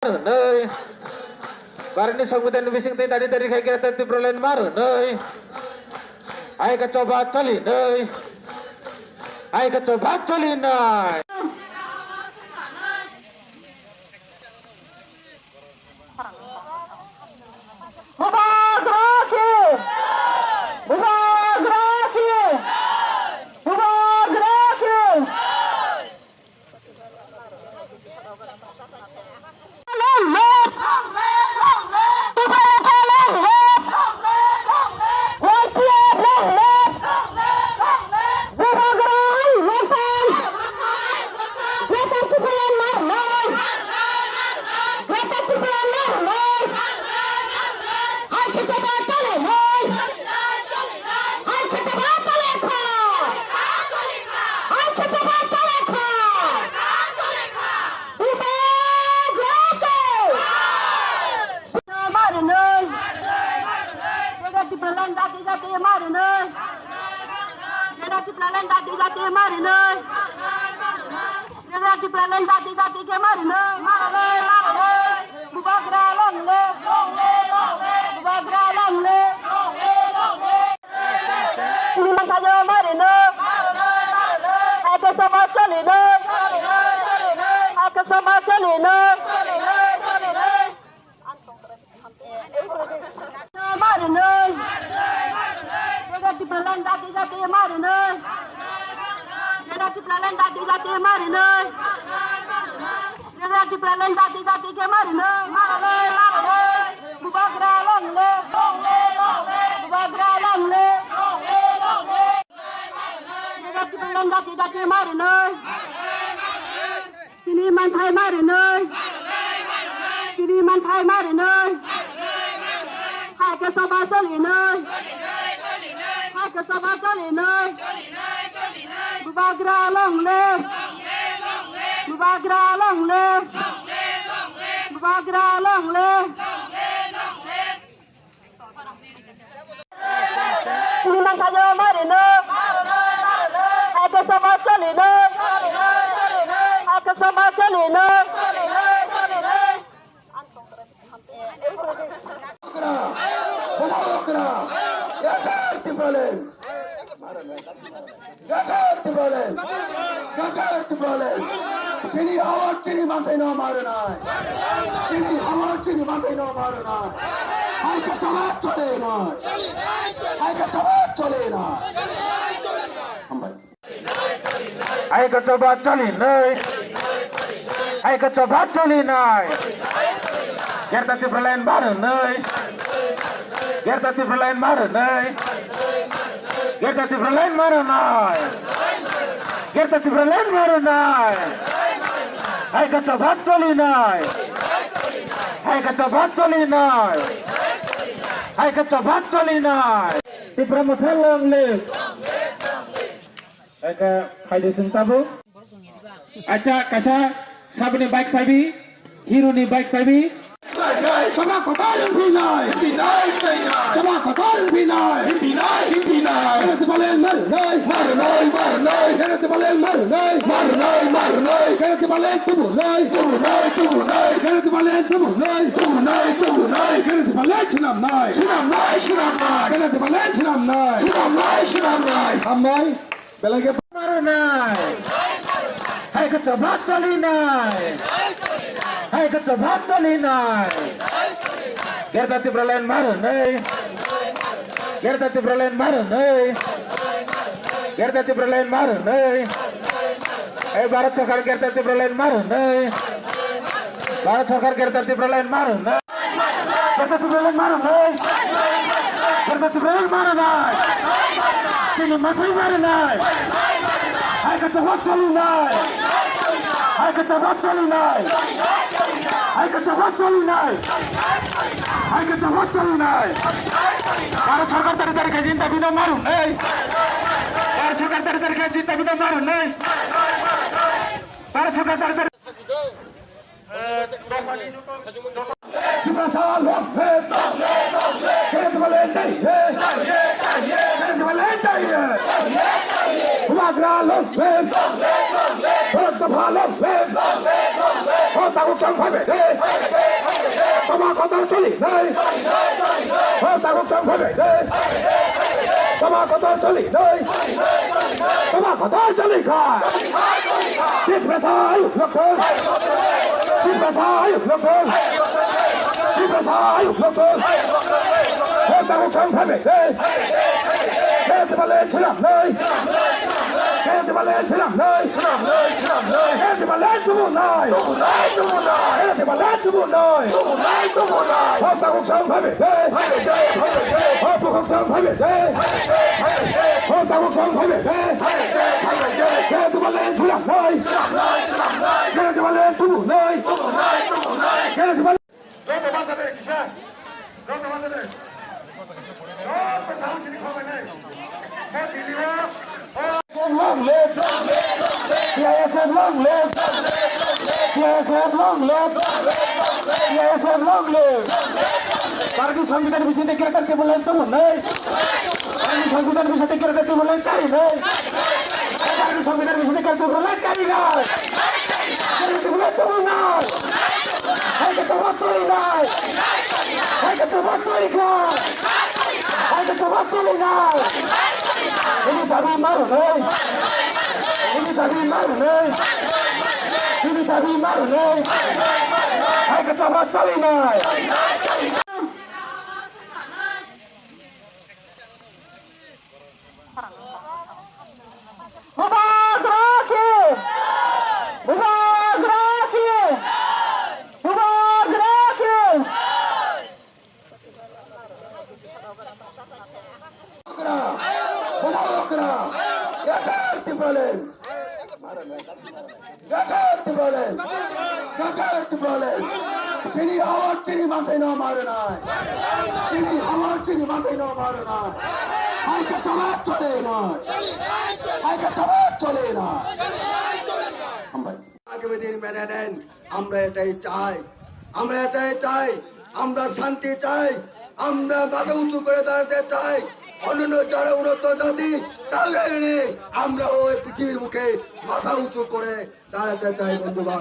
Nơi karena sambutan bising tadi dari kayak kita tibrolain maru nơi ayo kita coba coli nơi ayo kita coba coli nơi Sini awak sini mantai no maruna. Sini awak sini mantai no maruna. Hai katamat chole na. Hai katamat chole na. Hai katamat chole na. Hai katamat chole na. Gerta ti berlain baru na. Gerta ti berlain baru na. Gerta ti berlain baru na. Gerta ti berlain baru na. Hai kata batoli nai. Hai kata batoli nai. Hai kata batoli nai. Di promosi long live. Eka hai disentabu. Acha kaca sabni bike sabi. Hero ni bike sabi. Sama kotaran pinai. Pinai pinai. Sama kotaran pinai. Pinai pinai. Kerana balen marunai. Marunai marunai. Kerana balen marunai. Marunai marunai. Kerana balen tubunai. Tubunai tubunai. Kerana balen tubunai. Tubunai tubunai. Kerana balen chinam nai. Chinam nai chinam nai. Kerana balen chinam nai. Chinam nai chinam nai. Amai belage marunai. Hai kata batoli nai. Hai kata batoli nai. Gerta ti berlain marunai. Gerta ti berlain marunai. Gerta ti berlain marunai. Barat Sokar gerta ti berlain marunai. Barat Sokar gerta ti berlain marunai. Gerta ti berlain marunai. Gerta ti berlain marunai. Sini matai marunai. Hai kata batoli nai. Hai kata batoli nai. Hai kata batoli nai. Hai kata batoli nai. Barat Sokar dari kajian tapi no marun, Barat Sokar dari kajian tapi no marun, Barat Sokar dari. Kita salah, kita boleh caya, kita boleh caya. Umagra los, kita balos, kita তাগুকসাং ভাবে দে তোমার কথা চলি নাই তাগুকসাং ভাবে দে তোমার কথা চলি নাই তোমার কথা চলি খায় ঠিক পেশায় লক্ষণ ঠিক পেশায় লক্ষণ ঠিক পেশায় লক্ষণ তাগুকসাং ভাবে দে খেতে বলে ছিলাম নাই খেতে বলে ছিলাম নাই খেতে বলে তুমি নাই খেতে বলে তুমি নাই তাগুকসাং ভাবে দে তাগুকসাং ভাবে দে তাগুকসাং ভাবে দে খেতে বলে ছিলাম নাই খেতে বলে তুমি নাই খেতে বলে যত বাঁচাবে কিসা যত বাঁচাবে Long live! PISF long live! PISF long live! PISF long live! भारतीय संविधान विषय में क्या करके बोले तो नहीं भारतीय संविधान विषय में क्या करके बोले करी नहीं भारतीय संविधान विषय में करके बोले करी नहीं करके बोले तो नहीं है कि तो बात तो नहीं है कि तो बात तो नहीं है कि तो बात तो नहीं ini tadi maru nih ini tadi maru nih ini tadi maru nih hai ketawa cari nih চিনি আমার চিনি মাথায় না মারে না চিনি আমার চিনি মাথায় না মারে না হাইকে তোমার চলে না হাইকে তোমার চলে না আগামী দিন মেনে নেন আমরা এটাই চাই আমরা এটাই চাই আমরা শান্তি চাই আমরা মাথা উঁচু করে দাঁড়াতে চাই অন্যান্য যারা উন্নত জাতি তাদের নিয়ে আমরা ওই পৃথিবীর মুখে মাথা উঁচু করে দাঁড়াতে চাই বন্ধুগণ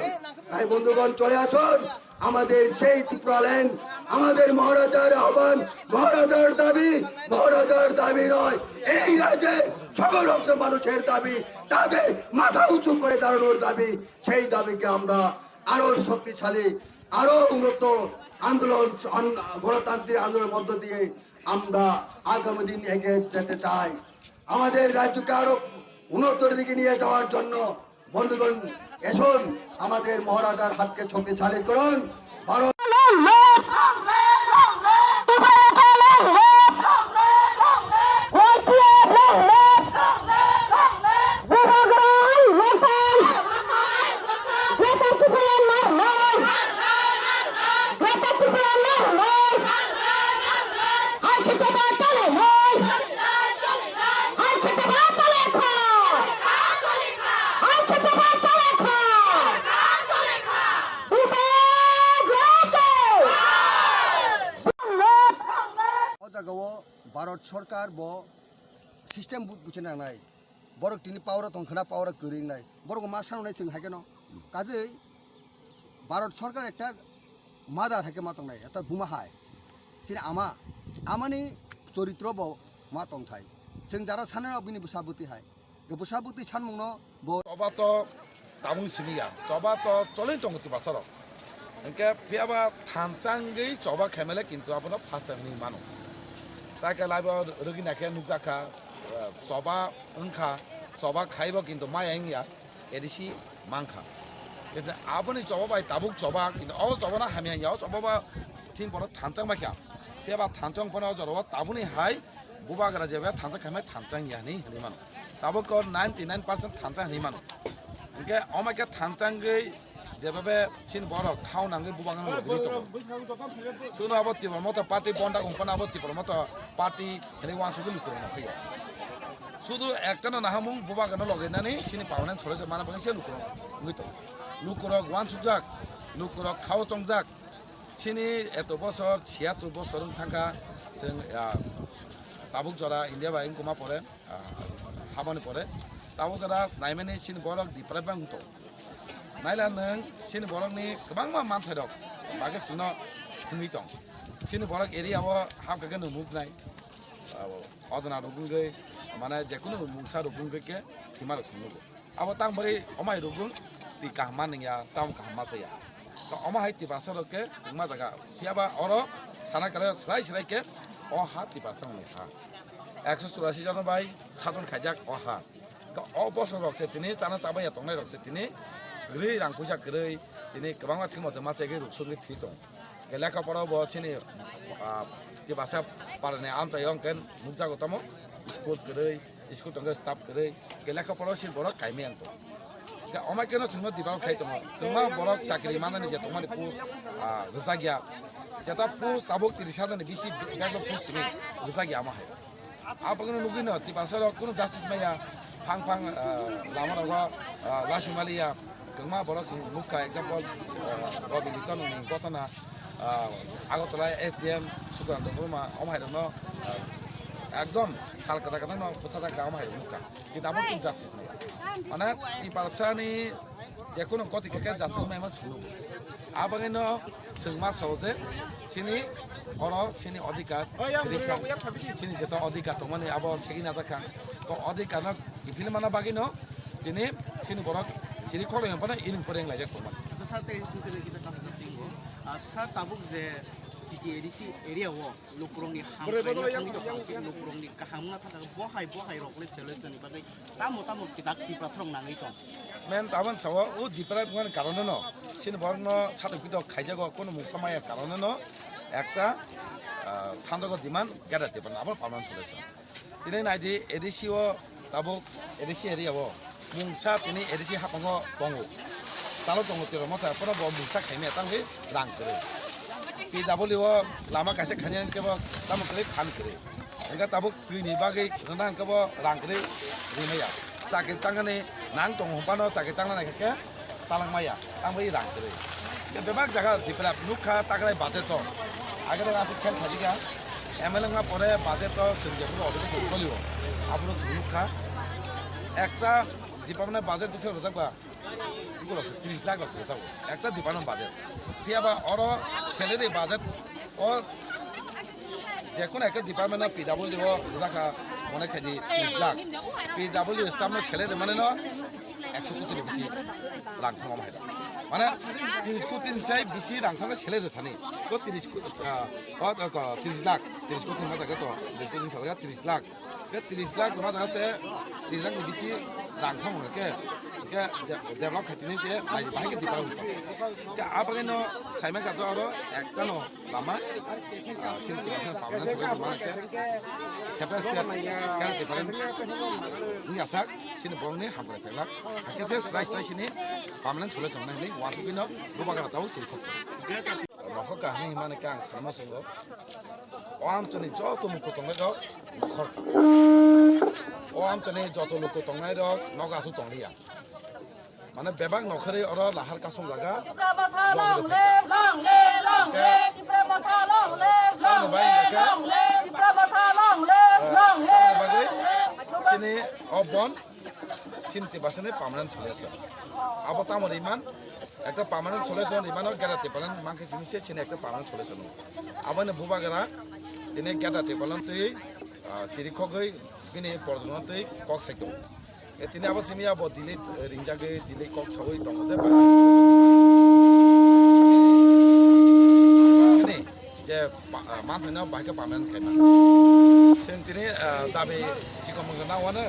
তাই বন্ধুগণ চলে আসুন আমাদের সেই ত্রিপুরা ল্যান্ড আমাদের মহারাজার আহ্বান মহারাজার দাবি নয় এই রাজ্যের সকল অংশের মানুষের দাবি তাদের মাথা উঁচু করে দাঁড়ানোর দাবি সেই দাবিকে আমরা আরো শক্তিশালী আরো উন্নত আন্দোলন গণতান্ত্রিক আন্দোলনের মধ্য দিয়ে আমরা আগামী দিন এগিয়ে যেতে চাই আমাদের রাজ্যকে আরো উন্নতির দিকে নিয়ে যাওয়ার জন্য বন্ধুগণ এসুন আমাদের মহারাজার হাতকে শক্তিশালী করুন ভারত भारत सरकार बो सिस्टेम बुझे नांनाय बरक तिनि पावर तंखना पावर करिंनाय बरक मा साननाय जों हागेन काजै भारत सरकार एकटा मादार हाके मा तंनाय एटा बुमा हाय सिना आमानि चरित्र बो मा तंथाय जों जारा सानना बिनि बुसाबुति हाय बुसाबुति सानमुंनो बो चबातो तामुं सिमिया चबातो चलै तंगति बासर एके पियाबा थानचांगै चबा खेमेले किन्तु आपनो फार्स्ट टाइम नि मानो ताके लाइबो रगिनाके नुजाखा चबा ओंखा चबा खाइबो किन्तु मायाइया एदिसि मांखा किन्तु आपनि चबा बाय ताबुक चबा किन्तु अ चबा हामिया याव चबा थिन पर थानचां माखिया पेबा थानचां पर जरवा ताबुनि हाय बुबागरा जेबा थानचां खाइमा थानचां यानि हनि मानो ताबुक 99% थानचां हनि मानो इनके अमाके थानचांगै जेबाबे चिन बरक खाव नांगै बुबांग लगितो सुनो आबत्ति मत पार्टी बन्दा कंपना आबत्ति मत पार्टी हेने वानसुगु लुकुर नखैया सुदु एकटाना नाहामुं बुबागनो लगैनानै सिनि पावनान सरे माना बांसे लुकुर नगितो लुकुर वानसुजाक लुकुर खाव चंगजाक सिनि एत बছর 76 বছর थांगा जों ताबुक जरा इन्डिया बाइं कुमा परे हाबानि परे ताबुक जरा नाइमेनि सिनि बरक दिप्राय बांगतो नायला नों सिनि बरकनि गोबां मानथाय दं बागे सिंनो थुङै दं सिनि बरक एरियाव हाबखागे नुनाय अजना रुगुंगै माने जेखुनु मुंसा रुगुंगैके थिमार संनुगो अब तां बै अमाय रुगुं ति काहमा नया चाम काहमा जाया तो अमा हाय तिबासरके मा जागा फियाबा अरो साना करे स्राय स्रायके अ हा तिबासर हा 184 জন भाई 7 জন खाइजाक अ हा तो अ बसर रकसे तिनि चाना चाबाया तंनाय रकसे तिनि ग्रै रां फैसा ग्रै तिनि गोबां थिमोदो मासेगे रुसुगै थि दं गेलेखा पराव बसिनि तिबासा पारने आमचाय अंकेन मुजागो तमो स्कुल ग्रै स्कुल तंगे स्टाफ ग्रै गेलेखा पराव सिन बरक काइमे अंतो के अमा केनो सिंनो दिबाव खाइ दङ तमा बरक साख्रि मानानि जे तमानि पुस रजागिया जेता पुस ताबुक 30,000 नि बिसि बेगो पुस नि रजागिया मा हाय आपगनो नुगिनो तिबासा रक कुनो जासिस माया फां फां लामा रगा लासुमालिया तमा बरक सिं मुखा एग्जांपल रबिलिटन नि गतना আগতলা SDM সুকান্ত বর্মা অমাইরন একদম সাল কথা কথা ন কথা কথা অমাইরন মুকা কিন্তু আমার কোন জাস্টিস নাই মানে তি পারসানি যে কোনো কতি কে জাস্টিস নাই মা সুলু আবাগেন সংমা সহজে সিনি অর সিনি অধিকার রেখা সিনি যেটা অধিকার তো মানে আব সেগি না জাকা তো অধিকার না ইফিল মানা বাগিনো তিনি সিনি বড় সিনি খরং পানা ইনিং পরেং লাইজা তো মানে সারতে সিনসিলে কিসা কাফা টিঙ্গো সার তাবুক যে PTADC এরিয়া ও লোকরংনি হামখাই লোকরংনি কাহামনা থাকা বহাই রকলে সলিউশন বাদে তামো কিতাক টিপ্রাসরং নাঙै দं মেন তাবন সাওয়া ও দিপরা কোন কারণে ন সিন বর্ণ সাতপিদ খাইজাগো কোন মুসামায়া কারণে ন একটা সান্দগ দিমান গেদাতে পান আবার পালন চলেছে তিনি নাইদি এডিসি ও তাবুক এডিসি এরিয়া ও মুংসা তিনি এডিসি হাপাঙ্গ দङो চালো দङ তের মতা পরা ব মুংসা খাইমে তাঙ্গে রাং করে PW lama kaise khanian ke ba tam kre khan kre enga tabuk tui ni bagai nang ke ba rang kre ri ya sakit tangane nang tong hompano sakit tangana ke talang maya tang bai rang kre ke bebak jaga dipra nukha takrai budget to agare ase khel khajiga MLA nga pore budget to sinje puro odebe cholibo apuro nukha একটা দীপাবনের budget বিষয়ে রোজাকবা এগুলো 30 লাখ আছে যাবো একটা দীপাবনের budget ফিয়াবা or salary budget ও যে কোনো একটা department PW দিব রোজাকা মনে খাজি 30 লাখ PW স্টাফের স্যালারি মানে ন 100 কোটি বেশি লাখ থাকা মানে 30 কোটি নিচাই বেশি রাং থাকা স্যালারি থানি তো 30 লাখ 30 কোটি মজা গেত 30 কোটি সালগা 30 লাখ 30 লাখ মজা আছে 30 লাখ বেশি রাং থাকা কে develop খাইতিনি সে নাই বাহিকে ডিপার্টমেন্ট কে আপাগেনো সাইমা কাজ আরো একটা ন লামা সিনকি আছে পাবনা সবাই সমান কে সেপারেট স্টেট কেন ডিপার্টমেন্ট নি আসাক সিন বংনে হামরে পেলা কেসে স্লাইস সিনি পাবনা চলে জমনা নি ওয়াসুবিনো গোবাগারা তাও সিন খত নখ কাহানি মানে কাং সামা সঙ্গ আমচনি যত মুখ তংনাই দক নখর আমচনি যত লোক তংনাই দক নগাসু তংলিয়া মানে বেবাক নখরে অর লাহার কাসম জায়গা সিনি অবন চিনতে বাসনে পার্মানেন্ট সলিউশন আবার তামর ইমান একটা পার্মানেন্ট সলিউশন ইমানও গেরাতে পারেন মাকে জিনিসে সিনে একটা পার্মানেন্ট সলিউশন আবার বুবাগারা তিনি গেরাতে পারেন তুই চিরিখগৈ বিনি পর্যটন তুই কক সাইতো তিনি আবার সিমি আবার দিলে রিংজাগে দিলে কক সাবই দङ যে যে মানথাইনাव बाहायखौ पार्मानेन्ट खायमा जों दिनै दाबि जिखौ मोनगोन नावानो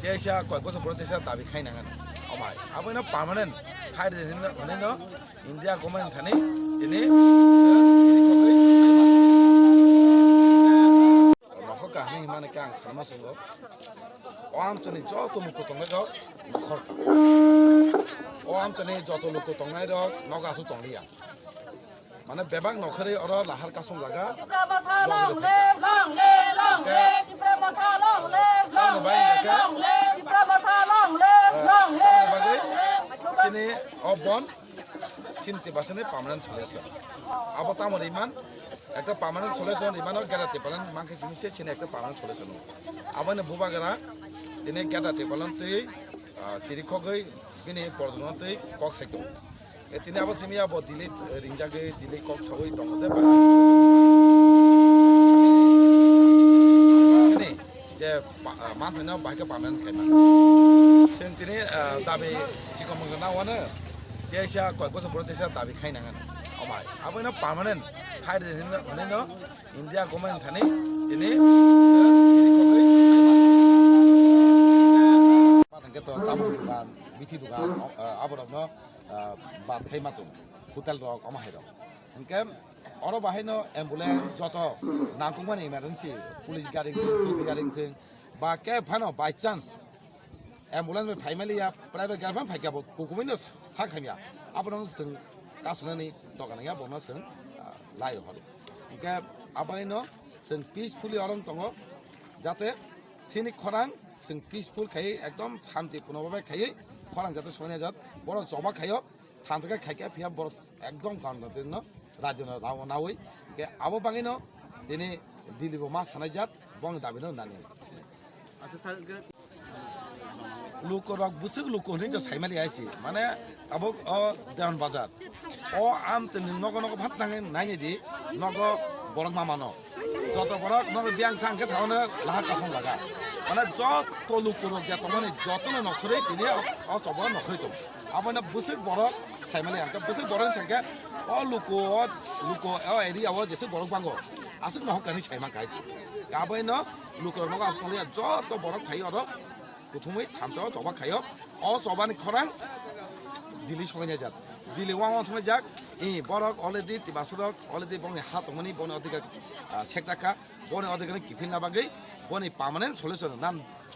देसा कय बोसोर बर देसा दाबि खायनांगोन अमाय आबैनो पार्मानेन्ट खायदोनो हनेनो इन्डिया गभर्नमेन्ट थानि दिनै नखर काहानि माने कां सानमा संगो আমচনি যত মুখ তংনাই দক নখর আমচনি যত লোক তংনাই দক নগাসু তংলিয়া মানে বেবাক নখরে অর লাহার কাসম জায়গা সিনি অবন চিনতে বাসনে পার্মানেন্ট সলিউশন আবার তামর ইমান একটা পার্মানেন্ট সলিউশন ইমানও গেরাতে পারেন মাকে জিনিসে সিনে একটা পার্মানেন্ট সলিউশন আবার বুবাগারা তিনি গেদাতে পারেন তুই চিরিখগৈ bini porjonatei kok saito tini abo simia bo dili ringjage dili kok sawoi tongo je ba sini je manthana baike pamen khaima sen tini dabi chikomongna wana desha koi boso boro desha dabi khainangan amai abo ina permanent khaide hine no India government thani tini to samung dukan bithi dukan aborok no bat khai matung hotel rok ama hai rok engke oro bahai no ambulance joto nangkungmani emergency police garing thing ba ke phano by chance ambulance me family ya private gar phan phaikia bo kukumin no sa khamya aborok sing kasunani dokana ya bono sing lai ro engke abani no sing peacefully orong tongo jate sini khorang जों peaceful खायो एकदम शान्तिपूर्णभावे खायो खरां जाते सहायना जात बड़ जबा खायो थानजागा खाइया फिया बड़ एकदम गानदिन राज्य नावै के आबो बाङै न दिनै दिल्लीबो मा सानाय जात बं दाबिनो नानि আচ্ছা স্যার लोक रक बुसुक लोक होनै जो साइमालि आइसि माने आबो देवन बाजार ओ आम त नग नग भात नाङै नायनि दि नग बरक मामानो যত বড় নগ ব্যাংক থাঙ্কে সাवनो लाहा कासं लागा माने जत लोक रक जा तमाने जतनो नखरै तिनि अ सब नखरै त आबने बुसुक बरक साइमालि आंका बुसुक बरक संके अ लोक अ एरिया अ जेसे बरक बांगो आसुक नह कानि साइमा गाइसि आबैनो लोक रक नग आसकले जत बरक खायो अ प्रथमै थामचा जबा खायो अ जबानि खरां दिल्ली सगायनाय जात दिल्ली वां संनाय जाक इ बरक अलरेडि तिबासरक अलरेडि बंनि हा तमनि बनि अधिक सेकजाका बनि अधिक किफिन नाबागै बनि पार्मानेंट सल्युशन नान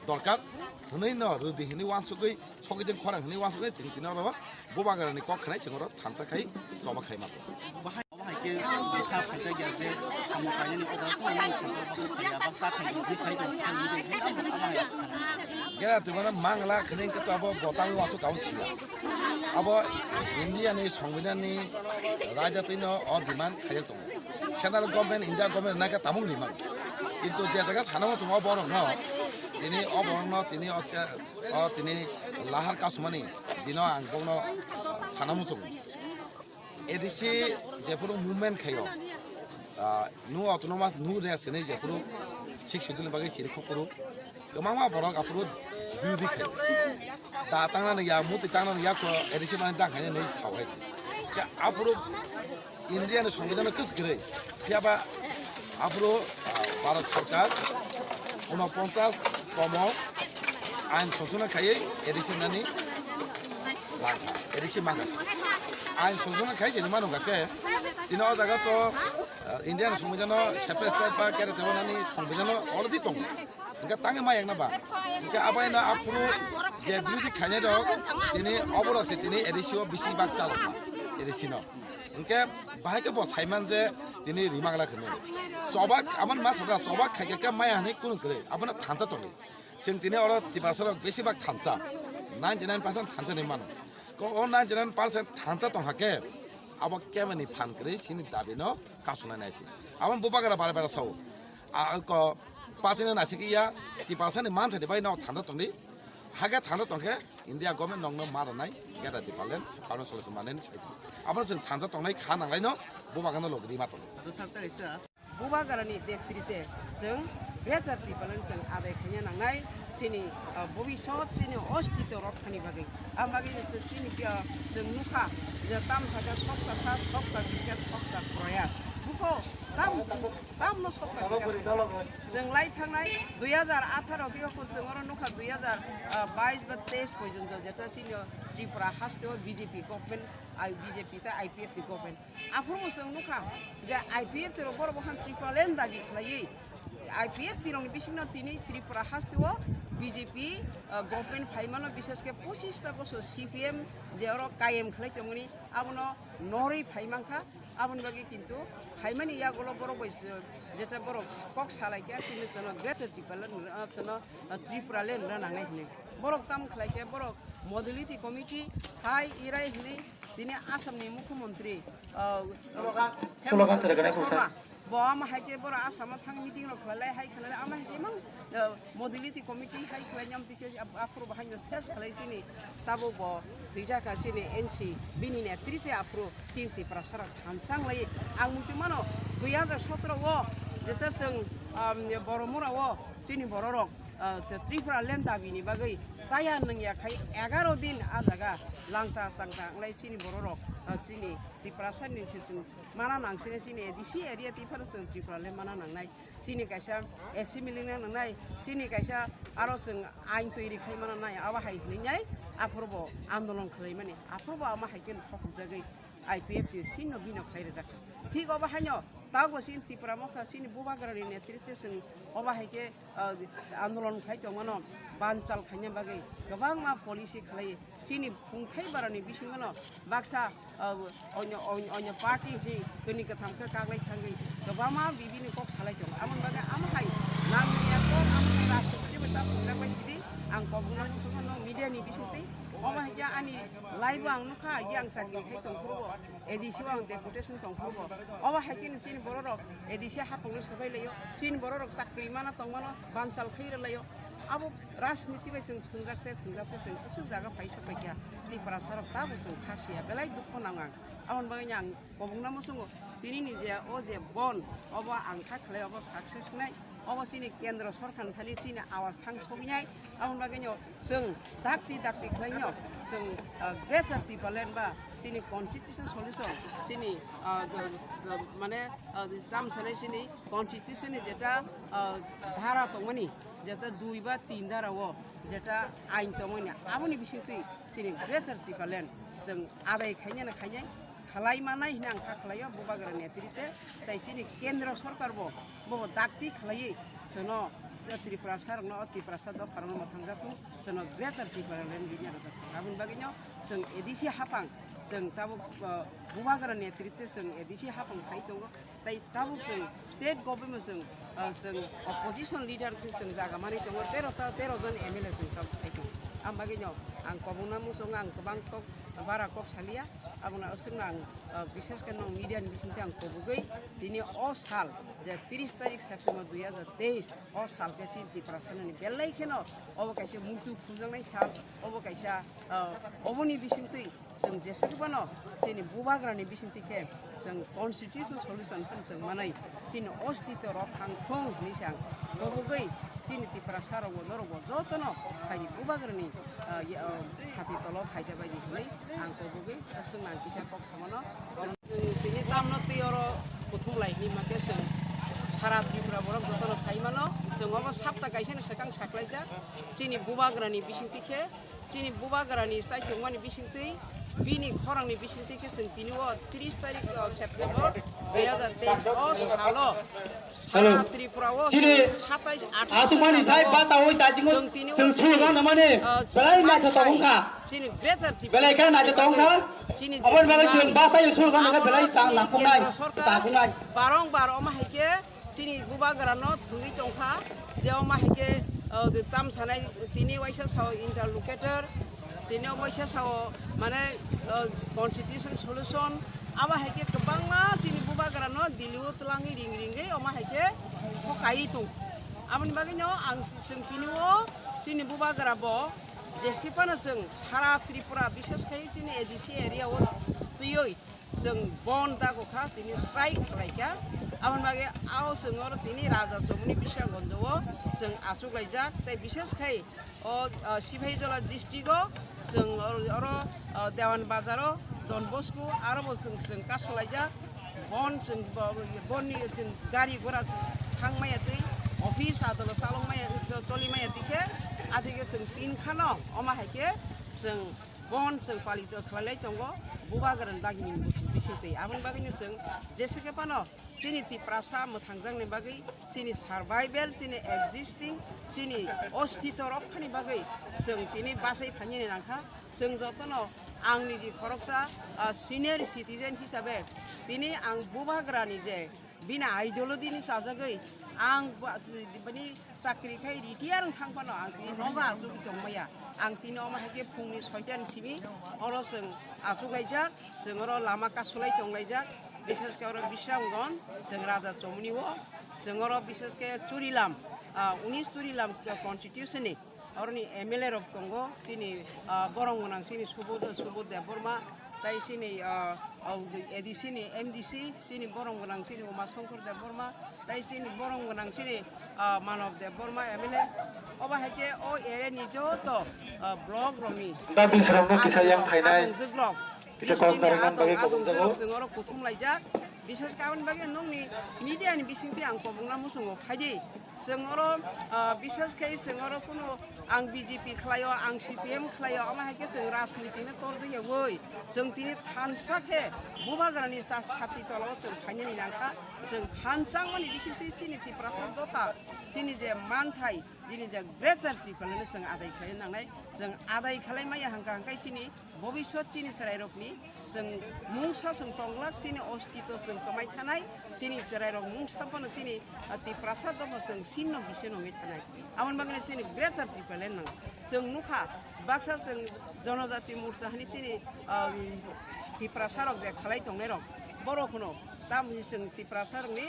दरकार हनै न रुदि हनै वानसुगै सगिजन खरां हनै वानसुगै चिंतिना र बोबागारनि कक खनाय सिंगर थामचा खाय जबा खाय मा बाहाय बाहायके बिथा फायजा गयाजे सामु खायनि अदा को नाय छंगा खाया बास्ता खायनि बिसाय दं खायनि दं बाहाय गेरा तुमना मांगला खनै के तब बताङ वासु काउसिया अब इन्डियानि संविधाननि रायजातिनो अ डिमान्ड खायक दं सेन्ट्रल गभर्नमेन्ट इन्डिया गभर्नमेन्ट नाका तामुं डिमान्ड किन्तु जे जायगा सानाव जों बरं न तिनि अबरन तिनि लाहार कासुमानि दिनो आं बंनो सानाव जों एदिसि जेफोर मुभमेन्ट खायो नु अटोनोमास नु रेसनि जेफोर सिक्स शेड्यूल बागै सिरि खकरु गोमामा बरक आफुरु बिउदि खायो दा तांनानै या मुति तांनानै या को एदिसि माने दाखायनो नै सावहायसि दा आफुरु इन्डियानि संविधान कसगरै फियाबा आफुरु भारत सरकार 49 कम आइन संशोधन खायै एदिसि नानि लागा एदिसि मागास आइन संशोधन खायसि नि मानु गाके दिनो जागा तो इन्डियान संविधान सेपरेट स्टेट बा केरे सेवनानि संविधान अलरेडि दं इनका तांगे मा एकना बा इनका आबायना आफुरु जे बिउदि खायनाय दं दिनै अबरकसि दिनै एदिसिओ बिसि बाग चाल एदिसिनो इनके बाहायके ब साइमान जे दिनै रिमागला खने सबा आमान मा सदा सबा खायके माय हाने कुनु करे आबना थांचा तंगे जों दिनै अर तिबासरक बेसिबाग थांचा 99% थांचा नि मान को 99% थांचा तंहाके अब केमनि फान करे सिनि दाबिनो कासुना नायसि आबन बोबागारा बारा बारा साव आ को पातिना नासिकिया तिबासनि मान थादे बाय नाव थांचा तंदि हागे थांचा तंके इन्डिया गभर्नमेन्ट नंनो मारनाय गेदा दिपालेन पार्नो सल्युशन मानेनि साइड आबन जों थांचा तंनाय खा नांलायनो बोबागानो लगरि मातन आচ্ছা স্যার তা इसा बुबागारानि देत्रिते जों ग्रेटार दिपालेन जों आदाय खायनो नांनाय जोंनि भबिष्यत जोंनि अस्तित्व रक्षानि बागै आं बागै जोंनि जों नुखा जे तामसागा सबका साथ सबका बिकास सबका प्रयास बुखौ दामनो सबका बिकास जों लाइ थांनाय 2018 बिखौ जों नुखा 2022 बा 23 पर्यन्त जेता जोंनि त्रिपुरा हास्टेव बीजेपी गभर्नमेन्ट बीजेपी ता आईपीएफ नि गभर्नमेन्ट आफुरमो जों नुखा जे आईपीएफ तेरो बरबो हान त्रिपुरालेन दागि खालायै आईपीएफ तिरंनि बिसिनो तिनि त्रिपुरा हास्टेव बीजेपी गभर्नमेन्ट फाइमानो विशेषके 25 बছর सीपीएम जेरो कायम खालायतोमनि आबनो नरै फाइमांखा आबन बागि किन्तु फाइमानि यागलो बरबो जेता बरब कक सालायके सिनो जनो ग्रेटर दिपालेन जनो त्रिपुरालेन नांनाय हने बरक ताम खालायके बरक मडलिटी कमिटी हाय इराय हने दिनै आसामनि मुख्यमन्त्री bo ama haike bora asama thang meeting ro khalai hai khalai ama haike mang modality committee hai khalai nyam tike approve hanyo ses khalai sini tabo bo thija ka sini NC bini ne trite approve cinti prasara thansang lai ang mutimano 2017 wo jeta seng boromura wo sini bororok Tripura lenta bini bagai saya neng ya kai 11 din ajaga langta sangta nglai sini bororok sini Tripura san ni sin mana nang sini edisi area Tripura seng Tripura le mana nang nai sini kaisa assembly nang nai sini kaisa aro seng ain toiri khai mana nai awa hai ningai apurbo andolon khlai mani apurbo ama haiken thok jagai IPF sino bino khai rejak ঠিক অবা হাইন তাগো scene Tripura মথা scene বুবাগরানি নেতৃত্বে जों অবা হাইকে আন্দোলন খাই দङन बानचाल खायनो बागै गोबां मा पलिसि खालायो सिनि खुंथाय बारानि बिसिङाव बाक्सा अन्य पार्टी जि गोनि गोथामखौ काग्लाय थांगै गोबां मा बिबिनि कक सालाय दं आमन बागै आमहाय नांनिया कक आमहाय राष्ट्रपति बता बुंनाय बायसिदि आं कबुना मुसुखनो मिडियानि बिसिङै अबा हायया आनि लाइभ आं नुखा यां सागि खाय दंखोबो एदिसि आं डेपुटेसन दंखोबो अबा हायकिन सिनि बररक एदिसि हाफंनो सबायलायो सिनि बररक साख्रि माना दंमानो बानचाल खैरलायो अब राजनीति बाय जों थंजाखते जों एसे जागा फाइसा फाइया टिप्रा सारक दा जों खासिया बेलाय दुख नाङा आमन बागै आं कबुंना मुसुङो दिनि निजे ओ जे बन अब आं खाखले अब सक्सेस नाय अब सिनि केन्द्र सरकार थालि सिनि आवाज थां सबिनाय आमन बागै जों दाक्ति खालायनो जों ग्रेटार टिपालेन बा सिनि कन्स्टिट्यूशन सल्यूशन सिनि माने दाम सानाय सिनि कन्स्टिट्यूशन जेटा धारा दंमोनि जेटा 2 बा 3 धाराव जेटा आइन दंमोनि आबनि बिसिंति सिनि ग्रेटार टिपालेन जों आदाय खायनो खायनाय खालाय मानाय हिना आं खालायो बुबागरा नेतृत्वे ताइ सिनि केन्द्र सरकार बो दाक्ति खालायै जोनो त्रिपुरा सारनो त्रिपुरा साद फारनो माथांजाथु जोनो ग्रेटार टिपालेन बिनि आरो गाबोन बागैनो जों एदिसि हापां जों ताबो बुबागरा नेतृत्वे जों एदिसि हापां खाय दङ ताइ ताबो जों स्टेट गभर्नमेन्ट जों अपोजिशन लिडार जों जागा माने दङ 13 जन एमएलए जों खाय दङ आं बागैनो आं कबुना मुसुङ आं गोबां कक बारा कक सालिया आबना असंना आं विशेष कर मीडियानि बिसिंते आं कबुगै दिनै अ साल जे 30 तारिख सेप्टेम्बर 2023 अ साल के सिन टिप्रा साननि बेलायखेनो अब कायसे मुतु खुजांनाय साल अब कायसा अबनि बिसिंते जों जेसेबानो जोंनि बुबाग्रानि बिसिंतिखे जों कन्स्टिट्यूशन सल्यूशन जों मानाय जोंनि अस्तित्व रखांथों निसां कबुगै जोंनि टिप्रा साराव नरगो जतनो खाय बुबाग्रानि साथि तल खायजा बायदि होनै आं कबुगै जों आं किसा कक सामानो दिनै तामनो तैयार बुथुमलायनि माके जों सारा त्रिपुरा बरफ जतनो साइमानो जों अब साप्ता गायसेन सेकां साख्लायजा जोंनि बुबाग्रानि बिसिंतिखे जोंनि बुबाग्रानि साइथंमानि बिसिंतै बिनि खरांनि बिसिंतिखे जों दिनै 30 तारिख सेप्टेम्बर 2023 सालो सारा त्रिपुराव 27 आसुमानि साइ बातावै दाजिमो जों सुगा नमाने बेलाय नाचा तंखा जोंनि ग्रेटार बेलाय का नाचा तंखा अबन बागै जों बासाय सुगा नगा बेलाय ता लाखुनाय ताखुनाय बारंबार अमा हायके जोंनि बुबाग्रानो थुङै तंखा जेव मा हायके ताम सानाय तिनि वाइसा साव इंटरलोकेटर तिनि वाइसा साव माने कन्स्टिट्यूशन सल्यूशन आबा हायके गोबांना जोंनि बुबाग्रानो दिल्लीयाव तलाङै रिंगै अमा हायके हकायै दं आमन बागैनो आं जों तिनिओ जोंनि बुबाग्राबो जेसकिपानो जों सारा त्रिपुरा बिसेसकै जोंनि एडिसि एरियाव तैयै जों बन दागोखा तिनि स्ट्राइक खालायखा आमन बागै आव जों तिनि राजा समनि बिसागन्जआव जों आसुगलायजाक ताइ बिसेसकै सिफाइजला डिस्ट्रिक्टआव जों देवान बाजाराव डन बस्को आरो जों कासलायजाक बन जों बननि जों गारि घोड़ा थांमायातै अफिस आदल सालंमाया चलिमाया दिखे आथिखे जों तिनखानो अमा हायके जों बन जों पालित खालायलाय दङ बुबाग्रान दागिनि बिसिंतै आमन बागैनो जों जेसेकेपानो जोंनि टिप्रा सा मोथांजांनि बागै जोंनि सार्भाइभेल जोंनि एक्जिस्टिं जोंनि अस्तित्व रक्षानि बागै जों दिनै बासाय फानिनि नांखा जों जतनो आंनि जि खरकसा सिनियर सिटिजेन हिसाबै दिनै आं बुबाग्रानि जे बिना आइडियोलजिनि साजागै आं माने साख्रिखाय रिटियार थांफानो आं दिनै नगा आसुगि दंमाया आं दिनै अमा हायके फुंनि 6टानिसिमि अर जों आसुगायजाक जों लामा कासुलाय दंलायजाक বিশেষ করে বিশ্রামগণ जों রাজা চমনিও जों अरो বিশেষ করে চুরিলাম 19 চুরিলাম কনস্টিটিউশনनि अरनि एमएलए रक दङ सिनि बरं गोनां सिनि सुबोध देबबर्मा ताई सिनि एडिसिनि एमडिसि सिनि बरं गोनां सिनि उमाशंकर देबबर्मा ताई सिनि बरं गोनां सिनि मानव देबबर्मा एमएलए अबा हायके ओ एरियानि जत ब्लक रनि दा बिसरावनो फैसा yang फायनाय जोग्लक जों अरो कुथुम लायजाक बिसेस काउन बागे नंनि मिडियानि बिसिंथि आं कबुंना मुसुङो फायदि जों अरो बिसेस kai जों अरो कुनो आं बिजेपि खालायो आं सिपिएम खालायो आमा हायके जों राजनितिनो तोर जोंया वै जों तिनि थानसाखे बुबाग्रानि साथि तलाव जों फायनानि नांखा जों थानसांनि बिसिंथि सिनिति प्रसाद दता सिनि जे मानथाय दिनै जे ग्रेटार टिफालनो जों आदाय खालाय नांनाय जों आदाय खालाय माया हांखा हांखाय सिनि भबिष्यत सिनि सरायरकनि जों मुंसा जों तंलाक सिनि अस्तित्व जों कमाय थानाय सिनि सरायरक मुंसाफोरनो सिनि ति प्रसाद दफा जों सिन्न बिसे नङै थानाय आमन बागने सिनि ग्रेटार टिफालेन नां जों नुखा बाक्सा जों जनजाति मोर्चानि सिनि ति प्रसारक जे खालाय तंनाय रक बर'खनो दा जों ति प्रसारकनि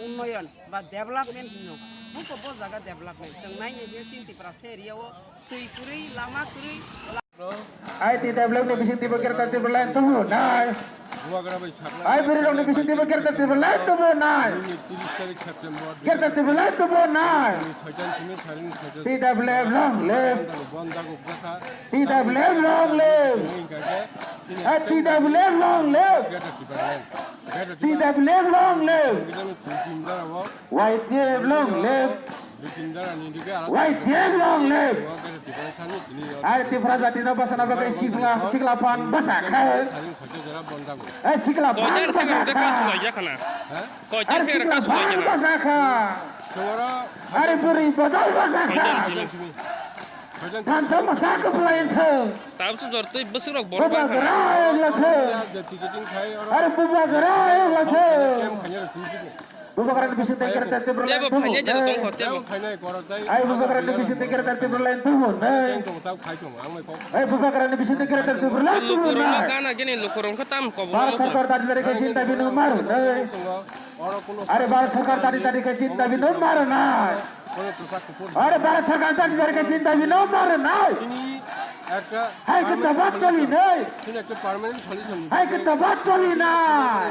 उन्नयन बा डेभलपमेन्ट होनो बुको बो जागा डेभलपमेन्ट जों नायनो बे सिनि प्रसा एरियाव दै कुरै लामा कुरै ai ti develop ni bising tiba kira ti berlain tu nai ai beri dong ni bising tiba kira ti berlain tu nai kira ti berlain tu nai ti develop long live ti develop long live ai ti develop long live ti develop long live white develop long live white develop long live ai ti frasa ti napa sana bagai siklapan basa kai ai siklapan basa kai ai beri bodol basa kai Tanpa masak pelayan tu. Tahu tu jortu besarok Buka borban. gerai lah tu. Ada buka gerai lah tu. Buka gerai di bising tinggal terti Dia berlain tu. berpanjang jadi dong hotel. Ai buka gerai di bising tinggal terti berlain tu. Ai buka gerai di bising tinggal terti berlain tu. Lukurong kan aja nih lukurong ketam kau Barat bawa sarkar tadi dari kesin tapi nomor. Ada barat sarkar tadi kesin tapi nomor nai. Ada barat sarkar tadi dari kesin tapi nomor nai. Hai kita batali nai. Hai kita batali nai.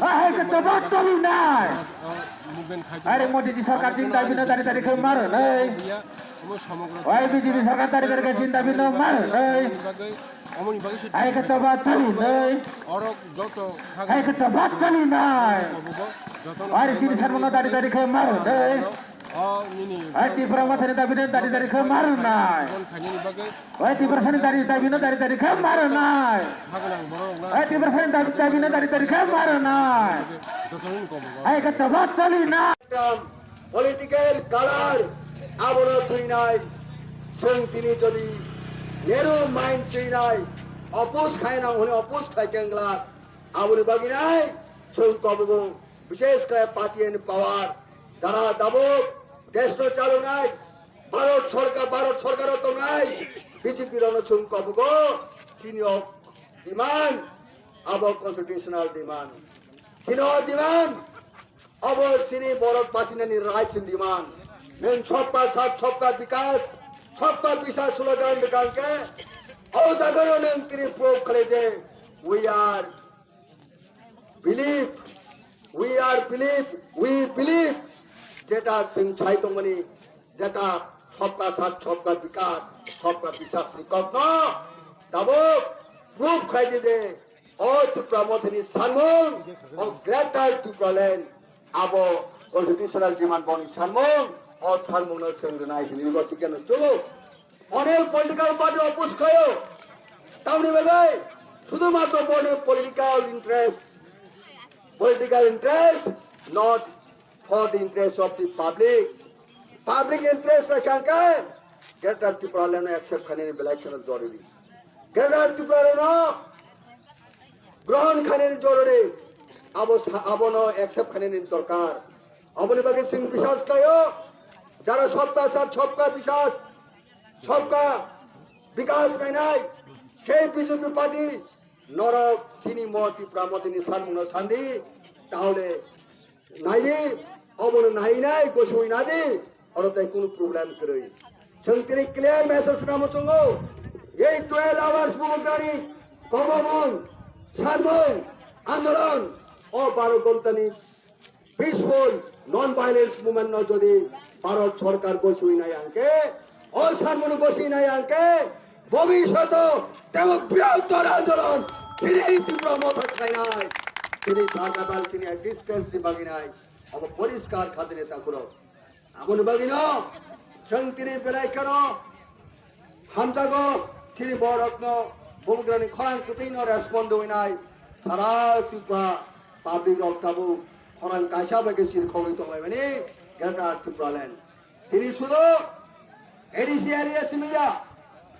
Hai kita batali nai. Ada Modi di sarkar cinta bina tadi kemar nai. Hai BJP sarkar tadi dari kesin tapi nomor nai. Hai kita batali nai. Hai kita batali nai. Hari sini sarmona tadi kemar nai. Hai ti pramatani tadi kemar nai. Hai ti prasani tadi kemar nai. Hai ti prasani tadi kemar nai. Hai kita batali nai. Political colour আবরণ থই নাই जों তিনি যদি নেরু mind থই নাই oppose খাই না হলে অপোজ খাই কেংলা আবুনি বাগি নাই जों কবগো বিশেষ করে পার্টি এন্ড পাওয়ার যারা দাবো দেশ তো চালু নাই ভারত সরকার তো নাই বিজেপির অনুসরণ কবগো সিনিয়র ডিমান্ড আবো কনস্টিটিউশনাল ডিমান্ড সিনিয়র ডিমান্ড अब सिनी बरक बाचिनानि राइट्स इन डिमांड नों सबका साथ सबका विकास स्लोगान के औ जागरो नों तिनि प्रूव खाले जे वी बिलीव जेटा जों छाय दंमोनि जेटा सबका साथ सबका विकास नि कग्न दाबो प्रूव खाले जे ओ त्रिपुरा मथनि सानमुं ओ greater त्रिपुरालेण्ड abo constitutional demand boni sanmung or sanmung na sengnai hili sikan chu onel political party oppose kayo tamni bagai শুধু মাত্র বনে political interest not for the interest of the public interest la kanka greater tripura leno accept khane election joruri greater tripura no গ্রহণ খানে জরুরি আবনো accept খানে নিন দরকার অবনি বাগে সিং বিশ্বাস কায়ো যারা সবকা সাথ সবকা বিকাশ নাই সেই বিজেপি পার্টি নরক সিনি মতিপ্রা মতিনি সানমুনো সান্দি তাহলে নাইদি অবন নাই নাই গোসুই নাদি অরতে কোনো প্রবলেম করই সংতিনি ক্লিয়ার মেসেজ নামো চঙ্গো এই 12 আওয়ার্স মুভমেন্টানি কগমন সানমন আন্দোলন ও 12 ঘন্টানি পিসফুল নন ভায়োলেন্স মুভমেন্ট যদি ভারত সরকার গোসুই নাই আঙ্কে ও সানমন গোসুই নাই আঙ্কে ভবিষ্যৎ তেমন বৃহত্তর আন্দোলন তিনি তীব্র মত খাই নাই তিনি সরকার তিনি এক্সিস্টেন্স বাগি নাই अब পরিষ্কার খাতিরে তা করো এমন বাগি না সংতিনি বেলাই কেন হামজাগো তিনি বড়রত্ন ভূমিগ্রানি খরাং কুতিন রেসপন্ড হই নাই সারা ত্রিপুরা পাবলিক রক্তাবু খরাং কাইসা বেগে সির খবই তংলাই মানে গ্রেটার ত্রিপুরাল্যান্ড তিনি শুধু এডিসি এরিয়া সিমিয়া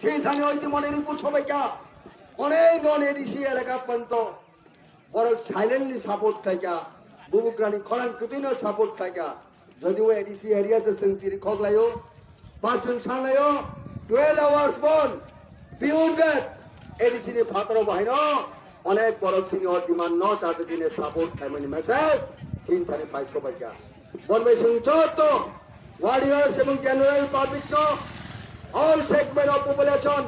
সেইখানে ঐতিমনের উপর সবাইকা অনেক নন এডিসি এলাকা পর্যন্ত বড় সাইলেন্টলি সাপোর্ট থাকা বুবুকরানি খরাং কুতিনও সাপোর্ট থাকা যদিও এডিসি এরিয়াতে সেঞ্চুরি খগলায়ও বা সাংলায়ও 12 আওয়ার্স বন বিয়ন্ড দ্যাট এডিসি নি ফাতর বাহিন অনেক বড় সিনিয়র ডিমান্ড ন চাতে দিনে সাপোর্ট থাইমানি মেসেজ তিন থানে পাই সবাইকা বনবে সংযত ওয়ারিয়ার্স এবং জেনারেল পাবলিক ন অল সেগমেন্ট অফ পপুলেশন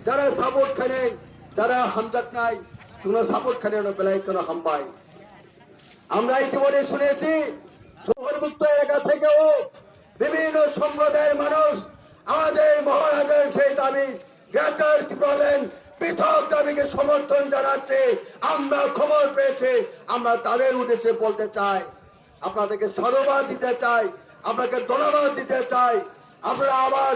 যারা সাপোর্ট খানে যারা হামজাক নাই শুনো সাপোর্ট খানে বেলায় কেন হামবাই আমরা ইতিমধ্যে শুনেছি শহরমুক্ত এলাকা থেকেও বিভিন্ন সম্প্রদায়ের মানুষ আমাদের মহারাজের সেই দাবি গ্রেটার ত্রিপুরাল্যান্ড পৃথক দাবিকে সমর্থন জানাচ্ছে আমরা খবর পেয়েছি আমরা তাদের উদ্দেশ্যে বলতে চাই আপনাদেরকে সাধুবাদ দিতে চাই আপনাকে ধন্যবাদ দিতে চাই আপনারা আবার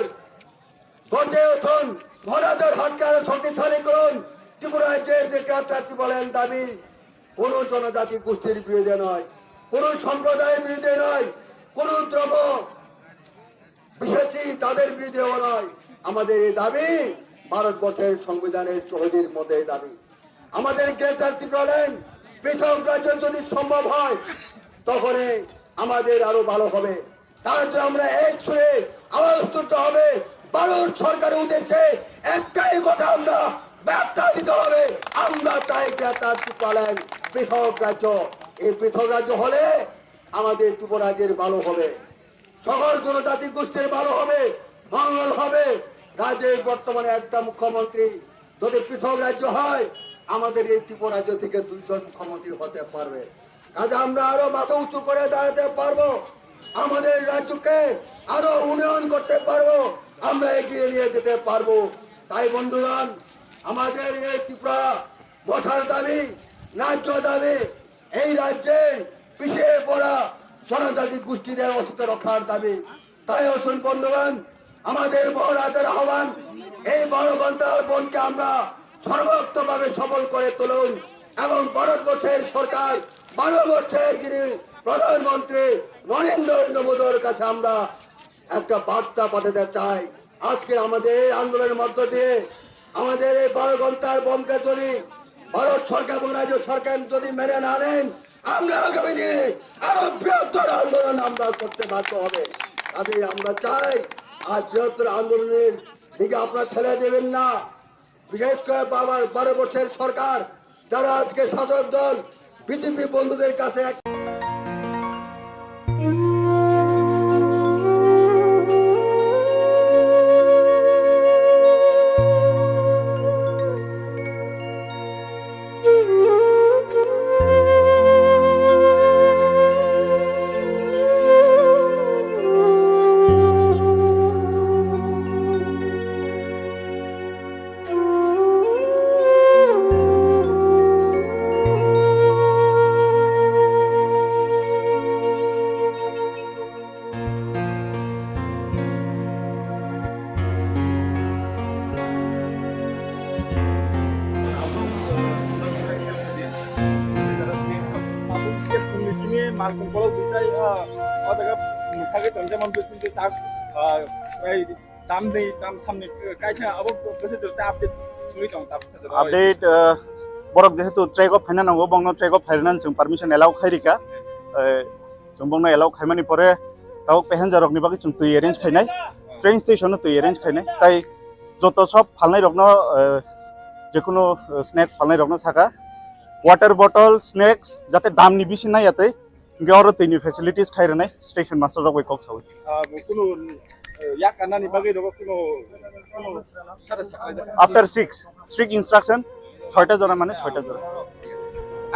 গর্জে উঠুন মহারাজার হাতকে শক্তিশালী করুন ত্রিপুরা রাজ্যের যে গ্রেটার ত্রিপুরাল্যান্ড দাবি কোন জনজাতি গোষ্ঠীর বিরুদ্ধে নয় কোন সম্প্রদায়ের বিরুদ্ধে নয় কোন দ্রব্য বিশেষী তাদের বিরুদ্ধেও নয় আমাদের এই দাবি ভারতবর্ষের সংবিধানের শহীদের মধ্যে দাবি আমাদের গ্রেটার ত্রিপুরাল্যান্ড পৃথক রাজ্য যদি সম্ভব হয় তখন আমাদের আরো ভালো হবে তার জন্য আমরা এক সুরে আওয়াজ তুলতে হবে ভারত সরকারের উদ্দেশ্যে একটাই কথা আমরা বার্তা দিতে হবে আমরা চাই গ্রেটার ত্রিপুরাল্যান্ড পৃথক রাজ্য এই পৃথক রাজ্য হলে আমাদের ত্রিপুরা রাজ্যের ভালো হবে সকল জনজাতি গোষ্ঠীর ভালো হবে মঙ্গল হবে রাজ্যের বর্তমানে একটা মুখ্যমন্ত্রী যদি পৃথক রাজ্য হয় আমাদের এই ত্রিপুরা রাজ্য থেকে 2 জন মুখ্যমন্ত্রী হতে পারবে কাজে আমরা আরো মাথা উঁচু করে দাঁড়াতে পারবো আমাদের রাজ্যকে আরো উন্নয়ন করতে পারবো আমরা এগিয়ে নিয়ে যেতে পারবো তাই বন্ধুগণ আমাদের এই ত্রিপুরা বসার দাবি ন্যায্য দাবি এই রাজ্যের পিছিয়ে পড়া জনজাতি গোষ্ঠীদের অস্তিত্ব রক্ষার দাবি তাই আসুন বন্ধুগণ আমাদের মহারাজার আহ্বান এই 12 ঘন্টার বনকে আমরা সর্বোত্তমভাবে সফল করে তুলুন এবং ভারতবর্ষের সরকার 12 বছরের যিনি প্রধানমন্ত্রী নরেন্দ্র মোদীর কাছে আমরা একটা বার্তা পাঠাতে চাই আজকে আমাদের আন্দোলনের মধ্য দিয়ে আমাদের এই 12 ঘন্টার বনকে যদি ভারত সরকার এবং রাজ্য সরকার যদি মেনে না নেন আমরা আগামী দিনে আরো বৃহত্তর আন্দোলন আমরা করতে বাধ্য হবে কাজে আমরা চাই আর বৃহত্তর আন্দোলনের দিকে আপনারা ঠেলে দেবেন না বিশেষ করে 12 বছরের সরকার যারা আজকে শাসক দল বিজেপি বন্ধুদের কাছে Marco Polo Dutai ada mukhaga tonja man besin de tak ai dam thamne kaisa abo bese to update suri tong tap update borok jehetu track of finance nango bongno track of finance jong permission allow khairika jong bongno allow khaimani pore tau passenger rok ni bagi jong tui arrange khainai train station no tui arrange khainai tai joto sob phalnai rokno যেকোনো snacks ফালনাই রকম থাকা water bottle snacks যাতে দামনি বেশি নাই ইয়াতে গেওয়ারও তৈনি facilities খাইরে নাই station master রক কক সাউই কোনো ইয়াক আনানি বাকি রকম কোনো সাথে সাকলাই আফটার 6 স্ট্রিক্ট ইনস্ট্রাকশন 6টা জনা মানে 6টা জনা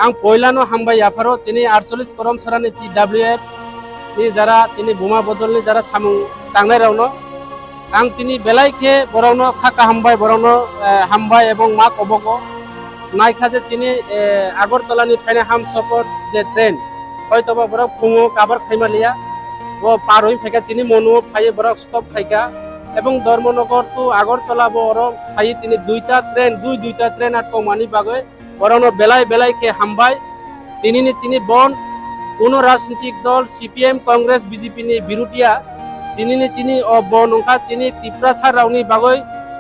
आं पयलानो हामबाय याफारो तिनि 48 करम सरानि TWF नि जरा तिनि बुमा बदलनि जरा सामुं तांनाय रावनो आं तिनि बेलायखे बरावनो खाका हामबाय बरावनो हामबाय एबं मा कबको नायखा जे तिनि आगरतलानि फायने हाम सफर जे ट्रेन हयतोबा बराव फुङो काबार खायमालिया वो पारहै फायका तिनि मनु फाय बराव स्टप फायका एबं धर्मनगर टु आगरतला बरो फाय तिनि दुइटा ट्रेन आटकमानि बागै बरावनो बेलाय बेलायखे हामबाय तिनिनि चिनि बन कोनो राजनीतिक दल CPM कांग्रेस BJP नि बिरुटिया चिनिनि चिनि अ बन अंका चिनि तिप्रासार रावनि बागै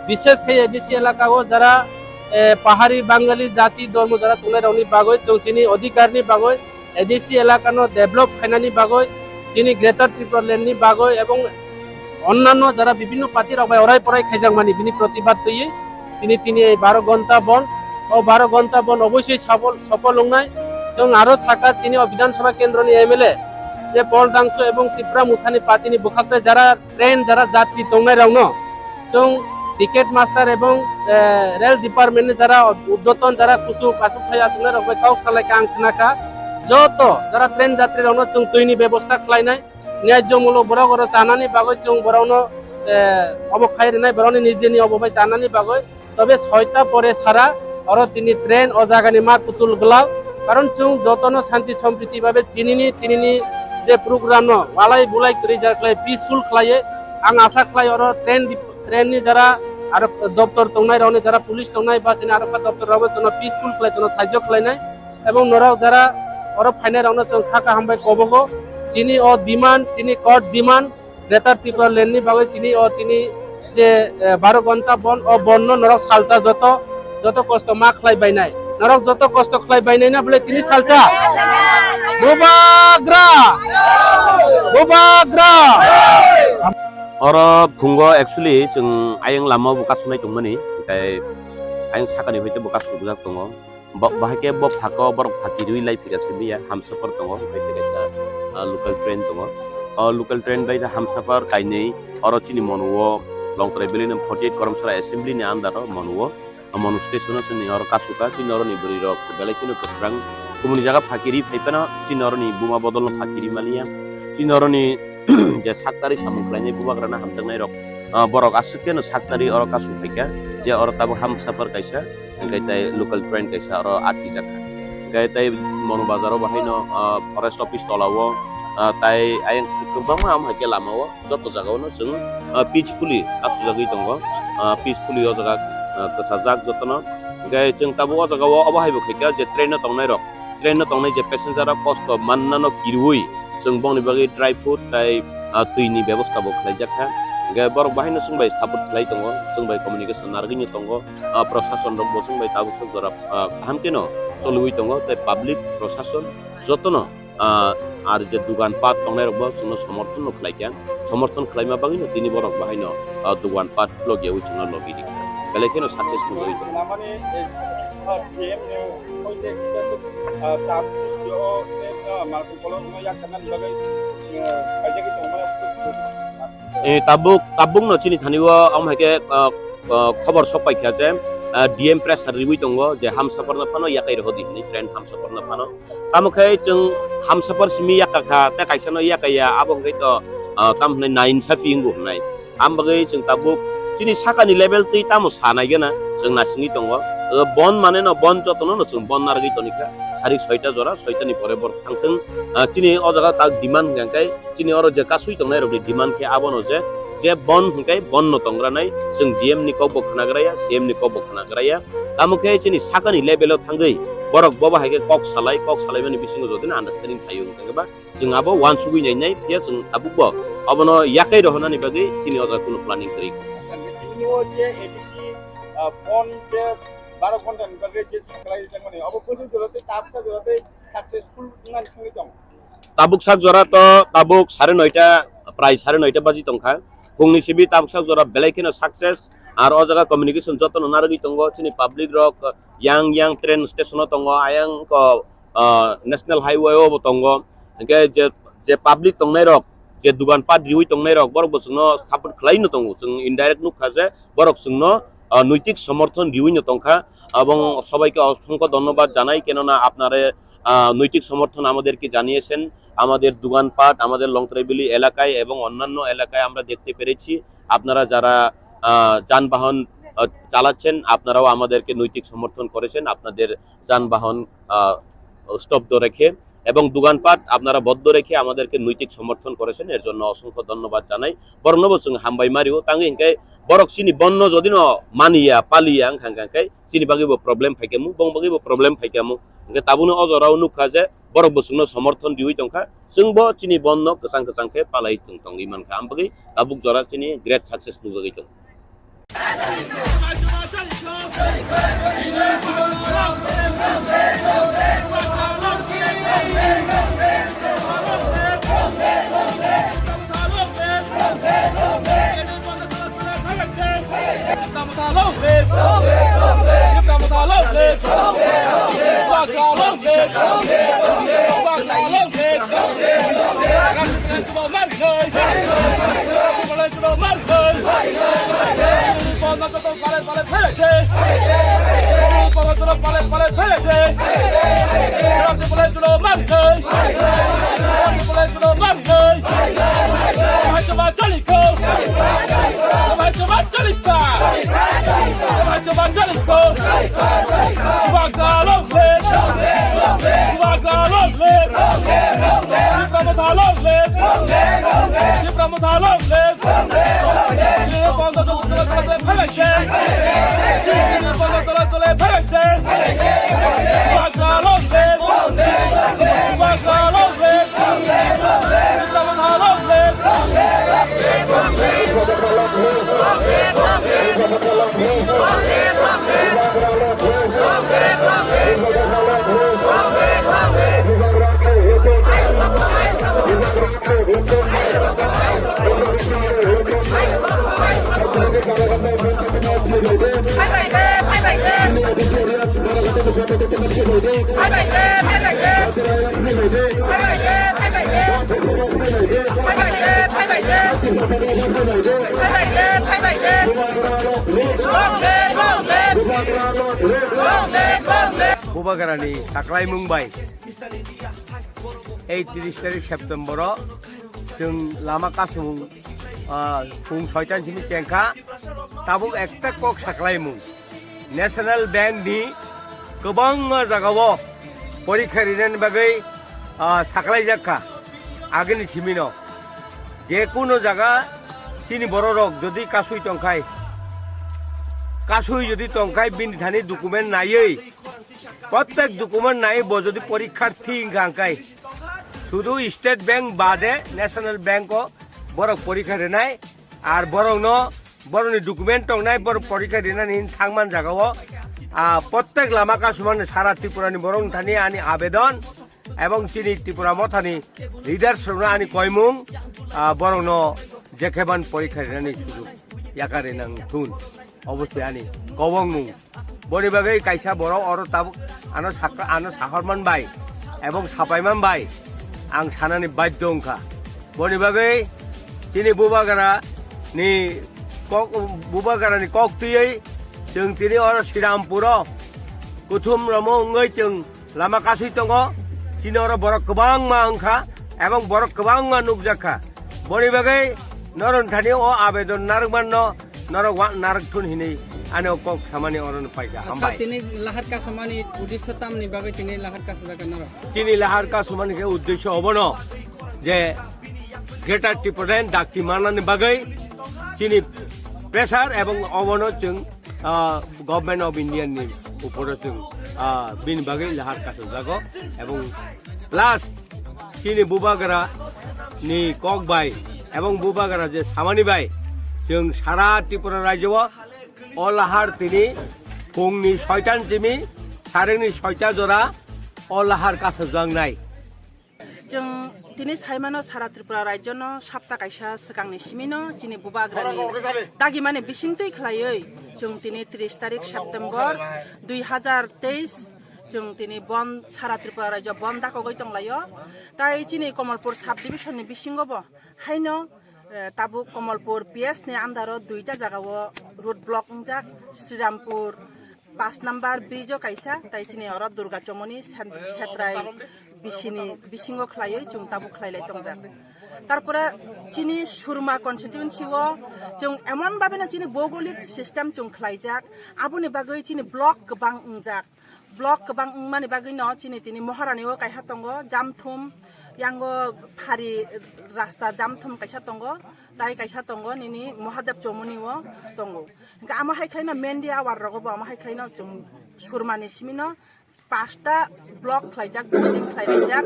विशेष खे एडिसि एलाकाओ जरा पाहाड़ी बांगाली जाति धर्म जरा तुंगनाय रावनि बागै जों चिनि अधिकारनि बागै एडिसि एलाकानो डेभलप खायनानि बागै चिनि ग्रेटर त्रिपुरा लेन्डनि बागै एबं अन्यान्य जरा विभिन्न पार्टी रावबाय अराय पराय खायजांमानि बिनि प्रतिबाद तयै तिनि 12 घंटा बन और 12 घंटा बन अवश्य सफल होंनाय जों आरो साका चिनि विधानसभा केन्द्रनि MLA जे बल दांसो एवं त्रिपुरा मुथानि पार्टीनि बुखाक्ताय जरा ट्रेन जरा जाति दंनाय रावनो जों टिकेट मास्टार एवं रेल डिपार्टमेन्टनि जरा उद्यतन जरा कुसु कासु थाया जोंना रबाय काउ सालायका आं खोनाका जत जरा ट्रेन यात्री रावनो जों दैनि व्यवस्था खालायनाय न्याय्यमूलक बराव जानानि बागै जों बरावनो अब खायरनाय बरावनि निजेनि अबबाय जानानि बागै तबे 6टा परे सारा और तिनी ट्रेन ओ जागानि मा पुतुल गलाव कारण जों जतनो शांति सम्प्रीति भाबे तिनिनि जे प्रोग्राम न वालाय बुलाय करि जाख्लाय पीसफुल खलाये आं आशा खलाय और ट्रेननि जरा आरो दफ्तर तंनाय रावनि जरा पुलिस तंनाय बा चिनि आरो दफ्तर रावबो जों पीसफुल खलाय जों साहाय्य खलायनाय एवं नराव जरा और फाइनाय रावनो जों खाका हामबाय कबगो चिनि ओ डिमान्ड चिनि कोर्ट डिमान्ड ग्रेटर त्रिपुरा लेन्डनि बागै चिनि ओ तिनि जे 12 घंटा बन ओ बन्न नराव सालसा जत कष्ट मा खलाय बायनाय नरक जत कष्ट खलाय बायनाय ना बोले तिनि सालसा बुबाग्रा और फुंगो एक्चुअली जों आयं लामा बुकासुनाय दंमोनि ओमफ्राय आयं साकानि होयते बुकासु बुजाक दङ बाहायके ब फाको बर फाकिरुइ लाइ फिगासे बिया हमसफर दङ ओमफ्राय तेगा लोकल ट्रेन दङ लोकल ट्रेन बाय हमसफर काइनै और चिनि मनवो लं ट्रेभेलिन 48 करमसरा असेंबली नि आन्दार मनवो मनु स्टेशन नि और कासुका चिनि और नि बरि रक बेलायकिनो कसरां गुबुन जागा फाकिरि फाइपाना चिनि और नि बुमा बदल फाकिरि मालिया चिनि और नि जे साक्तारि सामुखलायनाय बुबाग्राना हामजोंनाय रक बरक आसुकेनो साक्तारि और कासु फाइका जे और ताबो हमसफर कायसा गायताय लोकल ट्रेन कायसा और आटि जाखा गायताय मनु बाजाराव बाहायनो फरेस्ट अफिस तलावो ताय आयं गोबां हामहाके लामाव जत जागावनो जों पिसफुली आसु जागै दङ पिसफुली ओ जागा कसा जाग जतन गाय जों ताबो ओ जागाव अबाहायबो खैका जे ट्रेन तंनाय जे पेसेंजार कष्ट माननानो किरुइ जों बंनि बागै ड्राई फ्रुट ताय दैनि व्यवस्था बो खालायजाखा गाय बर बाहायनो जोंबाय सापर्ट खालाय दङ जोंबाय कम्युनिकेशन नारगिनि दङ प्रशासन दङ जोंबाय ताबो जरा हामकेनो सलुइ दङ ताय पाब्लिक प्रशासन जतन आर जे दुकान पाट तंनाय रबो जोंनो समर्थन खालायमा बागैनो दिनि बरक बाहायनो दुकान पाट लगियाव जोंनो लगिदि बेलेकेनो सक्सेसफुल होय माने PM ने होयते चाप सिस्टो मार्को कलम या खाना लगै आइजेकि तंमाने ताबुक न चिनि थानिवा आमहाके खबर सपायखा जे DM प्रेसार रिवि दङ जे हमसफरनो फानो याकै रहदि नि ट्रेन हमसफरनो फानो तामखै जों हमसफर सिमि याकाखा ता कायसानो याकाया आबंगै त तामने नाइन साफिंगु होननाय आमबगै जों ताबुक चिनि साकानि लेभेल तै तामो सानायगेना जों नासिनि दङ बन माने न बन जतनो न जों बन नारगै तनिका सारि 6टा जरा 6टानि परे बर थांथों चिनि अ जागा ता डिमान्ड गांकाय चिनि और जे कासुइ दंनाय रबि डिमान्ड के आबनो जे बन हंकाय बन न तंग्रानाय जों DM नि को बखनाग्राया CM नि को बखनाग्राया तामखै चिनि साकानि लेभेलाव थांगै बरक बबाहायके कक सालायमानि बिसिङो जदिन आन्डारस्टेन्डिं थायो होनबा जों आबो वान सुगुइनाय फिया जों आबुबो अबनो याकै रहनानि बागै चिनि अजा कुनु प्लानिं करि जे एडिसि फन जे 12 घन्टानि बागै जे साखलाय जामाने अब कोजो जरते ताबसा जरते सक्सेसफुल नान थांगै दं ताबुक साक जरा तो ताबुक 9:30 प्राय 9:30 बाजि तंखा फुंनि सिबि ताबुक साक जरा बेलायकिनो सक्सेस আর ও জায়গা কমিউনিকেশন যত্ন নারগি তঙ্গ চিনি পাবলিক রক yang ট্রেন স্টেশন তঙ্গ আয়াং ন্যাশনাল হাইওয়ে ও তঙ্গ যে পাবলিক তংনাই রক যে দুগান পাট রিউই তংনাই রক বরক বসুনো সাপোর্ট খালাইনো তঙ্গ जों ইনডাইরেক্ট নুখা যে বরক जोंनो নৈতিক সমর্থন দিউইনো তংখা এবং সবাইকে অসংখ্য ধন্যবাদ জানাই কেননা আপনারা নৈতিক সমর্থন আমাদেরকে জানিয়েছেন আমাদের দোকানপাট আমাদের লংতরাইবেলি এলাকায় এবং অন্যান্য এলাকায় আমরা দেখতে পেরেছি আপনারা যারা যানবাহন চালাচ্ছেন আপনারাও আমাদেরকে নৈতিক সমর্থন করেছেন আপনাদের যানবাহন স্তব্ধ রেখে এবং দোকানপাট আপনারা বদ্ধ রেখে আমাদেরকে নৈতিক সমর্থন করেছেন এর জন্য অসংখ্য ধন্যবাদ জানাই বর্ণব जों হামবাই মারিও তাঙ্গে ইনকাই বরক চিনি বন্ন যদি ন মানিয়া পালিয়া খাঙ্কাই চিনি বাগিবো প্রবলেম ফাইকামু বং বাগিবো প্রবলেম ফাইকামু ইনকে তাবুনো অজরাও নুখা যে বরক বসুনো সমর্থন দিউই তংখা जोंबो চিনি বন্ন গসাং গসাংকে পালাই তং ইমানখা আমবাগি তাবুক জরা চিনি গ্রেট সাকসেস নুজাগি তং বুবাগারানি সাকলাই মুম্বাই এই 30 তারিখ সেপ্টেম্বর जों लामा कासुं फुं 6 सिम चेंखा ताबुक एकटा कक साख्लायमुं नेशनल बैंक नि गोबां जागाव परीक्षा रिनायनि बागै साख्लायजाखा आगोलनि सिमिनो जेकुनु जागा चिनि बर' रक जदि कासुइ तंखाय जदि तंखाय बिनि थानि डकुमेन्ट नायै प्रत्येक डकुमेन्ट नायै ब जदि परीक्षार्थी गांखाय शुधु स्टेट बैंक बादे नेशनल बैंक बरक परीक्षा रेनाय और बरकनि डकुमेन्ट तंनाय बरक परीक्षा रेनानै थांमान जागाव प्रत्येक लामा कासुमान सारा त्रिपुरानि बरक थानि आनि आवेदन एवं चिनि त्रिपुरा मथानि लिडार्स आनि कयमुं बरकनो जेखेबान परीक्षा रेनानै सुजुग याकारे नां थुन अबस्थे आनि कवंमुं बनि बागै कायसा बरक अर ताबुक आनो साहरमान बाय एवं सापायमान बाय आं सानानि बाध्य अंखा बनि बागै चिनि बुबागारानि कक्तियै जों तिनि अर श्रीरामपुर कुथुम रमो अंगै जों लामा कासुइ दङ चिनि अर बरक गोबां मा अंखा एवं बरक गोबां मा नुकजाखा बनि बागै नरनथानि अ आवेदन नारगमान नारक थुन हिनै आनो कक सामानि अरन पाइगा हामबाय तिनि लाहार कासमानि उद्देश्य तामनि बागै तिनि लाहार कास जागोन न चिनि लाहार कासमानि के उद्देश्य हबनो जे ग्रेटर त्रिपुरान दाक्ति माननानि बागै चिनि प्रेसार एवं अबनो जों गभर्नमेंट ऑफ इंडिया नि ऊपर जों बिनि बागै लाहार कास जागो एवं लास्ट चिनि बुबागारा नि कक बाय एवं बुबागारा जे सामानि बाय जों सारा त्रिपुरा राज्योआव अलाहार तिनि फुंनि 6 सिमी सारेंनि 6 जरा अलाहार कास जांनाय जों दिनै साइमानो सारा त्रिपुरा राज्यनो सप्ता कायसा सिगांनि सिमिनो दिनै बुबाग्रानि दागि माने बिसिंतै खालायै जों दिनै 30 तारिख सेप्टेम्बर 2023 जों दिनै बन सारा त्रिपुरा राज्य बन दाखगै दंलायो ताइ दिनै कमलपुर साब डिभिजननि बिसिंगबो हायनो ताबुक कमलपुर PS नि आन्दारो दुइटा जागावो रोड ब्लक जाक श्रीरामपुर 5 नम्बर ब्रिजो कायसा ताइ दिनै अर दुर्गा चमनि सेत्राय बिसिनि बिसिंगो खलायै जों ताबुक खलायलाय दंजाक तारपरे चिनि सुरमा कन्स्टिट्युएन्सिओ जों एमन बाबेना चिनि भौगोलिक सिस्टेम जों खलायजाक आबुनि बागै चिनि ब्लक गोबां उंजाक ब्लक गोबां माने बागै न चिनि तिनि महारानिओ कायहा दंगो जामथुम यांगो फारि रास्ता जामथुम कायसा दंगो ताइ कायसा दंगो निनि महादेव चौमुनिओ दंगो इनका आमा हायख्लायना मेनदि आवार रगबो आमा हायख्लायना जों सुरमानि सिमिनो 5टा ब्लक खलायजाक बिल्डिं खलायजाक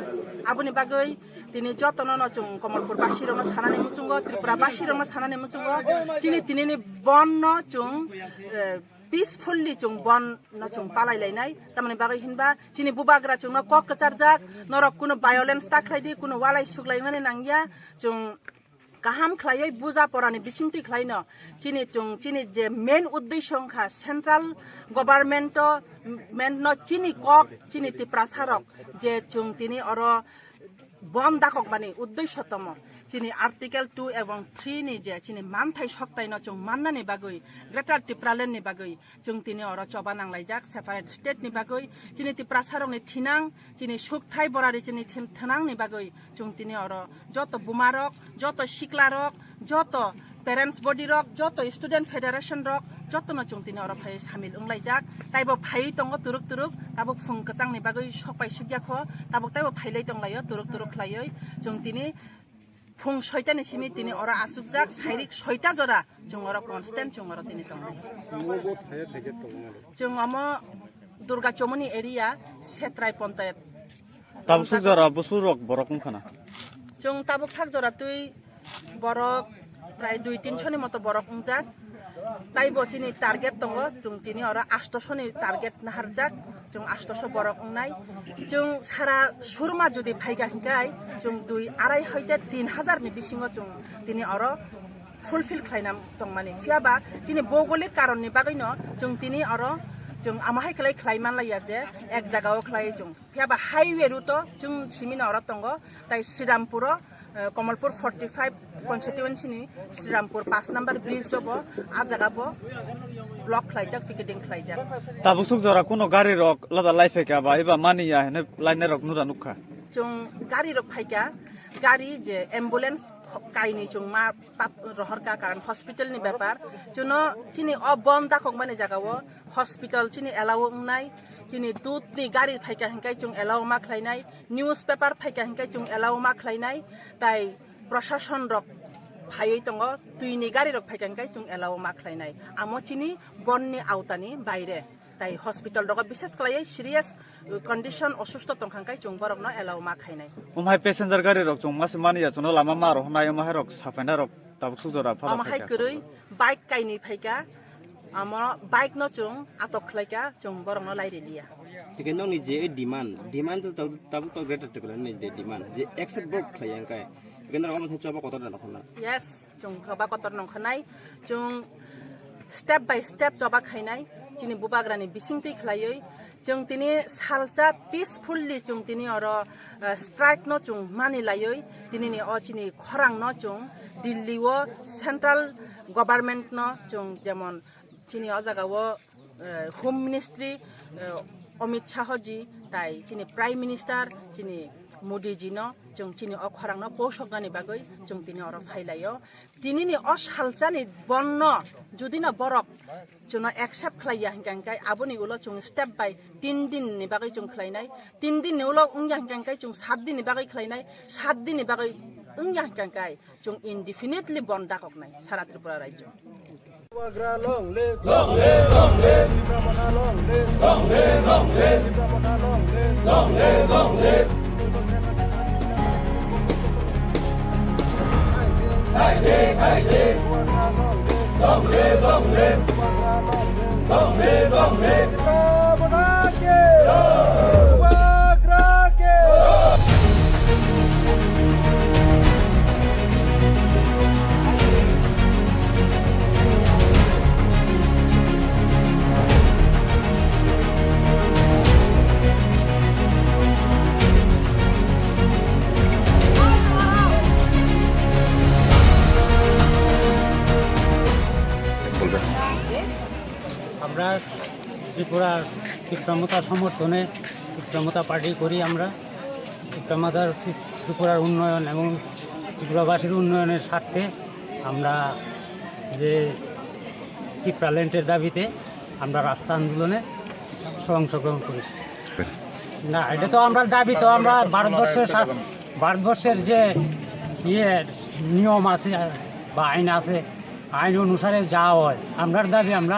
आबुनि बागै दिनै जतननो जों कमलपुर बासिरनो सानानि मुचुंगो त्रिपुरा बासिरनो सानानि मुचुंगो तिनि बन जों peacefully जों बन न जों पालायलायनाय तामाने बागै हिनबा चिनि बुबाग्रा जों कक कचारजाक नरक कुनो भायोलेन्स ताख्लायदि कुनो वालाय सुग्लायमाने नांगिया जों गाहाम खलायै बुजा परानि बिसिंति खलायनो चिनि जे मेन उद्देश्य खा सेन्ट्रल गभर्नमेन्ट मेन न चिनि कक चिनि त्रिपुरा सारक जे जों तिनि अर बन दाखक माने उद्देश्य तम चिनि आर्टिकल 2 एवं 3 नि जे चिनि मानथाय सक्तायनो जों माननानि बागै ग्रेटर त्रिपुरालेन्डनि बागै जों तिनि अर चबा नांलायजाक सेपारेट स्टेटनि बागै चिनि त्रिपुरा सारकनि थिनां चिनि सुखथाय बरारि चिनि थनांनि बागै जों तिनि अर जत बुमारक जत सिक्लारक जत पेरेन्ट्स बडी रक जत स्टुडेन्ट फेडारेशन रक जतनो जों तिनि अर फाय सामिल उंलायजाक ताइबो फाय दंगो तुरुक तुरुक ताबो फुं कचांनि बागै सकपाय सुग्याखो ताबो ताइबो फायलाय दंलायो तुरुक तुरुक खलायै जों तिनि फुं 6टानि सिमि तिनि अर आसुकजाक साइरिक 6टा जरा जों अर कन्स्टेन्ट जों अर तिनि दंलाय जों अम दुर्गा चमनि एरिया सेत्राय पञ्चायत ताबुक जरा बसुरक बरकम खाना जों ताबुक साक जरा तुइ बरक प्राय 2-300 नि मतो बरक उंजाक ताइबो चिनि टार्गेट दङ जों तिनि अर 800 नि टार्गेट नाहारजाक जों 800 बरक उंनाय जों सारा सुरमा जुदि फाइगा हिंगाय जों 2-2.5 हयते 3000 नि बिसिङो जों तिनि अर फुलफिल खालायनाम दं माने फियाबा चिनि भौगोलिक कारणनि बागैनो जों तिनि अर जों आमाहाय खलाय खलायमान लाया जे एक जागाव खलाय जों फियाबा हाईवे रुट जों सिमिना अर दङ ताइ श्रीरामपुर कमलपुर 45 कन्स्टिट्युएन्सिनि श्रीरामपुर 5 नम्बर ब्रिज जबो आ जागाबो ब्लक खलायजाक पिकेटिं खलायजाक ताबुक जरा कुनो गारि रक लदा लाइफेका बा एबा मानिया हेने लाइने रक नुरा नुखा जों गारि रक फाइका गारि जे एम्बुलेन्स काइनि जों मा रहरका कारण हस्पिटलनि व्यापार जुनो चिनि अबन दाखक माने जागावो हस्पिटल चिनि एलाव उंनाय चिनि दूधनि गारि फाइका हिंकाय जों एलाव मा खलायनाय न्यूज पेपर फाइका हिंकाय जों एलाव मा खलायनाय ताइ प्रशासन रक फायै दङ तुइनि गारि रक फाइका हिंकाय जों एलाव मा खलायनाय आमो चिनि बननि आवतानि बायरे ताइ हस्पिटल रक विशेष खलायै सिरियास कन्डिशन असुस्थ तंखांकाय जों बरकनो एलाव मा खायनाय उमहाय पेसेन्जार गारि रक जों मासे मानिया जों लामा मा रहनाय उमहाय रक साफायना रक ताबुक जरा फाला आमहाय गरै बाइक काइनि फाइका आम बाइक न जों आटक खलायका जों बरकनो लाइरेलिया Tikendo ni je demand tu tabu to greater tikelo ni je demand je accept block khlayang kai tikendo ram sa choba kotor na khona yes जों खबा कतर नंखनाय जों स्टेप बाय स्टेप जबा खायनाय चिनि बुबाग्रानि बिसिंतै खलायै जों तिनि सालजा पीसफुल्ली जों तिनि अर स्ट्राइक न जों मानि लायै तिनिनि अ चिनि खरां न जों दिल्लीओ सेन्ट्रल गभर्नमेन्ट न जों जेमन चिनि अ जागाओ होम मिनिस्ट्री अमित शाह जी ताइ चिनि प्राइम मिनिस्टर चिनि मोदी जी न जों चिनि अ खरां न पोषकनानि बागै जों तिनि अर फाइलायो तिनिनि अ सालजानि बन्न जुदि न बरक जों एक्सेप्ट खलाया हिंगांकाय आबुनि उलो जों स्टेप बाय 3 दिन नि बागै जों खलायनाय 3 दिन नि उलो उंया हिंगांकाय जों 7 दिन नि बागै खलायनाय 7 दिन नि बागै उंया हिंगांकाय जों इनडिफिनिटली बन्द दाखकनाय सारा त्रिपुरा राज्य Long live, long live, long live, long live, long live, long live, long live, long live. Hai day, long live, long live, long live, long live. Long live, long live. ত্রিপুরার তীব্রমতা সমর্থনে তীব্রমতা পার্টি করি আমরা। তীব্রমতার ত্রিপুরার উন্নয়ন এবং ত্রিপুরাবাসীর উন্নয়নের স্বার্থে আমরা যে ত্রিপুরাল্যান্ডের দাবিতে আমরা রাস্তা আন্দোলনে অংশগ্রহণ করেছি। না, এটা তো আমরা দাবি তো আমরা ভারতবর্ষের যে নিয়ম আছে বা আইন আছে, আইন অনুসারে যা হয় আমরার দাবি আমরা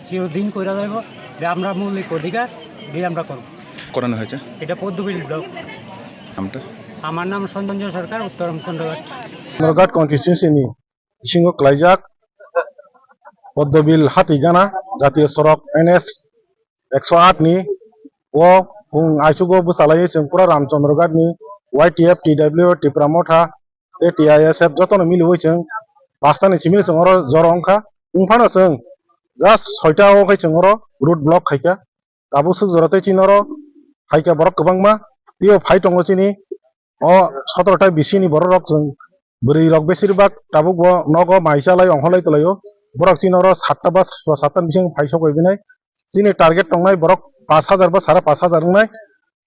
চিরদিন করে দেব, যে আমরা মৌলিক অধিকার দিয়ে আমরা করব। করানো হয়েছে এটা পদ্মবিল ব্লক। আমার নাম সঞ্জয় সরকার, উত্তর চন্দ্রঘাট। চন্দ্রঘাট কনস্টিটিউন্সিनि सिङाव खालायजाक पद्मबिल हातिगाना जातीय सड़क NH 108 नि o फुं आइसुगो बुसालायै जों पुरा रामचंद्रघाटनि YTF TW टिप्रामथा TISF जतन मिलुयै जों पास्तानि सिमिल जों अरो जरंखा उंफानो जों जास्ट 6टा ओखै जों अरो रुट ब्लक खायका काबु सुजरते चिनरो खायका बरक गोबांमा तियो फाइ दङो चिनि अ 17टा बिसिनि बर रक जों बोरै रक बेसिरबाग ताबुक नग माइसालाय अंहलाय तलायो बरक चिनरो 7टा बा 7टा बिसिं फाइसो गयबिनाय चिनि टारगेट दंनाय बरक 5000 बा 5500 दंनाय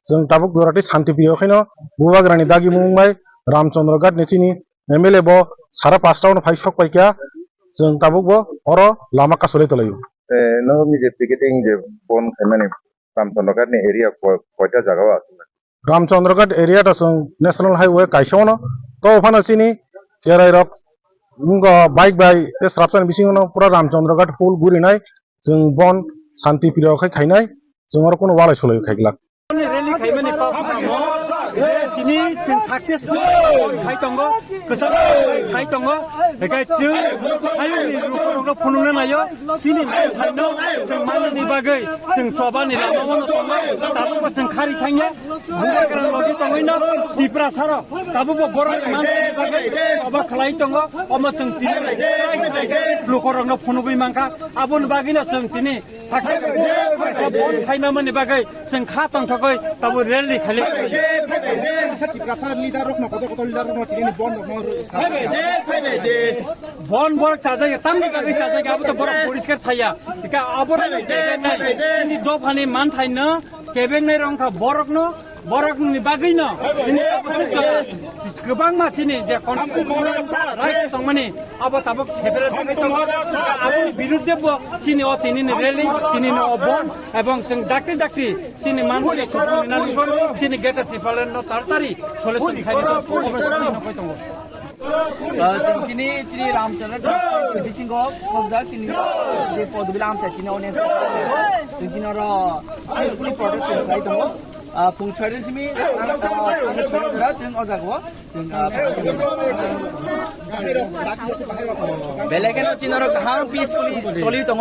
जों ताबुक गोराति शान्ति प्रियखैनो बुबाग्रानि दागि मुंबाय रामचंद्रघाट निचिनि MLA बो 5.5 फाइसो पाइका जों ताबुक बो अरो लामा कासले तलायो नो मिजे पिकेटिंग जे बन खायमानि रामचंद्रघाटनि एरिया कयटा जागाव आछे रामचंद्रघाट एरिया जों नेशनल हाईवे काइसोनो तो फानासिनि जेराय रक बाइक बाय स्ट्रापसन बिसिङनो पुरा रामचंद्रघाट फुल गुरिनाय जों बन शान्ति प्रियखै खायनाय जों आरो कोनो वालाय सलाय खायग्ला रैली खायमानि दिनै जों साक्सेसफुल खाय दङ गोसा खाय दङ बेखाय जों हायुनि रुखनो फुनुनो नायो दिनै फाइनो जों माननि बागै जों सबानि लामावनो दङ दाबो जों खारि थाङो बुबाग्रान लगे दङैनो त्रिपुरा सारो दाबो बर' माननि बागै सबा खालाय दङ अम जों दिनै लुखरनो फुनुबै मांखा आबुन बागैनो जों दिनै साक्सेसफुल बन खायमानि बागै जों खा तंथगै दाबो रैली खाले बन बरक चाजाय तामनि बागै चाजाय आबो तो बरक परिष्कार छाया इका आबो नि दफानि मान थाइनो केबेंनै रंखा बरकनि बागैनो गोबां मानसिनि जे कन्स्टिट्युसन राइट दंमानि आबो ताबो छेबेरे थाखाय दङ आबोनि बिरुद्धेबो चिनि अ तिनिनि रैली तिनिनि अ बन एवं जों डाक्टि डाक्टि चिनि मानफोरनि सुबुंनि चिनि गेटा त्रिपालन न तारतारि सलिउसन खायनो अबस्थिनि नखय दङ चिनी चिनी रामचंद्र बिसिंगो फौजा चिनी जे पदबिल आमचा चिनी ओनेस चिनी र फुली प्रोटेक्शन खाय दङ फुंछारि जिमि छोरा जों अजागो जों बेलेगेनो चिनरो कहां पीसफुली चलि दङ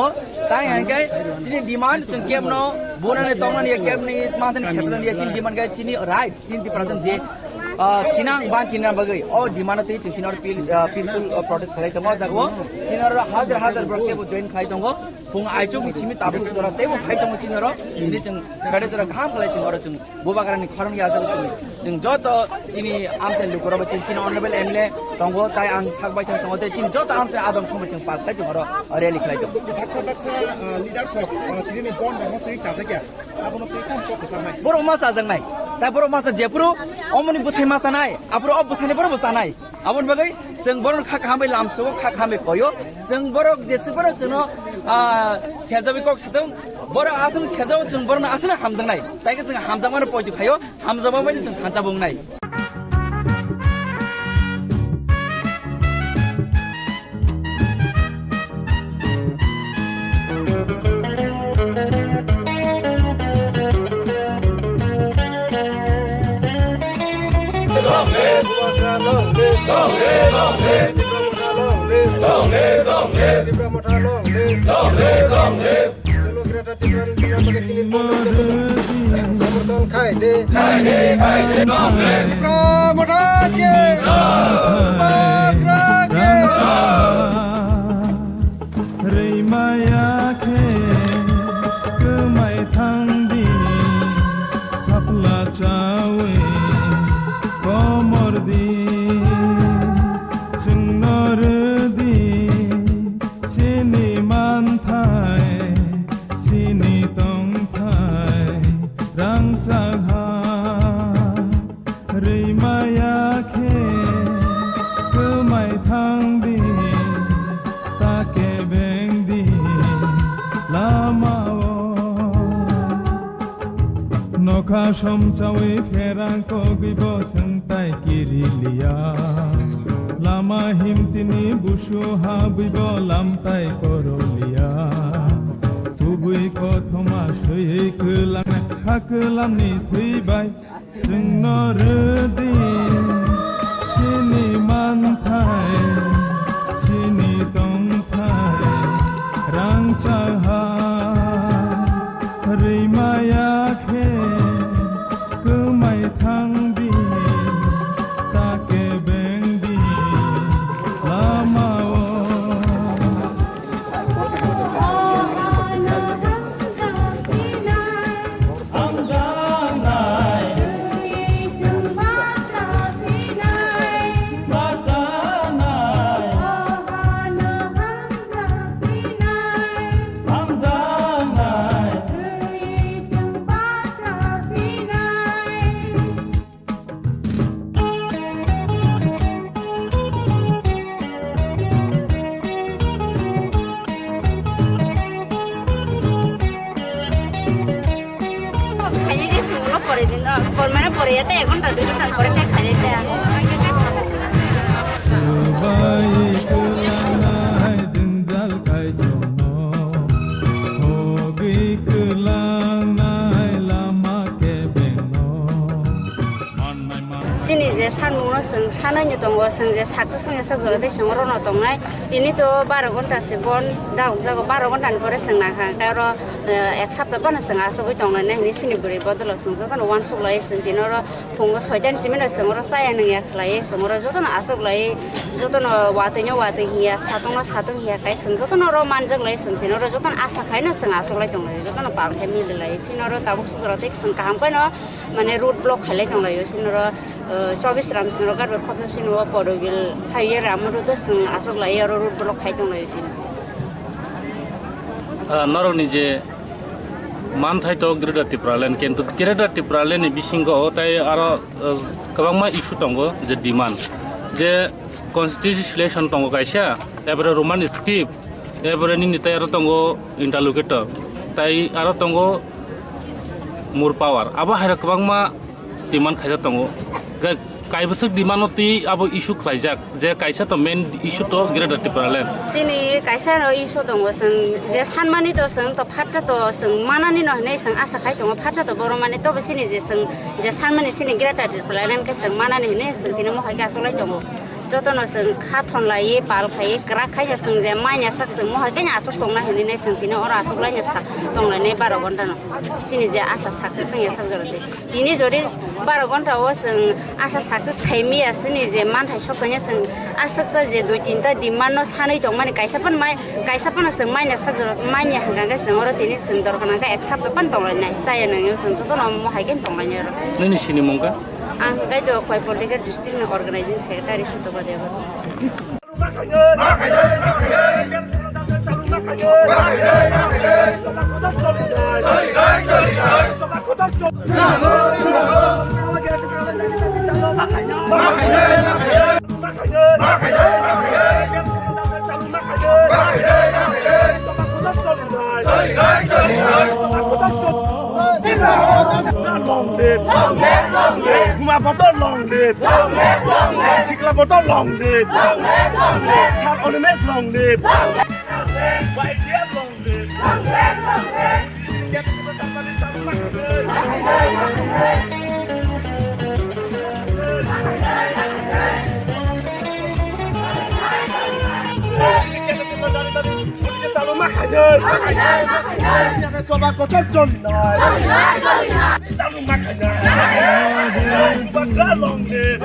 ताइ हांगाय चिनि डिमान्ड जों केबनो बनाने दङनि केबनि माथनि सेप्लनि चिनि डिमान्ड गाय चिनि राइट चिनि प्रेजेंट जे थिनां बान चिना बगै ओ डिमान्ड ते चिनर पीसफुल प्रोटेस्ट खालाय दङ जागो चिनर हजार ब्रकेबो जॉइन खालाय दङ फुं आइचो मिसिमि ताबु जरा तेबो खाय दङ चिनर दिनै जों गाडे जरा गाहाम खालाय जों अरो जों बुबाग्रानि खरं या जों जत चिनि आमचे लुकरबो चिनि अनरेबल MLA दङ ताइ आं सागबाय दङ ते चिनि जत आमचे आदम समय जों पालखाय जों अरो रैली खालाय दङ बाक्सा लिडारशिप दिनै बन दङ तै चाजाया आबोनो तै काम फोकसानाय बर' मा चाजांनाय दा बर' मा जेपुरु अमनि बुथै मा सानाय आबरो अब बुथैनि बर' सानाय आबन बगै जों बर' खाखामै लामसो खाखामै कयो जों बर' जेसेबर जोंनो सेजाबिकक सादों बर' आसों सेजाव जों बर'नो आसोनो हामदोंनाय ताइके जों हामजामानो पयदु खायो हामजाबाबायनो जों हामजाबुंनाय समर्थन खाए दे रैमायाखे गोमाय थांदि थाफ्ला चावे कमरदि जोंनरदि सिनि मानथाय सिनि मायाखे गोमाय थांदि ताके बेंदि लामाव नखा समसावै फेरांखौ गैबो सोंताय किरिलिया लामा हिमतिनि बुसु हाबैबो लामताय करलिया गुबै कथमा सयै खोलांनाय हाखोलामनि थैबाय जोंनो रोदि सिनि मानथाय सिनि दंथाय रांचाहा रैमायाखे गोमाय थांदि ताके बेंदि लामाव Sini je sanung seng sana nyu tongo seng je sakse seng se goro de seng ro no tongai ini to 12 gonta se bon da jago 12 gonta pore seng na kha karo ek sapta pan seng aso boi tongai ne ni sini buri bodolo seng so tan wan suk lai seng dinoro phungo soidan simena seng ro saya nang yak lai seng ro joton asok lai joton wate hiya satong hiya kai seng joton ro manjak lai seng dinoro joton asa khai no seng asok lai tongai joton par khai mil lai sinoro tabuk sujro tek seng kaham kai no mane road block khai tongai sinoro 24 ramsnoro gar khotna sinwa porogil haye ramru to sing asok lai aro road block khai tong lai tin naroni je man thai to greda tipralen kintu greda tipralen bisingo tai aro kabangma issue tongo je demand je constitution tongo kaisa ebare roman script ebare ni tai aro tongo interlocutor tai aro tongo mur power aba haira kabangma demand khaisa tongo kaibasuk dimanoti abo issue khlaijak je kaisa to main issue to greda tipralen sini kaisa ro issue tongo sing je sanmani to sing to phatcha to sing manani no nei sing asa khai tongo phatcha to boromani to sini je sing je sanmani sini greda tipralen ka sing manani nei sing tino mo khai ka solai tongo jotono sing khathon lai pal khai kra khai sing je maina sak sing mo khai ka asuk tongna hini nei sing tino ora asuk lai nya sak tongla nei 12 gonta no sini je asa sak sing ya sak jorote dini jori 12 gonta o sing asa success khaimi asini je man thai sokanya sing asak sa je dui tinta demand no sanai tong mane kaisa pan sing maina sak jorot maina hanga ga sing oro tini sing dorkana ka accept pan tong lai nai saya nang yo sing soto no mo haiken tong lai nya nini sini mongka ang ga do khoi political district no organizing secretary suto ba deba Long live, Kuma bottle long live, Sikla bottle long live, Hak ornament long live, White hair long live, Get to the coba kotor jonnai talu makanya bakal long deh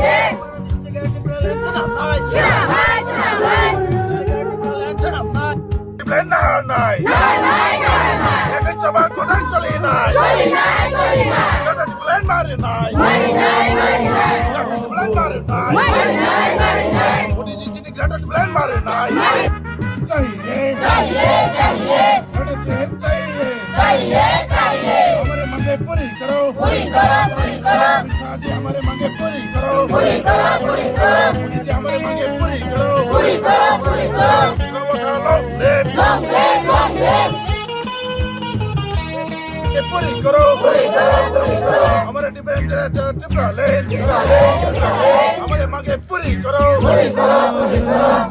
Hey, Plan নাই একে চবা কোথায় চলে নাই greater plan মারে নাই plan মারে নাই মোদিজি যিনি গ্রেটার প্ল্যান মারে নাই चाहिए ग्रेटर प्लान चाहिए हमारे मांगे पूरी करो जी हमारे मांगे पूरी करो मोदी जी हमारे मांगे पूरी करो पूरी करो हमारे डिफेंस ट्रिब्यूनल हमारे मांगे पूरी करो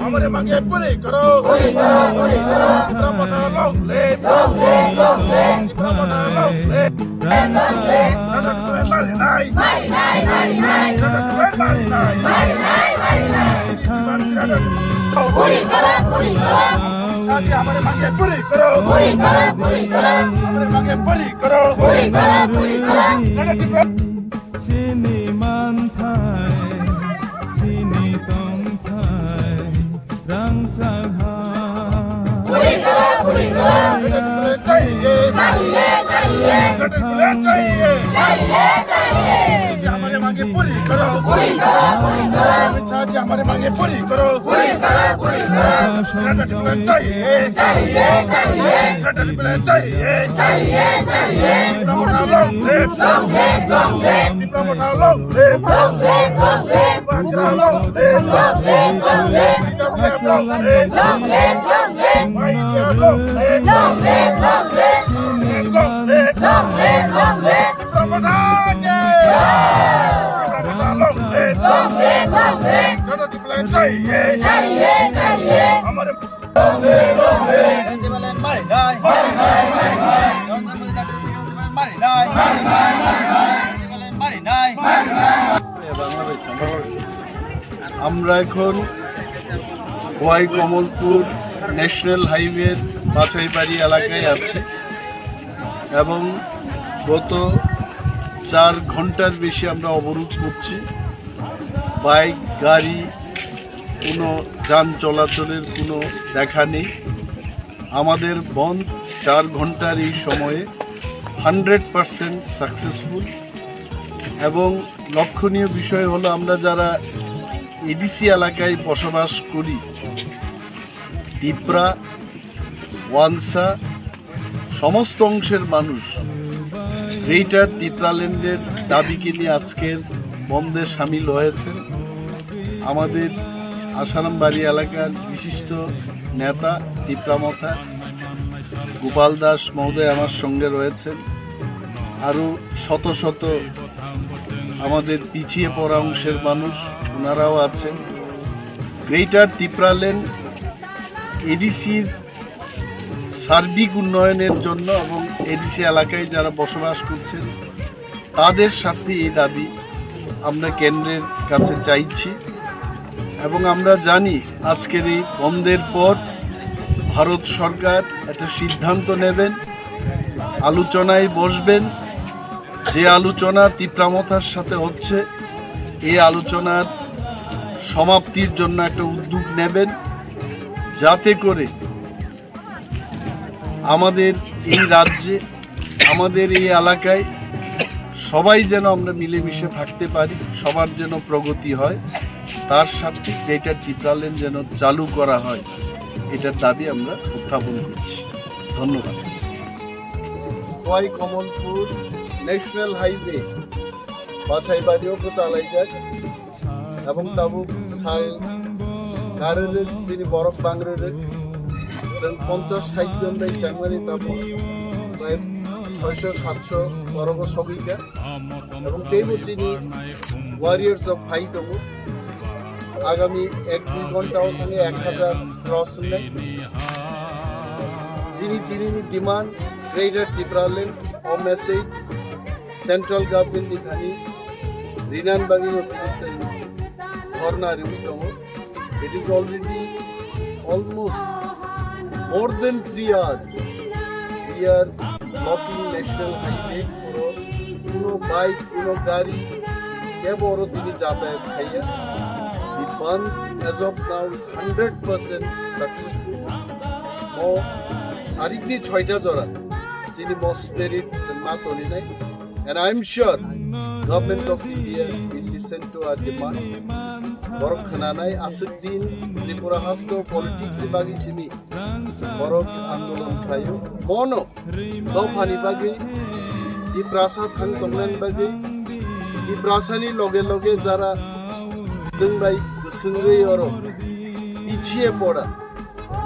हमारे मांगे पूरी करो long live हमारे मांगे पूरी करो हमारे मांगे पूरी करो Sini mantai, sini tongtai, rangsa चाहिए हमारे मांगे पूरी करो अमित शाह जी हमारे मांगे पूरी करो ग्रेटर प्लान चाहिए ग्रेटर प्लान चाहिए diplomat long live diplomat long live बांग्रा long live long live আমরা এখন ওয়াই কমলপুর ন্যাশনাল হাইওয়ের বাছাইবাড়ি এলাকায় আছি এবং গত 4 ঘন্টার বেশি আমরা অবরোধ করছি। বাইক গাড়ি কোনো যান চলাচলের কোনো দেখা নেই। আমাদের বন্ধ 4 ঘন্টার এই সময়ে 100% সাকসেসফুল এবং লক্ষণীয় বিষয় হলো আমরা যারা এডিসি এলাকায় বসবাস করি, টিপরা ওয়ানসা সমস্ত অংশের মানুষ গ্রেটার টিপরাল্যান্ডের দাবিকে নিয়ে আজকের বন্ধে সামিল হয়েছেন। আমাদের আসারামবাড়ি এলাকার বিশিষ্ট নেতা টিপরামথা গোপাল দাস মহোদয় আমার সঙ্গে রয়েছেন, আরও শত শত আমাদের পিছিয়ে পড়া অংশের মানুষ ওনারাও আছেন। গ্রেটার টিপরাল্যান্ড এডিসির সার্বিক উন্নয়নের জন্য এবং এডিসি এলাকায় যারা বসবাস করছেন তাদের স্বার্থে এই দাবি আমরা কেন্দ্রের কাছে চাইছি এবং আমরা জানি আজকের এই বন্ধের পর ভারত সরকার একটা সিদ্ধান্ত নেবেন, আলোচনায় বসবেন। যে আলোচনা তীব্রামথার সাথে হচ্ছে এই আলোচনার সমাপ্তির জন্য একটা উদ্যোগ নেবেন, যাতে করে আমাদের এই রাজ্যে আমাদের এই এলাকায় সবাই যেন আমরা মিলেমিশে থাকতে পারি, সবার যেন প্রগতি হয়, তার সাথে গ্রেটার টিপরাল্যান্ড যেন চালু করা হয়, এটার দাবি আমরা উত্থাপন করছি। ধন্যবাদ। ওয়াই কমলপুর ন্যাশনাল হাইওয়ে বাছাইবাড়িও চালাই যাক এবং তাবুক সাল গারের যিনি বরফ বাংরের 50-60 জন এই চাকমারি তাবুক প্রায় 600-700 বরফ সবিকা এবং তেইবু চিনি ওয়ারিয়ার্স অফ ভাই তবু আগামী 1-2 ঘন্টা ওখানে 1000 ক্রস নেই যিনি তিনি demand greater Tipraland or message central government ni khani rinan bagi notification dhorna rimutomo. It is already almost more than 3 hours we are blocking national highway kuno bike kuno gari ke boro tini jatayat khaiya band as of now is 100% successful. Mo sarikni 6ta jora chini mo spirit ma toni nai, and I'm sure government of India will listen to our demand. Borok khananai asudin Tripura hasto politics ni bagi chini borok andolon khayo mono do phani bagi di prasa thang tonglan bagi di prasani loge loge jara जों bye गोसोङै अरो পিছিয়ে পড়া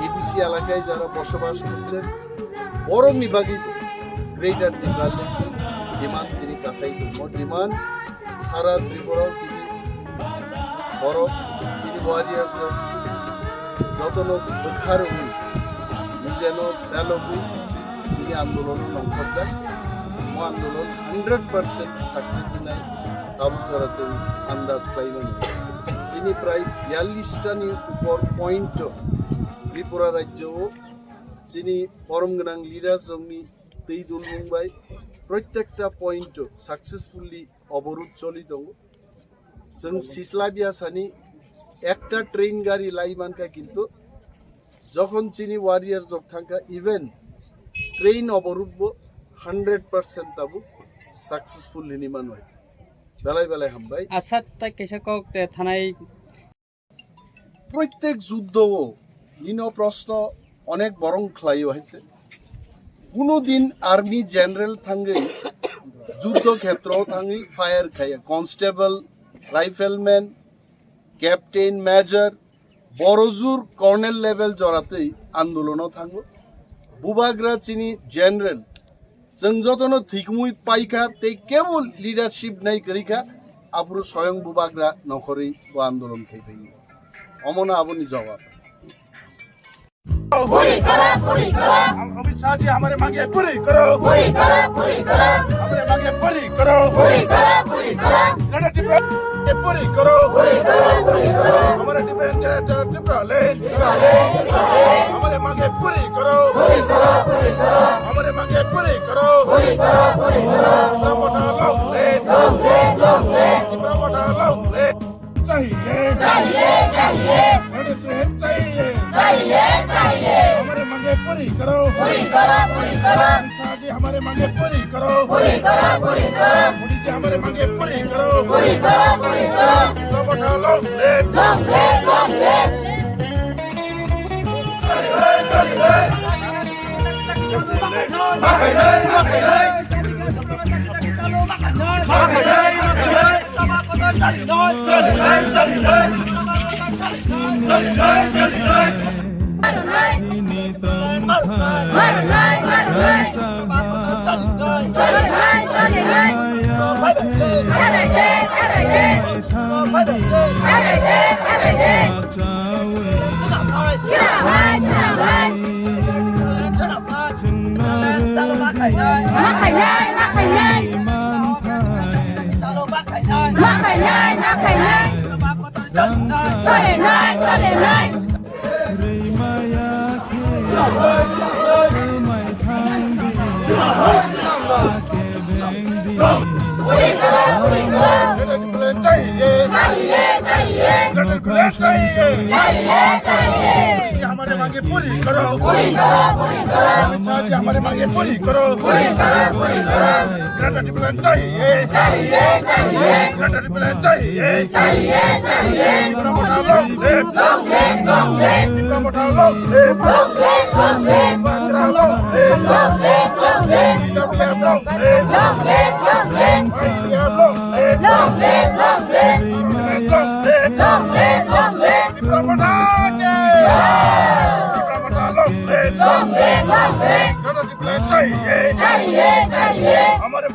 ADC এলাকায় যারা বসবাস করছেন বরংনি বাকি greater Tripuraland demand তিনি কাছাই দङ demand সারা ত্রিপুরাও তিনি বড় চিনি ওয়ারিয়ার্স যতন বখারুই নিজেনো বেলবুই তিনি আন্দোলন নংখর যায় ও আন্দোলন 100% সাকসেস নাই তাবু করা जों আন্দাজ খাইলাম যিনি প্রায় 42টানি উপর পয়েন্ট ত্রিপুরা রাজ্য যিনি ফরম গোনাं লিডার जोंनि दै दुल बुंबाय प्रत्येकटा पॉइंट सक्सेसफुली अवरोध चलि दङ जों सिस्ला बियासानि একটা ট্রেন গাড়ি লাইমানকা কিন্তু যখন চিনি ওয়ারিয়ার জব থাকা ইভেন ট্রেন অবরোধ 100% তাবু সাকসেসফুল নিমান হয় বেলায় বেলায় হামবাই আচ্ছা তাই কেশকক থানায় প্রত্যেক যুদ্ধ নিন প্রশ্ন অনেক বরং খ্লাই হয়েছে কোনোদিন আর্মি জেনারেল থাঙ্গি যুদ্ধক্ষেত্র থাঙ্গি ফায়ার খাইয়া কনস্টেবল রাইফেলম্যান ক্যাপ্টেন মেজর বড়জুর কর্নেল লেভেল জড়াতেই আন্দোলনও থাঙ্গো বুবাগ্রা চিনি জেনারেল जों जतनो थिकमुई पाइखा ते केवल लिडारशिप नाइ करिखा आपुरो स्वयं बुबाग्रा नखरै वो आंदोलन खेपैनि अमना आबुनि जवाब पूरी करो अमित शाह जी हमारे मांगे पूरी करो हमारे मांगे पूरी करो पूरी करो हमारे डिफेंस टिप्रालैंड हमारे मांगे पूरी करो हमारे मांगे पूरी करो प्रमोटर लॉन्ग चाहिए हमारे मांगे पूरी करो जी हमारे मांगे पूरी करो मोदी जी हमारे मांगे पूरी करो हमारे मांगे पूरी करो अमित शाह जी हमारे मांगे पूरी करो ग्रेटर डिप्लोमेट चाहिए ग्रेटर डिप्लोमेट चाहिए promoter long live promoter long live Bandra long live W M long live ITM long live promoter चाहिए हमारे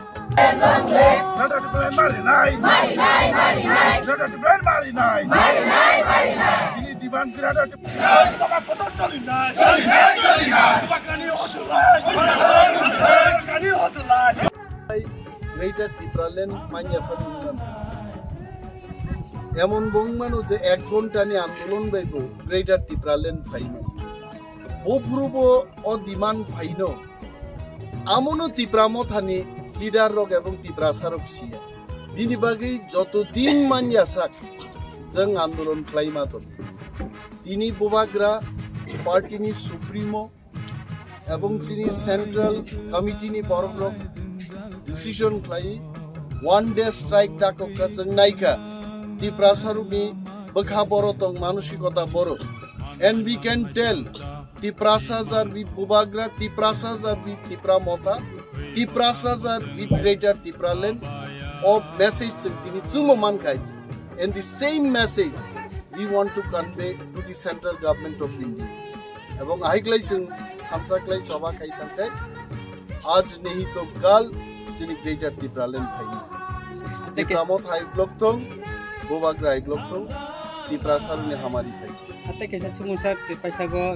গ্রেটার ত্রিপুরাল্যান্ড মাইয়া ফালিলাম এমন বংমানো যে 1 ঘন্টা নি আন্দোলন বাইব গ্রেটার ত্রিপুরাল্যান্ড ফাইনো বপুরুব অ ডিমান্ড ফাইনো আমনো ত্রিপুরামথানি লিডার রক এবং ত্রিপুরাসারক সিয়া বিনি বাগै যতদিন মানিয়া সাক जों आन्दोलन खालायमा दं दिनै बुबाग्रा पार्टीनि सुप्रिमो এবং চিনি সেন্ট্রাল কমিটিनि बर'फोर डिसिजन खालायो 1 डे स्ट्राइक दाखोखा जों नायखा तिप्रासारुनि बखा बर' दं मानसिकता बर' and we can tell Tiprasas are with Bubagra, Tiprasas are with Tipra Mota, Tiprasas are with Greater Tipraland of message and the same message we want to convey to the central government of India. এবং আইকলাই जों हामसाक्लाई चबा खाई थांखाय आज नहीं तो कल जोंनि ग्रेटार तिप्रालेण्ड फायनि तिप्रामत high block दं बुबाग्रा हाइ ब्लक दं तिप्रासारनि हामारि फाय आता केसा सुमुसार पाइथागो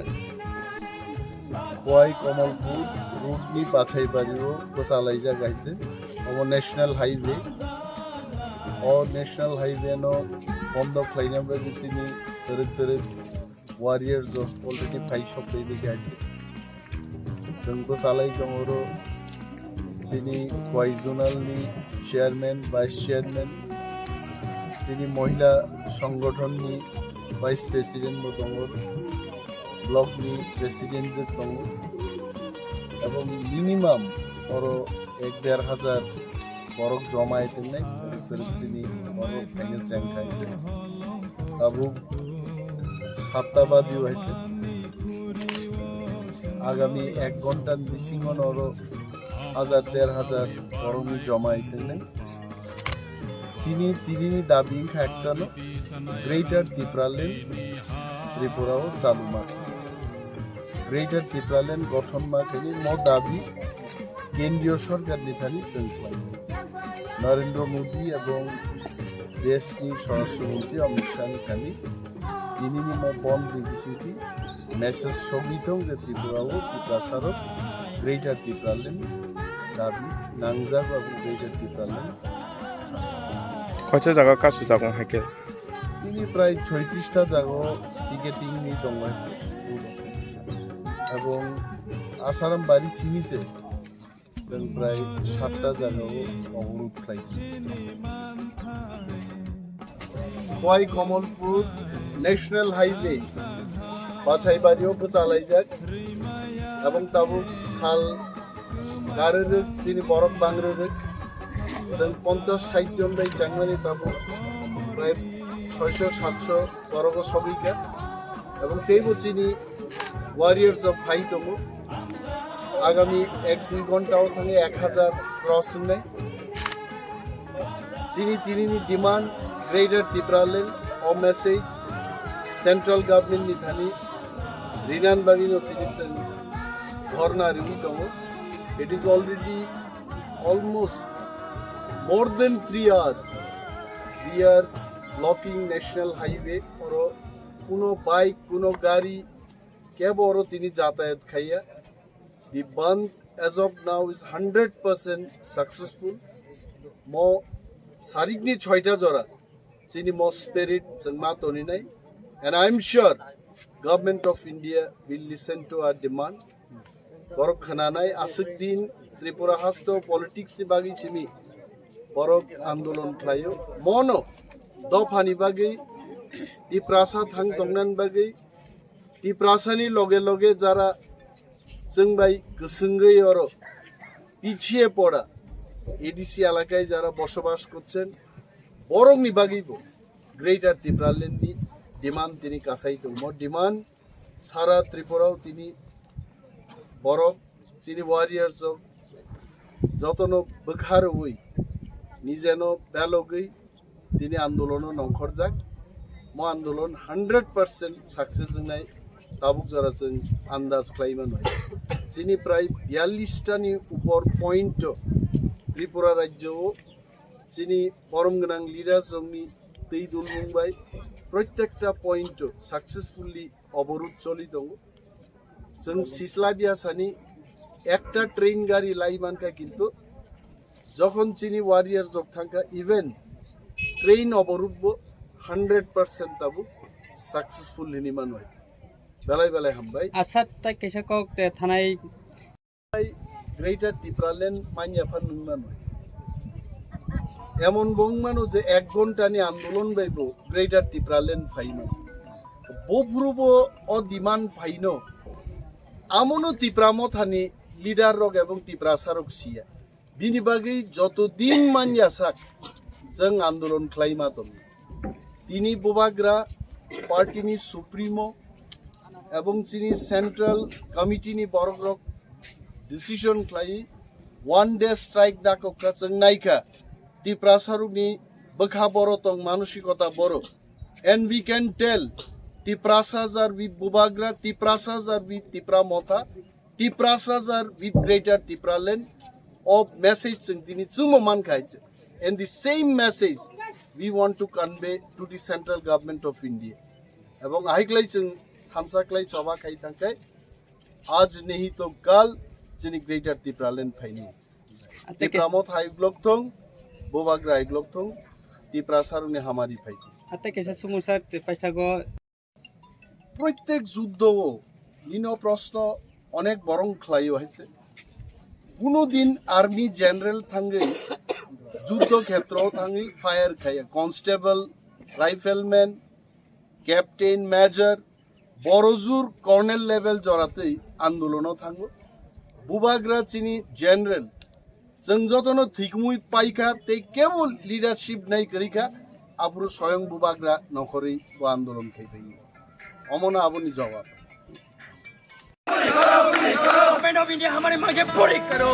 वाई कमलपुर रूटनि बाछाइबारियाव बसालाइजा गाइजे अब नेशनल हाइवे और नेशनल हाइवे नो बन्द खालायनाबो जोंनि दोरोग वारियर्स अलरेडि फाइ सप्ताहनि गाइजे जों बसालाइ दङ जोंनि वाइ जोनालनि चेयारमेन भाइस चेयारमेन जोंनि महिला संगठननि भाइस प्रेसिडेन्टबो दङ ब्लकनि प्रेसिडेन्ट दङ এবং मिनिमाम और 1-1,500 बरक जमाय दोननाय जोंनि बरक फाइनेल जेंखायजे दाबो 7টা बाजियाव হয়েছে आगामी 1 घंटार बिसिङाव और 1,000-1,500 बरकनि जमाय दोननाय চিনি তিরিনি দাবি একটানো গ্রেটার তিপ্রালেণ্ড ত্রিপুরাও চালু মাঠ গ্রেটার তিপ্রালেণ্ড গঠন মাখেনি ম দাবি কেন্দ্রীয় সরকার নিথানি চলফাই নরেন্দ্র মোদী এবং দেশনি স্বরাষ্ট্রমন্ত্রী অমিত শাহ নিথানি দিনিনি ম বন বিবিসিটি মেসেজ সবিথং যে ত্রিপুরাও তিপ্রাসারত গ্রেটার তিপ্রালেণ্ড দাবি নাংজাগ এবং গ্রেটার তিপ্রালেণ্ড কয়টা জায়গা কাজু জাগং হাইকে তিনি প্রায় 36টা জায়গা টিকেটিংনি দंगाइছে এবং আসারাম বাড়ি চিনিছে जों প্রায় 7টা জায়গাও অবরোধ খাইছি ওয়াই কমলপুর ন্যাশনাল হাইওয়ে বাছাইবাড়িও চালাই যাক এবং তাবো সাল গারের চিনি বরফ বাংরের जों 50-60 जन बाय चांगनानि ताबो प्राय 600-700 बरग सबिका এবং तेबो चिनि वारियर्स अफ फाइ दङ आगामी 1-2 घन्टाव थाङे 1000 क्रस होनाय चिनि तिनिनि demand greater Tipraland or message central government नि थानि रिनान बागिनो तिनि जों धरना रिवि दङ it is already almost more than 3 hours we are blocking national highway और कुनो बाइक कुनो गाड़ी कैब और तिनी যাতায়াত खाइया the band as of now is 100% successful mo sarigni 6টা জরা চিনি mo spirit jengma toni nai and I am sure government of India will listen to our demand borok khananai asuk din Tripura hasto politics ni bagi simi बरक आंदोलन खालायो मनो दफानि बागै तिप्रासा थां दंनान बागै तिप्रासानि लगे लगे যারা जों बाय गोसोंगै और পিছিয়ে পড়া এডিসি এলাকায় যারা বসবাস করছেন বরংনি বাগैबो গ্রেটার তিপ্রালেণ্ডनि ডিমান্ড তিনি কাছাই দङ ডিমান্ড সারা ত্রিপুরাও তিনি বরক চিনি ওয়ারিয়ার্স যতনো বখার হই निजेनो बेलगै दिनै आन्दोलन नंखरजाक म आन्दोलन 100% सक्सेस जोंनाय ताबुक जरा जों आन्दाज खालामोन जिनि प्राय 42टानि ऊपर पॉइंट त्रिपुरा राज्यआव जिनि परम गोनां लिडार जोंनि दै दुल बुंबाय प्रत्येकटा पॉइंट सक्सेसफुली अबरोध चलि दङ जों सिसला बियासानि একটা ट्रेन गाड़ी लाइमानका किन्तु যখন চিনি ওয়ারিয়ার্স অফ থাকা ইভেন ট্রেন অবরোধ 100% তাবু সাকসেসফুল নিমান হয় বেলায় বেলায় হামবাই আচ্ছা তা কেসা কক থানাই গ্রেটার তিপ্রালেণ্ড মাইয়াফান নিমান হয় এমন বংমানো যে 1 ঘন্টা নি আন্দোলন বাইব গ্রেটার ত্রিপুরাল্যান্ড ফাইনো বফুরুব অ ডিমান্ড ফাইনো আমনো ত্রিপুরা মথানি লিডার রক এবং ত্রিপুরা সারক সিয়া বিনি বাগै যতদিন মানিয়া সাক जों आन्दोलन खालामा दं তিনি বুবাগ্রা পার্টিনি সুপ্রিমো এবং চিনি সেন্ট্রাল কমিটিনি বরগ্রক ডিসিশন খালাই 1 ডে স্ট্রাইক দাকো जों नायखा ত্রিপুরা সারুকনি বখা বড় তং মানসিকতা বড় and we can tell Tiprasas are with Bubagra, Tiprasas are with Tipra Motha, Tiprasas are with Greater Tipraland of message tini tsumo man khaitse. And the same message we want to convey to the central government of India. Ebong ahiklai chung thansaklai choba khai tangkai aaj nahi to kal chini Greater Tipraland phaini. Tipra Motha aiglok thong, Bubagra aiglok thong, Tipra sarune hamari phai. Ate kesa sumusa paithago প্রত্যেক যুদ্ধ নিনো প্রশ্ন অনেক বরং খাইও হয়েছে কোনোদিন army general থাঙ্গে যুদ্ধক্ষেত্র থাঙ্গে fire খাইয়া কনস্টেবল রাইফেলম্যান ক্যাপ্টেন মেজর বড়জোর কর্নেল লেভেল জড়াতেই আন্দোলনও থাঙ্গো বুবাগ্রা চিনি জেনারেল जों যতন ঠিকমুই পাইখা তে কেবল লিডারশিপ নাই করিখা আবরু স্বয়ং বুবাগ্রা নখরি ও আন্দোলন খাইবে অমনা আবনি জবাব गवर्नमेंट ऑफ इंडिया हमारे मांगे पूरी करो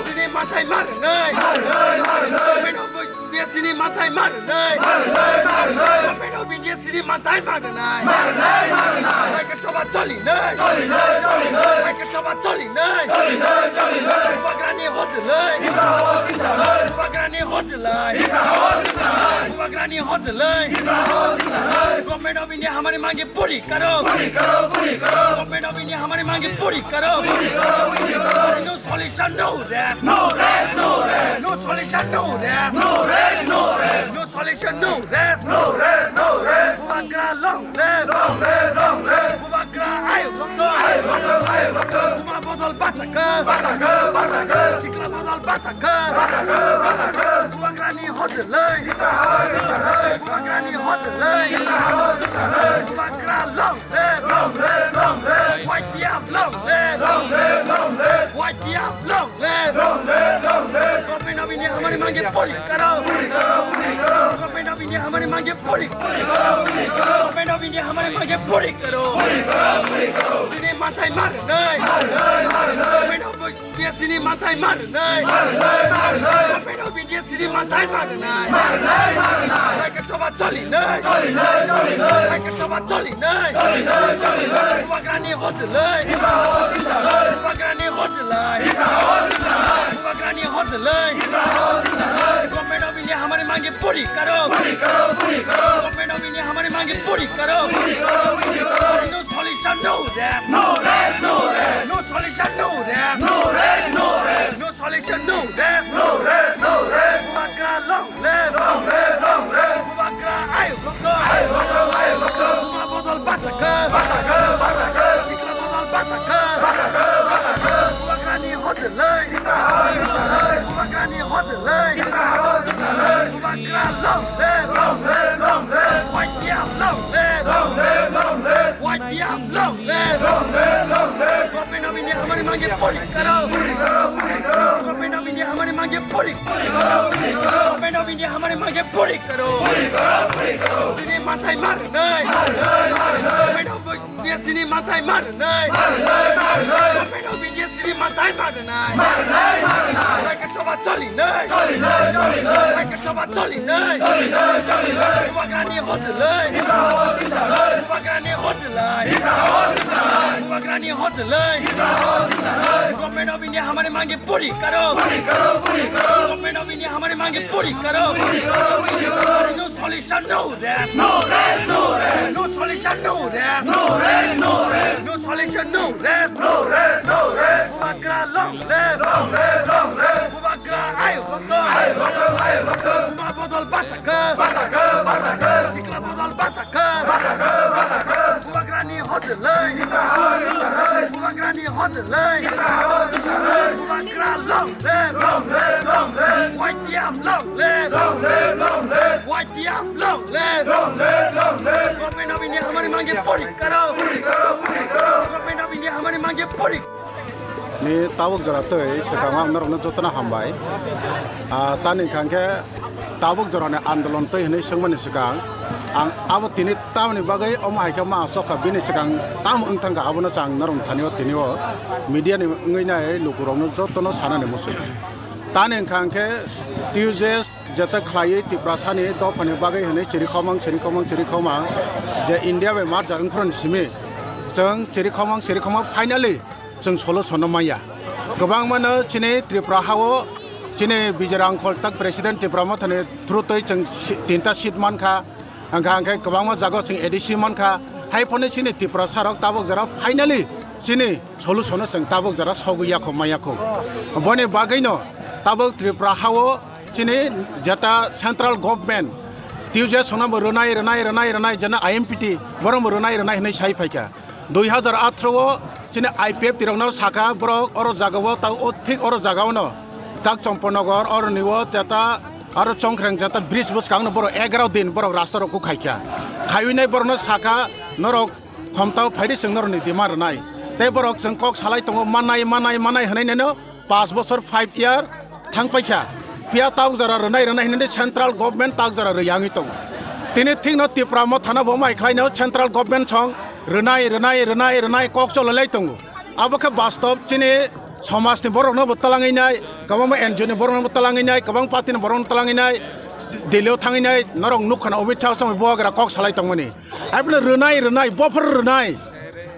सिने माथाय मार नहीं गवर्नमेंट ऑफ इंडिया सिने माथाय मार नहीं गवर्नमेंट ऑफ इंडिया सिने माथाय मार नहीं एक चोबा चली नहीं एक चोबा चली नहीं बगरानी होत नहीं बगरानी होत नहीं बगरानी होत नहीं गवर्नमेंट ऑफ इंडिया हमारे मांगे पूरी करो गवर्नमेंट ऑफ इंडिया हमारे मांगे पूरी करो no solution no rap no rest no rest no solution no rap no rest no rest no solution no rest no rest no rest Bubagra long live Bubagra आयो लोको बुमा बदल बाचाका सिक्ला बदल बाचाका बुबाग्रा नि होजलै बुबाग्रा नि होजलै Bubagra long live White Yap long live, White Yap long live. Government of India हमारे मांगे पूरी करो. Government of India हमारे मांगे पूरी करो. Government of India हमारे मांगे पूरी करो. सिने माथाय मार नहीं. Government of India सिने माथाय मार नहीं. Government of India सिने माथाय मार नहीं. एक चोबा चली नहीं. एक चोबा चली नहीं. बगानी होतलै बगानी होतलै बगानी होतलै गवर्नमेंट ऑफ इंडिया हमारे मांगे पूरी करो गवर्नमेंट ऑफ इंडिया हमारे मांगे पूरी करो no solution no rap no rest no rest no solution no rap no rest no rest no solution no rap no rest no rest Bubagra long live Bubagra आयो लोको बुमा बदल बाचाका सिक्ला बदल बाचाका बुबाग्रानि होजलै बुबाग्रानि होजलै Bubagra long live White Yap long live White Yap long live government of India हमारे मांगे पूरी करो गवर्नमेंट ऑफ इंडिया हमारे मांगे पूरी गवर्नमेंट ऑफ इंडिया हमारे मांगे पूरी करो सिने माथाय मार नहीं गवर्नमेंट ऑफ इंडिया सिने माथाय मार नहीं गवर्नमेंट ऑफ इंडिया सिने माथाय मार नहीं एक चोबा चली नहीं एक चोबा चली नहीं बुबाग्रानि होतलै बुबाग्रानि होतलै बुबाग्रानि होतलै गवर्नमेंट ऑफ इंडिया हमारे मांगे पूरी करो गवर्नमेंट ऑफ इंडिया हमारे मांगे पूरी करो no solution no rap no rest no rest no solution no rap no rest no rest no solution no rest no rest no rest Bubagra long live Bubagra आयो लोको बुमा बदल बाचाका सिक्ला बदल बाचाका बुबाग्रानि होजलै बुबाग्रानि होजलै Bubagra long live White Yap long ni tabuk jara tei sekang ang narok na jotna hambai tani kangke tabuk jara ne andolon tei hene sengmani sekang ang abo tini tamni bagai omai ke ma soka bini sekang tam ungtang ga abo na sang narong thanio tinio media ni ngai na lukurong no jotno sana ne musu tani kangke tuesdays jata khlai ti prasani to phane bagai hene chiri khomang je india be mar jarang khron simi jeng chiri khomang finally जों सल' सनमाया गोबां मानो चिने त्रिपुरा हावो चिने बिजरां खलताक president Tripura मा थाने थ्रुतै जों 3टा seat मानखा आंखा गोबां मा जागो जों एडिसी मानखा हाइफोने चिने त्रिपुरा सारक ताबक जरा फाइनाली चिने सल' सन जों ताबक जरा सगुयाखौ मायाखौ बने बागैनो ताबक त्रिपुरा हावो चिने जता सेंट्रल गवर्नमेंट तिउजे सनाबो रनाय जना आईएमपीटी बरम रनाय हनै साइ फाइका 2018 चिने आईपीएफ तिरंगनाव साखा ब्रक और जागाव ताक ठीक और जागावनो ताक चंपनगर और निवो तेता और चंख्रें जाता ब्रिज बसकांग बर 11 दिन बर रास्ता को खाइका खाइनाय बरनो साखा नरक खमताव फाइदि जों नरनि दिमार नाय ते बरक जों कक सालाय दङ मानाय हनायनो 5 बोसोर 5 इयार थांपाइका पिया ताक जरा रनाय हनै सेंट्रल गवर्नमेंट ताक जरा रयांगि दङ तिनि थिंग न त्रिपुरा म थाना बो माइ खाइनो सेंट्रल गवर्नमेंट सं रनाय कक चललाय दङ आबोखौ बास्तब चिने समाजनि बरनो बतलाङैनाय गोबां एनजिअनि बरनो बतलाङैनाय गोबां पार्टिनि बरनो बतलाङैनाय दिल्लीयाव थाङैनाय नरक नुखाना अमित शाह सम बग्रा कक सालाय दङमोनि आइबो रनाय बफर रनाय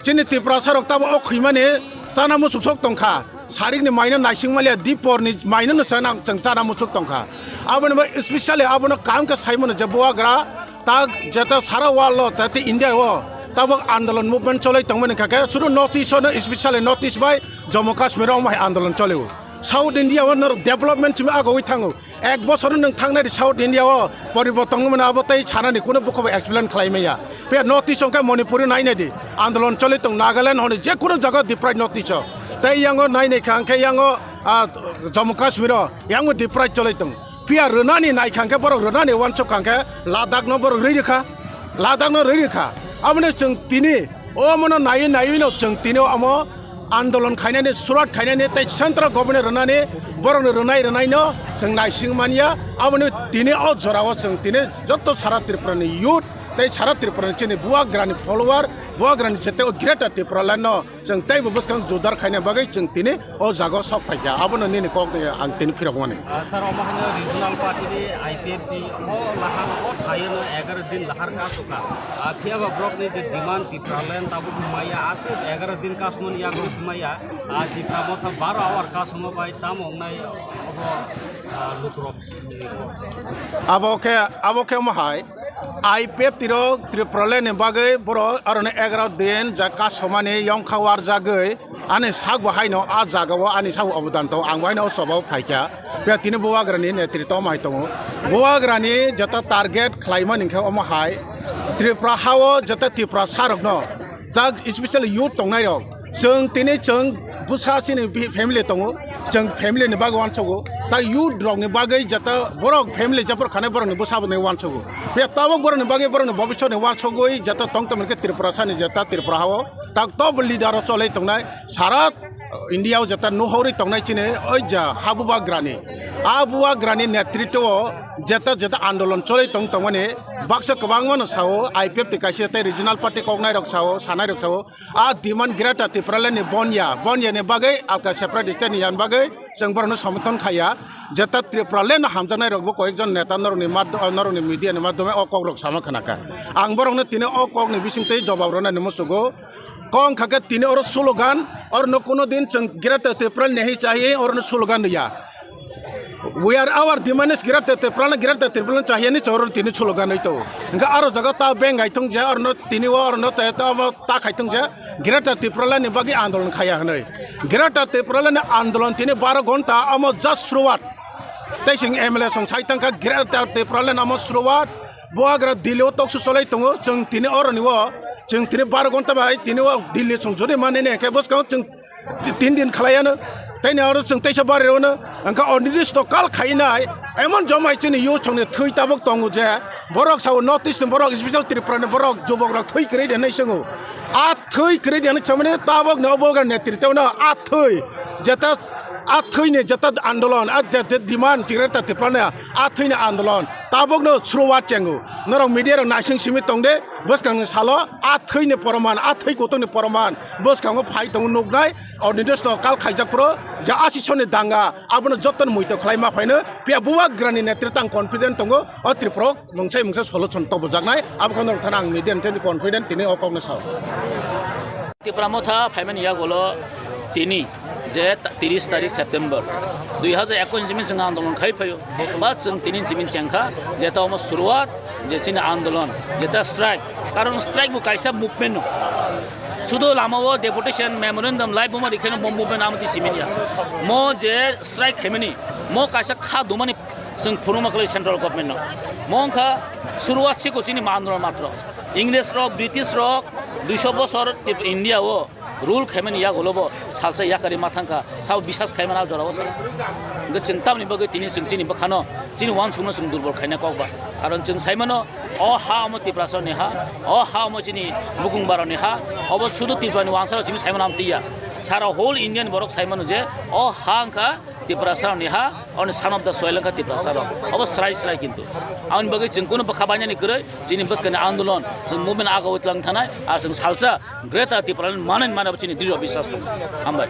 चिने त्रिपुरा सरक ताबो अखैमाने जाना मुसुक दंखा सारिगनि माइनो नाइसिंमालिया दिपरनि माइनो नसाना जों जाना मुसुक दंखा आबोनो स्पेशली आबोनो कामका साइमोन जे बग्रा ता जता सारा वाल ताते इंडिया हो तब आंदोलन मुभमेंट चले तंगमन काके सुरु नॉर्थ ईस्ट न स्पेशली नॉर्थ ईस्ट बाय जम्मू काश्मीर माय आंदोलन चले साउथ इंडिया न डेवलपमेंट में आगोय थाङो एक बोसोर नों थांनाय साउथ इंडिया परिवर्तन मन आबतै छानानि कोनो बुखौ एक्सप्लेन खालायमाया बे नॉर्थ ईस्ट के मणिपुर नायनायदि आंदोलन चले तंग नागालैंड हने जे कोनो जगह डिप्राइ नॉर्थ ईस्ट तै यांगो नायनाय खांखे यांगो जम्मू काश्मीर यांगो डिप्राइ चले तंग पिया रनानि नाय खांखे बर रनानि वानस खांखे लादाख न बर रैखा आमने जों तिनि अमनो नायै न जों तिनि अमो आंदोलन खायनानै सुरात खायनानै तै सेंट्रल गवर्नमेंट रनानै बरनो रनाय न जों नायसिं मानिया आमनो तिनि अ जराव जों तिनि जत्त सारा त्रिपुरानि यूथ तै सारा त्रिपुरानि चिनि बुवाग्रानि फलोवर बुवाग्रानि जेते ग्रेटर त्रिपुरा लानो जों तै बबस्कां जुदार खायना बागै जों तिनि अ जागो सब फाइया आबनो निनि कक आं तिनि फिरगमाने सर अमाहानो रिजनल पार्टी नि आईपीएफ दी ओ लाहान ओ थायनो 11 दिन लाहार का सुका फियाबा ब्लॉक ने जे डिमांड त्रिपुरालैंड ताबु माया आसे 11 दिन का सुमन या को माया त्रिपुरा मथा 12 आवर का सुम बाय ताम हमनाय लुक्रप आबोके महाय आईपीएफ तिरो त्रिपुरालैंड बागै बर अरने 11 दिन जाका समाने यंखावार जागै आने साग बाहायनो आ जागाव आनि साग अबदान तो आं बाहायनो सबाव फाइका बे तिनि बुवाग्रानि नेतृत्व माय दङ बुवाग्रानि जता टारगेट खालायमा निखा अमहाय त्रिपुरा हावो जता त्रिपुरा सारकनो जा स्पेशली यूथ दंनाय जों तिनि जों बुसासिनि फेमिलि दङ जों फेमिलिनि बागै वानसगो ता यूथ रंनि बागै जता बरक फेमिलि जपर खाने बरनि बुसाबने वानसगो बे ताबक बरनि बागै बरनि भविष्यनि वानसगो जता तंगतमके त्रिपुरा सानि जता त्रिपुरा हावो ताक टप लिडार चलै तंगनाय सारा इंडिया जता नुहौरि तंगनाय चिने ओइ जा हाबुवाग्रानि नेतृत्व जता आंदोलन चलै तंगमने बाक्सा कबांगमन सावो आईपीएफ तिकासे ते रिजनल पार्टी कगनाय रक सावो सानाय रक सावो आ डिमांड ग्रेटा त्रिपुरालैंड बनिया बागै आका सेपारेट स्टेटनि यान बागै जों बरनो समर्थन खाया जता त्रिपुरालैंड हामजानाय रकबो कयेकजन नेता नरनि मीडियानि माध्यमे अकक रक सामा खानाका आं बरनो तिने अककनि बिसिंतै जवाब रनानि मसुगो कौन खाके तिने और स्लोगान और न कोनो दिन जों ग्रेटर त्रिपुरा नहीं चाहिए और न स्लोगान दिया we are our demands greater Tripura चाहिए नि चोर तिने स्लोगान तो इनका आरो जगह ता बेंग आइथं जे और न तिने और न ता खाइथं जे ग्रेटर त्रिपुरा नि बागै आंदोलन खाया हनै ग्रेटर त्रिपुरा नि आंदोलन तिने 12 घंटा अम जस्ट शुरुआत तैसिं एमएलए सं साइथं का ग्रेटर त्रिपुरा नाम शुरुआत बुवाग्रा दिल्लीयाव तक्सु चलै दङ जों तिने और निवो जों 12 घंटा बाय तिने दिल्ली संसदे माने के बसकाव जों 3 दिन खालायानो तैने और जों तैसा बारेयावनो अंका अनिर्दिष्ट काल खायनाय एमन जमाय जोंनि इयुथ संनि थै ताबक दङ जे borok sawo north east borok special Tripura ni borok jobok rok thoi krei denai sango a thoi krei denai chamane tabok no boga netrito na a thoi jeta a thoi ne jeta andolon a jeta demand tireta Tripura a thoi ne andolon tabok no sruwat chengo norok media rok nasing simi tongde bos kang salo a thoi ne poroman a thoi koto ne poroman bos kang phai tong noknai or nidosto kal khaijak pro ja asishone danga abono joton muito khlaima phaino pia buwa grani netritang confident tongo o Tripura mungsai solution tobo jaknai abkhon thanang media ten confident tini okong saw Tripura motha phaiman ya golo tini যে 30 তারিখ September 2021 Jimin जों आंदोलन खाइफायो बा जों तिनि Jimin चेंखा जेता हम शुरुआत जे चिन आंदोलन जेता स्ट्राइक कारण स्ट्राइक बु काइसा मुभमेन्ट सुदो लामाओ डेपुटेशन मेमोरेंडम लाइव बुमा दिखेन बम मुभमेन्ट आमति सिमिनिया मो जे स्ट्राइक हेमिनि मो काइसा खा दुमानि जों फुरुमाखलै सेन्ट्रल गभर्नमेन्ट मोंखा शुरुआत से कोचिनि आंदोलन मात्र इंग्लिश रक ब्रिटिश रक 200 বছর India O rule khaiman ya golobo salsa yakari mathangka saw bisas khaiman aw jorabo sala ge chingtam ni bage tini chingchini bakhano chini wan sumno sum durbol khaina kokba karon ching saimano o ha amo tiprasa ni ha o ha amo chini bukung baro ni ha obo sudu tipani wansara chimi saiman am tiya sara whole indian borok saimano je o hangka tiprasa ni ha on son of the soil ka tiprasa obo srai kintu aun bage ching kono bakhabanya ni kre chini baskani andolon jing movement aga utlang thanai ar jing salsa greater tipran manen mana chini dৃঢ় বিশ্বাস আমবাই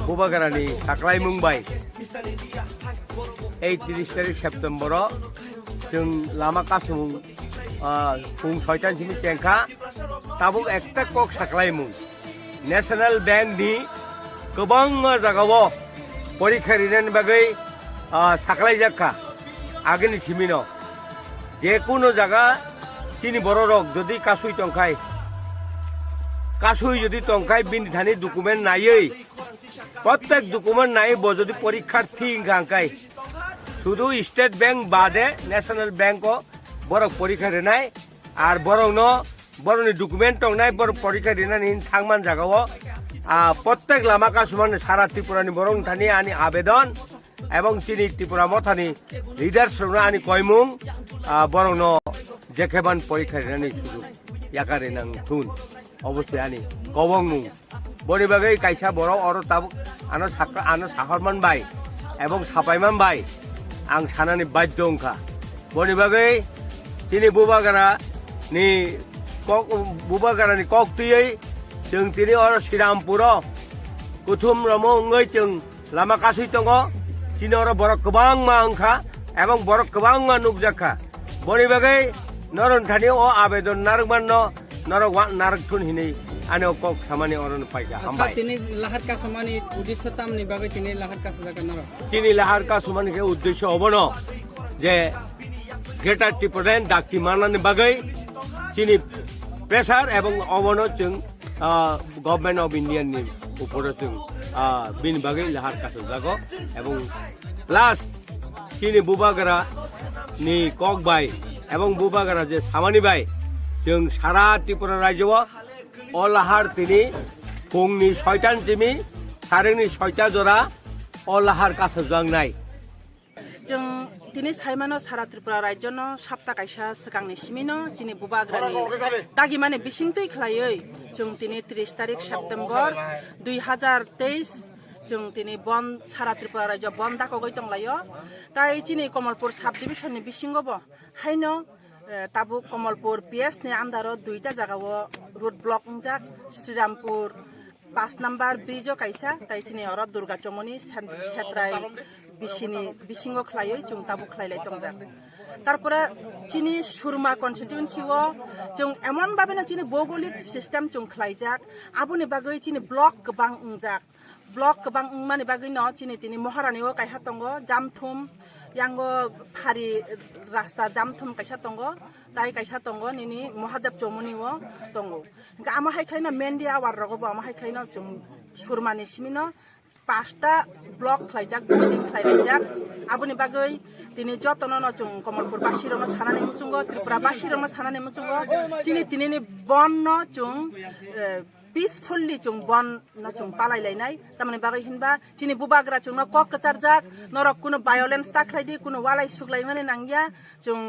Bubagarani Saklai Mumbai 30 tarik September जों लामा कासुं फुं 6टानि SIM चेंखा Tabuk एकटा कक साख्लायमुं national bank नि गोबां जागायाव परीक्षा रिनायनि बागै साख्लायजाखा आगोलनि सिमिनो जेकुनु जागा तिनि बर' रक जदि कासुइ जदि टंखाय बिनिधानि डकुमेन्ट नायै प्रत्येक डकुमेन्ट नायै जदि परीक्षार्थी गांखाय শুধু স্টেট ব্যাংক বাদে ন্যাশনাল ব্যাংকও বড় পরীক্ষা রেনাই আর বড়নি ডকুমেন্ট টংনাই বড় পরীক্ষা রেনানি থাংমান জাগাও প্রত্যেক লামা কাসুমান সারা ত্রিপুরানি বরং থানি আনি আবেদন এবং চিনি ত্রিপুরা মথানি লিডার সরনা আনি কয়মুং বরং জেকেবান পরীক্ষা রেনানি সুযোগ ইয়াকারে নাং থুন অবশ্যই আনি কবং মুং বড়ি বাগৈ কাইসা বড় অর তাবুক আনো সাহরমান বাই এবং সাপাইমান বাই आं सानानि बाध्य अंखा बनि बागै तिनि बुबागारानि कक्तियै जों तिनि अर श्रीरामपुर कुथुम रमो अंगै जों लामा कासुइ दङ तिनि अर बरक गोबां मा अंखा एबं बरक गोबां मा नुकजाखा बनि बागै नरनथानि अ आवेदन नारकमान नरक नारकथुन हिनै ane kok samani oron paika hambai তিনি লাহার কাছমানি উদ্দেশ্য তামনি বাগে তিনি লাহার কাছে জায়গা নারা chini lahar ka sumani ke uddesho obono je greater Tripuran dakti manani bagai chini pressure ebong obono chung government of India ni upore chung bin bagai lahar ka jago ebong plus chini bubagara ni kokbai ebong bubagara je samani bai chung sara Tripura rajyo o lahar tini pungni 6টা jimi sareni 6টা jora o lahar ka jang nai जों दिनै साइमानो सारा त्रिपुरा राज्यनो सप्ता कायसा सिगांनि सिमिनो दिनै बुबाग्रानि दागि माने बिसिंतै खलायै जों दिनै 30 तारिख सेप्टेम्बर 2023 जों दिनै बन सारा त्रिपुरा राज्य बन दाखगै दंलायो ताइ दिनै कमलपुर साब डिभिजननि बिसिंगबो हायनो ताबु कमलपुर PS नि आन्दारो दुइटा जागावो रोड ब्लक जाक श्रीरामपुर 5 नम्बर ब्रिजो कायसा ताइ दिनै अर दुर्गा चमनि सेत्राय बिसिनि बिसिंगो खलायै जों ताबु खलायलाय दंजाक तारपरे चिनि सुरमा कन्स्टिट्युएन्सिओ जों एमन बाबेना चिनि भौगोलिक सिस्टेम जों खलायजाक आबुनि बागै चिनि ब्लक गोबां उंजाक ब्लक गोबां माने बागै न चिनि तिनि महारानिओ कायहा दंगो जामथुम यांगो फारि रास्ता जामथुम कायसा दंगो ताइ कायसा दंगो निनि महादेव चौमुनिओ दंगो आमा हायख्लायना मेन्डिया वार रगबो आमा हायख्लायना जों सुरमानि सिमिनो 5টা ब्लक खलायजाक बिल्डिं खलायजाक आबुनि बागै दिनै जतननो जों कमलपुर बासिरनो सानानि मुचुंगो त्रिपुरा बासिरनो सानानि मुचुंगो दिनै दिनैनि बननो जों पिसफुल्ली जों बन न जों पालायलायनाय तामाने बागै हिनबा दिनै बुबाग्रा जों कक कचारजाक नरक कुनो भायोलेन्स ताख्लायदि कुनो वालाय सुग्लायमाने नांगिया जों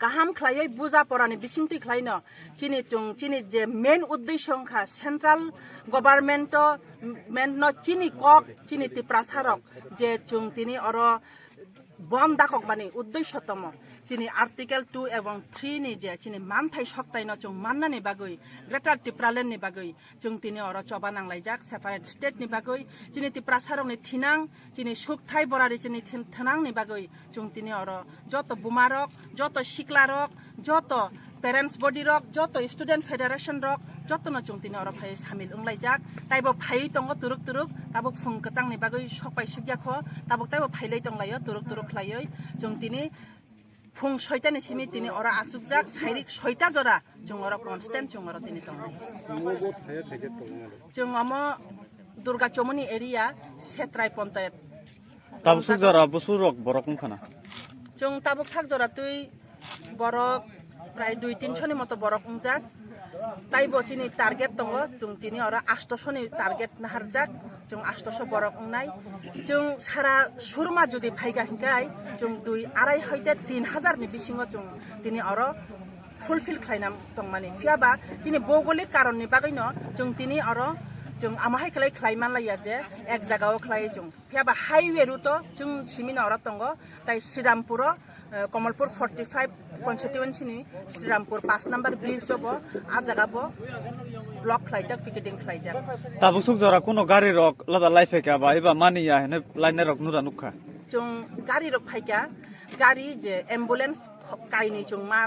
गाहाम खलायै बुजा परानि बिसिंति खलायनो चिनि जों चिनि जे मेन उद्देश्य खा सेन्ट्रल गभर्नमेन्ट मेन न चिनि कक चिनि त्रिपुरा सारक जे जों तिनि अर बन दाखक माने उद्देश्यतम चिनि आर्टिकल 2 एवं 3 नि जे चिनि मानथाय सक्ताय न जों माननानि बागै ग्रेटर त्रिपुरालेन्ड नि बागै जों तिनि अर चबा नांलायजाक सेपारेट स्टेट नि बागै चिनि त्रिपुरा सारकनि थिनां चिनि सुखथाय बरारि चिनि थनां नि बागै जों तिनि अर जत बुमारक जत सिक्लारक जत पेरेन्ट्स बडी रक जत स्टुडेन्ट फेडारेशन रक जतन जों तिनि अर फाय सामिल उंलायजाक ताइबो फाय दंगो तुरुक तुरुक ताबो फुं कचांनि बागै सपाय सुग्याखो ताबो ताइबो फायलाय दंलायो तुरुक तुरुक खलायै जों तिनि फुं 6टानि सिमि तिनि अर आसुकजाक साइरिक 6टा जरा जों अर कन्स्टेन्ट जों अर तिनि दंलाय जों अम दुर्गा चमनि एरिया सेत्राय पञ्चायत ताबुक जरा बुसुरक बरक खाना जों ताबुक साक जरा तुइ बरक प्राय 2-300 नि मतो बरक उंजाक ताइबो चिनि टार्गेट दंगो जों तिनि अर 800 नि टार्गेट नाहारजाक जों 800 बरक उंनाय जों सारा सुरमा जुदि फायगा हिंगाय जों 2-2.5 हयते 3000 नि बिसिङो जों तिनि अर फुलफिल खायनाम दं माने फियाबा चिनि भौगोलिक कारणनि बागै न जों तिनि अर जों आमाहाय खलाय खलायमानलाया जे एक जागाव खलाय जों फियाबा हाइवे रुट जों सिमिन अर दंगो ताइ श्रीरामपुर कमलपुर 45 कन्स्टिट्युएन्सि नि श्रीरामपुर 5 नम्बर ब्रिज जबो आ जागाबो ब्लक खलायजाक पिकेटिं खलायजाक ताबुक जरा कोनो गारि रक लदा लाइफेका बा एबा मानिया हेने लाइने रक नुरा नुखा जों गारि रक फायका गारि जे एम्बुलेन्स काइनि जों मा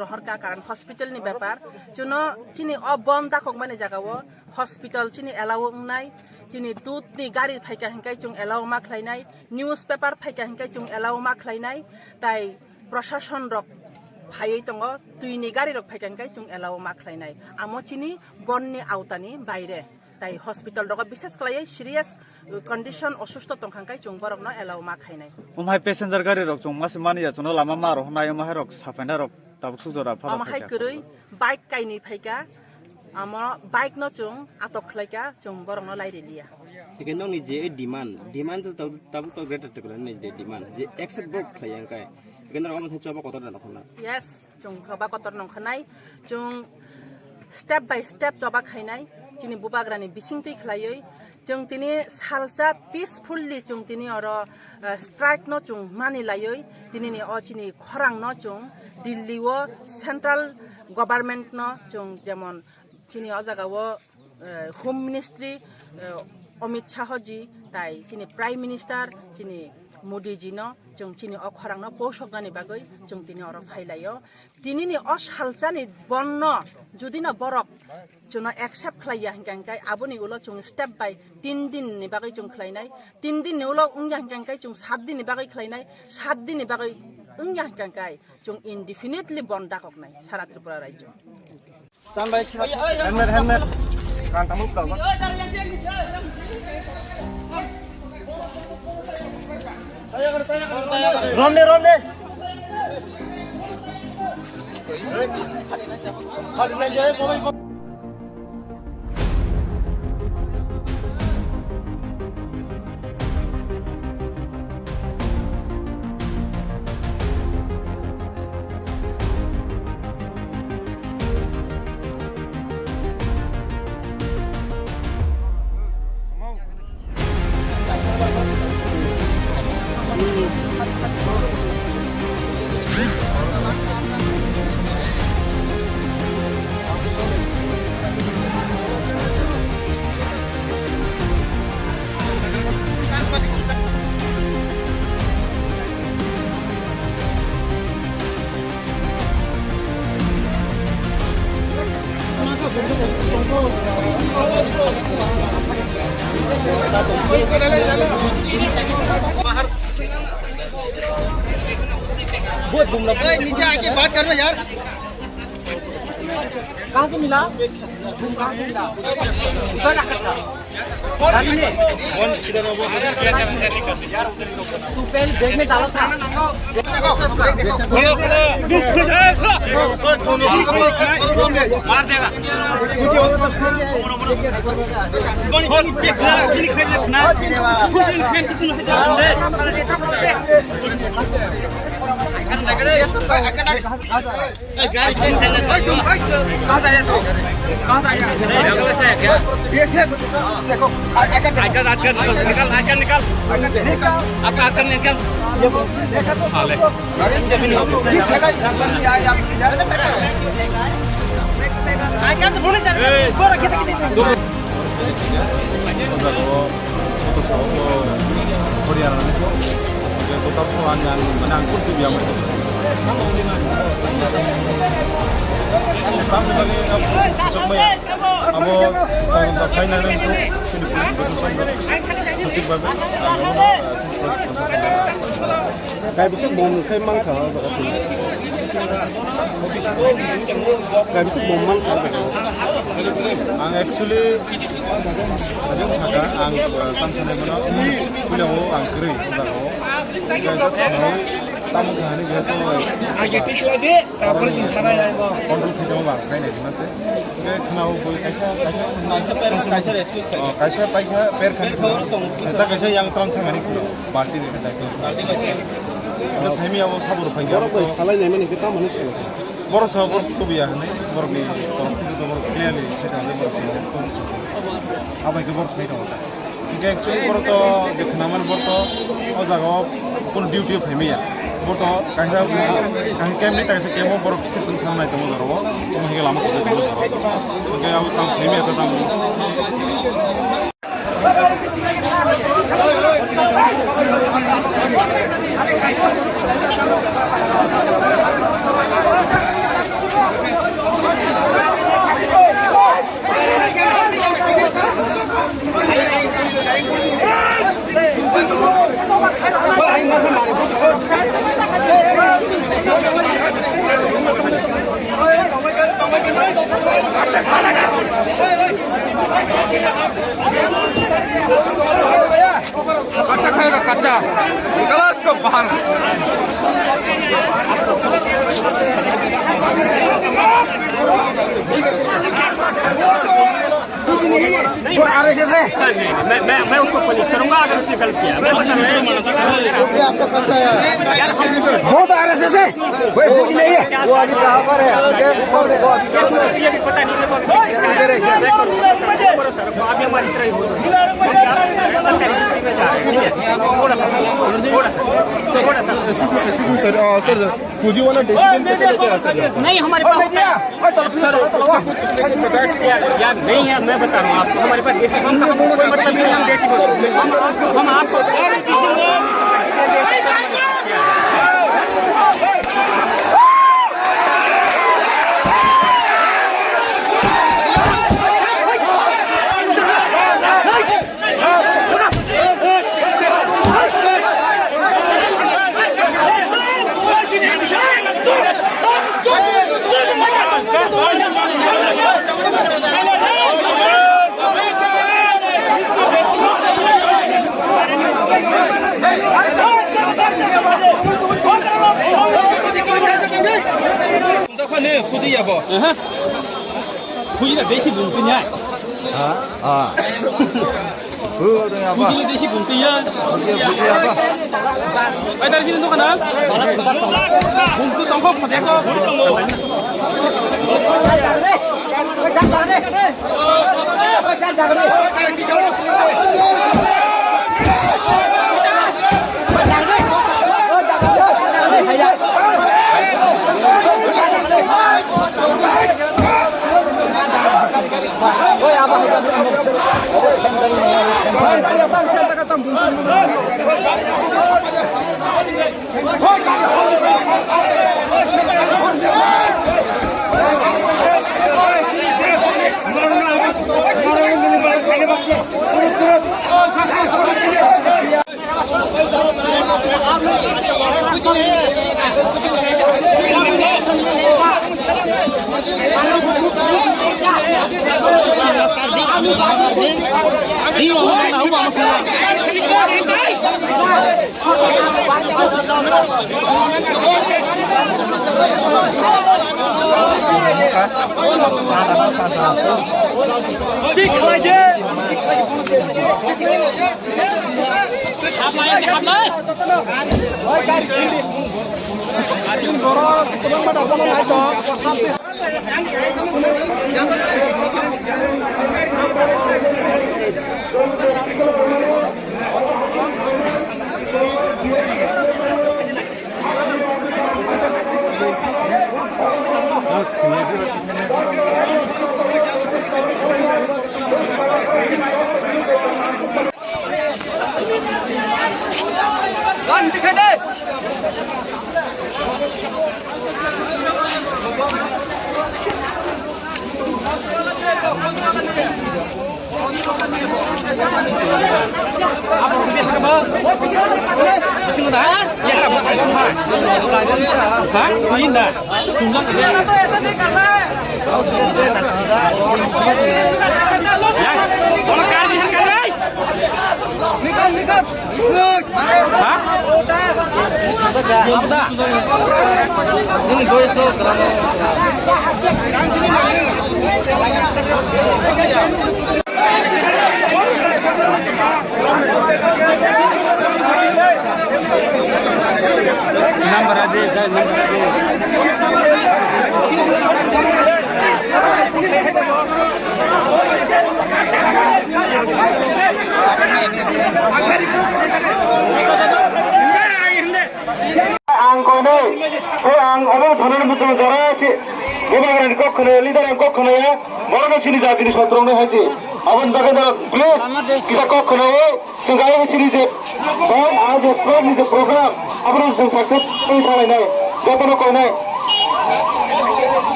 रहरका कारण हस्पिटल नि व्यापार जुनो चिनि अबन दाखक माने जागाव हस्पिटल चिनि एलाव उंनाय चिनि दूध नि गारि फायका हिंकाय जों एलाव मा खलायनाय न्यूज पेपर फायका हिंकाय जों एलाव मा खलायनाय ताइ प्रशासन रक फायै दङ तुइनि गारि रक फायका हिंकाय जों एलाव मा खलायनाय आमो चिनि बननि आवतानि बायरे ताइ हस्पिटल रक विशेष खलायै सिरियास कन्डिशन असुस्थ तंखांकाय जों बरक न एलाव मा खायनाय उमहाय पेसेन्जार गारि रक जों मासे मानिया जों लामा मारो हनाय माहाय रक साफायना रक ताबुक जरा फाला आमहाय गरै बाइक काइनि फायका आम बाइक न जों आटक खलायका जों बरक न लाइरेलिया Tiga ni je demand tu tahu greater terkelan ni je demand je accept book kaya yang kaya. Tiga orang macam coba kotor dan kena. Yes, jung coba kotor nong kenai, jung step by step coba kainai, cini bubagrani bising tu klayoi, jung tini salsa peacefully jung tini oro strike no jung mani layoi, tini ni o cini korang no jung Delhi wo central government no jung jamon cini o jaga wo Home Ministry Amit Shah ji, tai cini Prime Minister, cini मोदीजीनो जों चिनि अखरांनो पोषकनानि बागै जों दिनै अर फाइलायो दिनैनि असालचानि बन्न जुदिनो बरक जोंनो accept खालाया हिंगांगाय आबोनि उलो जों step by 3 दिननि बागै जों खालायनाय 3 दिननि उलो हिंगांगाय जों 7 दिननि बागै खालायनाय 7 दिननि बागै हिंगांगाय जों इनडिफिनिटलि बन्द दाकनाय सारा त्रिपुरा राज्य हेलमेट कांटामुक गावा रोमने बहुत घूम रहा है नीचे आके बात कर लो यार कहाँ से मिला कहाँ से मिला गाड़ी में कौन किधर है वो तू पहले बैग में डाला था मार देगा देखो निकल tetap soalnya menangkut tuh dia macam kami lagi semua amo tak final itu sini penting banget kayak bisa bom kayak mangka kayak bisa bom mangka ang actually ada saja ang tantangan mana punya ang kiri tamu sehari gitu aja itu aja kapal sintara ya kontrol kita bang kayaknya sih mas kenapa boy kaisa rescue kaisa paika per kan kita kaisa yang terang tangan itu party deh kita terus kami awal sabur panjang orang boy salah nih mana kita manusia baru sabur tuh biar nih baru di orang itu baru clearly sekarang baru sabur apa itu baru sekali kamu इनके actually बरो तो देखनामन बरो तो ओ जगह कोन duty फेमी या बरो तो कांजा कांगे केमनि तासे chemo बरो किसे तुम थांनाय दङ जरो तो हेगे लामा को दङ ओके आउ तां फेमी तो तां कच्चा खाएगा कच्चा निकालो इसको बाहर आरएसएस है मैं उसको पनिश करूंगा अगर उसने गलत किया आपका संख्या है बहुत आरएसएस है कोई फौजी नहीं है वो अभी कहाँ पर है ये भी पता नहीं अभी हमारी तरह सर फौजी वाला डिसीजन कैसे लेते हैं नहीं हमारे पास यार नहीं है मैं बता रहा हूँ आपको हमारे पास देसी कोई मतलब नहीं हम देसी हम आपको Kuya desi buntunya. Kuya desi buntunya. Ay dari sini tuh kan? Buntu tongkok pateko.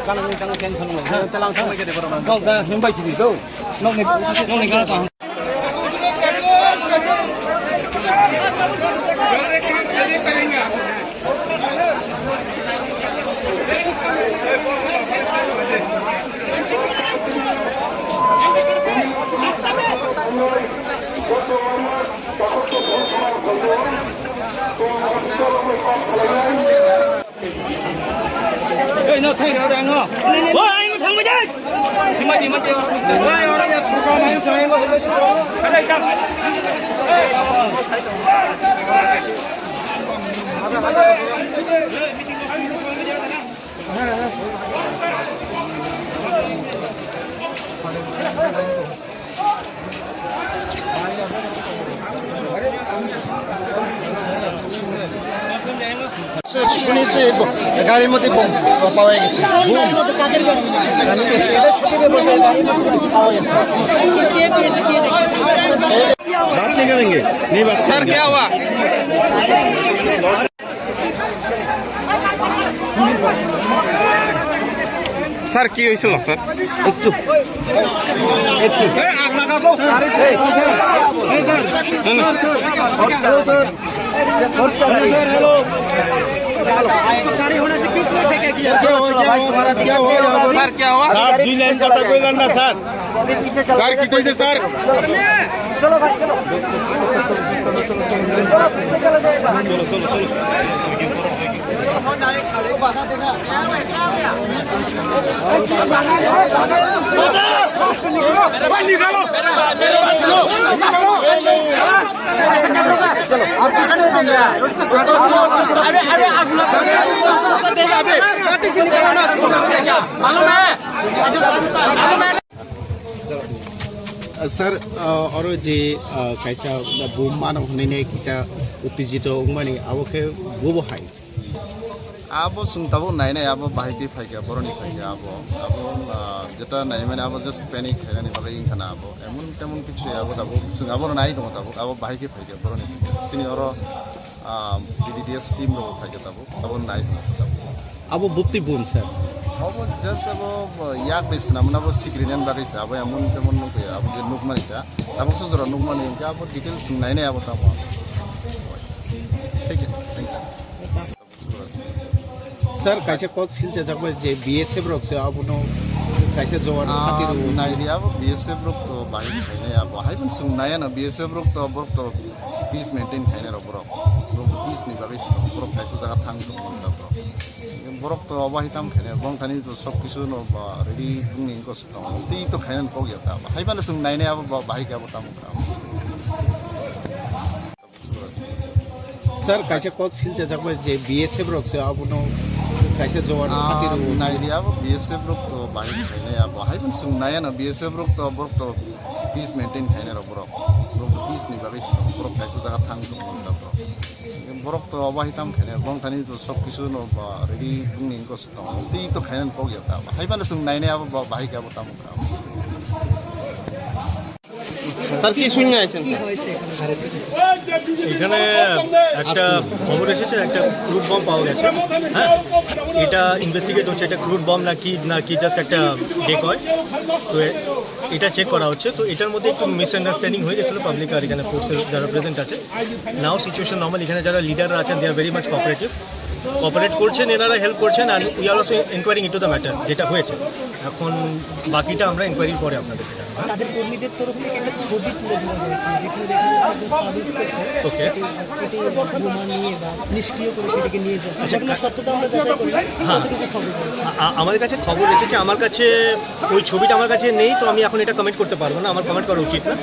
Kalau শুনেছি গাড়ির মধ্যে বোম পাওয়া গেছে স্যার কে হওয়া স্যার কি হয়েছিল স্যার একটু गाड़ी होने से किस तरह फेंका गया सर क्या हुआ सर 2 लाइन কথা কইলেন না স্যার স্যার কি কইছে স্যার চলো ভাই চলো सर और जे कैसा बुम मानव होने किसा उत्तेजित उमानी अब के वो हाई अब सुनताबो नाय नाय अब बाहायके फायगा बरनि फायगा अब जेटा नाय माने अब जस्ट पैनिक खानानि बागै इनखाना अब एमन तेमन किछु अब दाबो सुंगाबो नाय दङ दाबो अब बाहायके फायगा बरनि सिनि और डीडीएस टीम रो फायगा दाबो नाय अब बुक्ति बुम सर अब जस्ट अब याक बेसना मन अब सिक्रेटन बागैसा अब एमन तेमन नुको अब जे नुक मानिसा अब सुजरा नुक मानि इनका अब डिटेल्स नाय नाय अब ताबो ठीक है थैंक यू सर कैसे कौन सिलचे जब जे बीएसएफ रोक से अब नो कैसे जवान खातिर नायरिया अब बीएसएफ रोक तो बाहिर खाइने अब हाइबन सुन नाया न बीएसएफ रोक तो पीस मेंटेन खाइने र बरक पीस नि बागै बरक कैसे जगह थांग तो बरक तो अब हिताम खाइने बं खानि तो सब किछु न रेडी बुंनि कस तो ती तो खाइने पग गया अब हाइबन सुन नायने अब बाहिर अब ताम सर कैसे कौन सिलचे जब जे बीएसएफ रोक से अब नो कैसे जवान खातिर नायरिया अब बीएसएफ रोक तो बाहिर खाइने अब हाइबन सुन नाया न बीएसएफ रोक तो बरक तो पीस मेंटेन खाइने र बरक पीस नि बागै बरक कैसे जगह थांग तो बरक तो अब हिताम खाइने बं खानि तो सब किछु न रेडी बुंनि कस तो ती तो खाइने पग गया अब हाइबन सुन नायने अब बाहिर अब ताम স্যার কি শুনে আছেন এখানে একটা খবর এসেছে একটা ক্রুড বম পাওয়া গেছে হ্যাঁ এটা ইনভেস্টিগেট হচ্ছে এটা ক্রুড বম নাকি জাস্ট একটা ডেকয় তো এটা চেক করা হচ্ছে তো এটার মধ্যে একটু মিসআন্ডারস্ট্যান্ডিং হয়ে গেছিলো পাবলিক আর এখানে ফোর্সেস যারা প্রেজেন্ট আছে নাও সিচুয়েশন নর্মাল এখানে যারা লিডাররা আছেন they are very much cooperate করছেন এনারা হেল্প করছেন আর we are also enquiring into the matter যেটা হয়েছে এখন বাকিটা আমরা এনকোয়ারির পরে আপনাদেরকে জানাবো তাদের কর্মীদের তরফ থেকে একটা ছবি তুলে ধরা হয়েছে যেখানে দেখা যাচ্ছে একজন সাব ইন্সপেক্টর ওকে এটি বোমা নিয়ে বা নিষ্ক্রিয় করে সেটাকে নিয়ে যাচ্ছে সেগুলো সত্যতা আমরা যাচাই করি কতটুকু খবর রয়েছে আমাদের কাছে খবর এসেছে আমার কাছে ওই ছবিটা আমার কাছে নেই তো আমি এখন এটা কমেন্ট করতে পারবো না আমার কমেন্ট করা উচিত না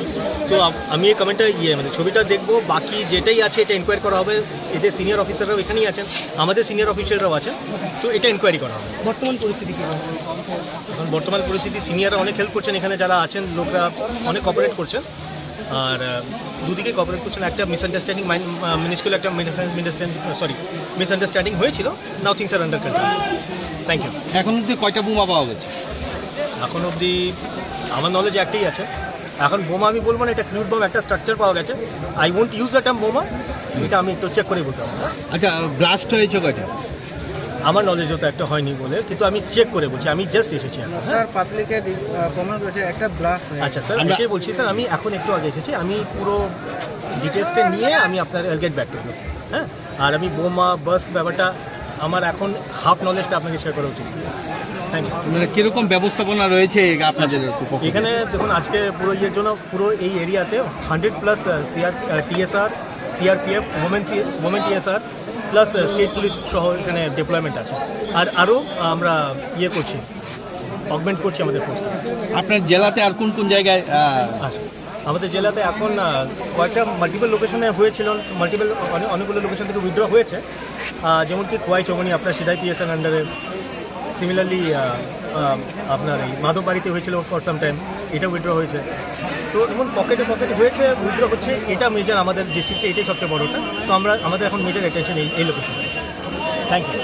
তো আমি এই কমেন্টটা মানে ছবিটা দেখবো বাকি যেটাই আছে এটা এনকোয়ারি করা হবে এদের সিনিয়র অফিসাররাও এখানেই আছেন আমাদের সিনিয়র অফিসাররাও আছেন তো এটা এনকোয়ারি করা হবে বর্তমান পরিস্থিতি কী আছে এখন বর্তমান পরিস্থিতি সিনিয়ররা অনেক হেল্প করছেন এখানে যারা আছেন লোকরা অনেক কোঅপারেট করছেন আর দুদিকে কোঅপারেট করছেন একটা মিসআন্ডারস্ট্যান্ডিং মিনিস্কুল একটা মিসআন্ডারস্ট্যান্ডিং হয়েছিল now things are under control thank you এখন অবধি কয়টা বোমা পাওয়া গেছে এখন অবধি আমার নলেজ একটাই আছে এখন বোমা আমি বলবো না এটা ক্রুড বম একটা স্ট্রাকচার পাওয়া গেছে I won't use the term বোমা এটা আমি একটু চেক করে বলতে পারবো আচ্ছা ব্লাস্ট হয়েছে কয়টা আমার নলেজ তো একটা হয়নি বলে কিন্তু আমি চেক করে বলছি আমি জাস্ট এসেছি স্যার পাবলিকে কমেন্ট করেছে একটা ব্লাস্ট আচ্ছা স্যার এটাই বলছি স্যার আমি এখন একটু আগে এসেছি আমি পুরো ডিটেলসটা নিয়ে আমি আপনার গেট ব্যাক করবো হ্যাঁ আর আমি বোমা বাস্ট ব্যাপারটা আমার এখন হাফ নলেজটা আপনাকে শেয়ার করা উচিত থ্যাংক ইউ মানে কিরকম ব্যবস্থাপনা রয়েছে আপনাদের এখানে দেখুন আজকে পুরো ইয়ের জন্য পুরো এই এরিয়াতে 100+ TSR CRPF moment TSR plus state police সহ এখানে ডেপ্লয়মেন্ট আছে। আর আরও আমরা ইয়ে করছি, অগমেন্ট করছি আমাদের ফোর্স। আপনার জেলাতে আর কোন কোন জায়গায় আছে? আমাদের জেলাতে এখন কয়েকটা মাল্টিপল লোকেশনে হয়েছিল, অনেকগুলো লোকেশন থেকে উইথড্র হয়েছে, যেমন কি খোয়াই চৌমনি আপনার সিধাই পিএসএন আন্ডারে, সিমিলারলি আপনার এই মাধববাড়িতে হয়েছিল ফর সাম টাইম, এটা উইথড্র হয়েছে। তো এমন পকেটে হয়েছে, উইথড্র হচ্ছে, এটা মেজর আমাদের ডিস্ট্রিক্টে, এটাই সবচেয়ে বড়টা। তো আমাদের এখন মেজর অ্যাটেনশন এই লোকেশনে। Thank you.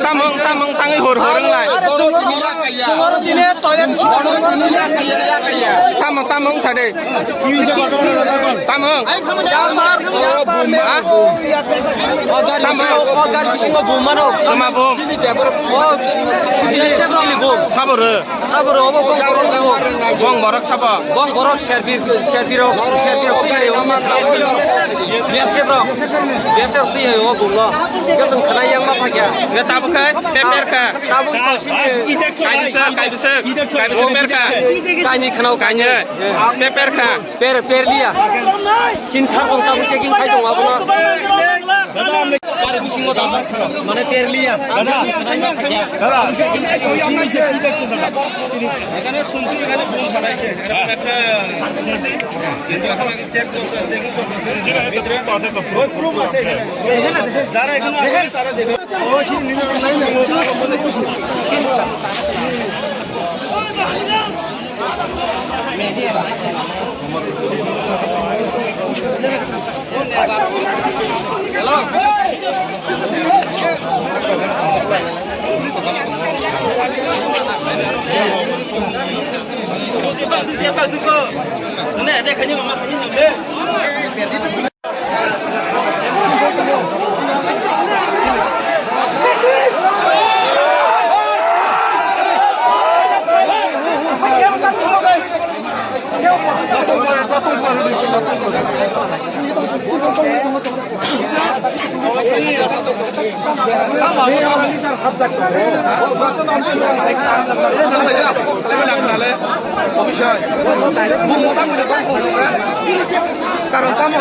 Tamang hor-horeng lah. Tamang sade. Tamang. Gong borak sapa? Gong borak Sherpiro. Biasa dia yo gula. Kita kena yang apa ya? Nggak tahu kan? Peper kan? Tahu kayu peper kan? Kayu kenal kanya. Peper kan? Per lia. Cinta kong tahu checking kayu dong apa? Mana per lia? এখানে শুনছি এখানে bomb ফালাইছে একটা শুনছি কিন্তু এখন check চলতেছে কি চলতেছে ভিতরে ওই প্রুফ আছে এখানে যারা এখানে আছে তারা দেবে hello Dia juga. Ini ada kayaknya mama ini sudah. Karena kamu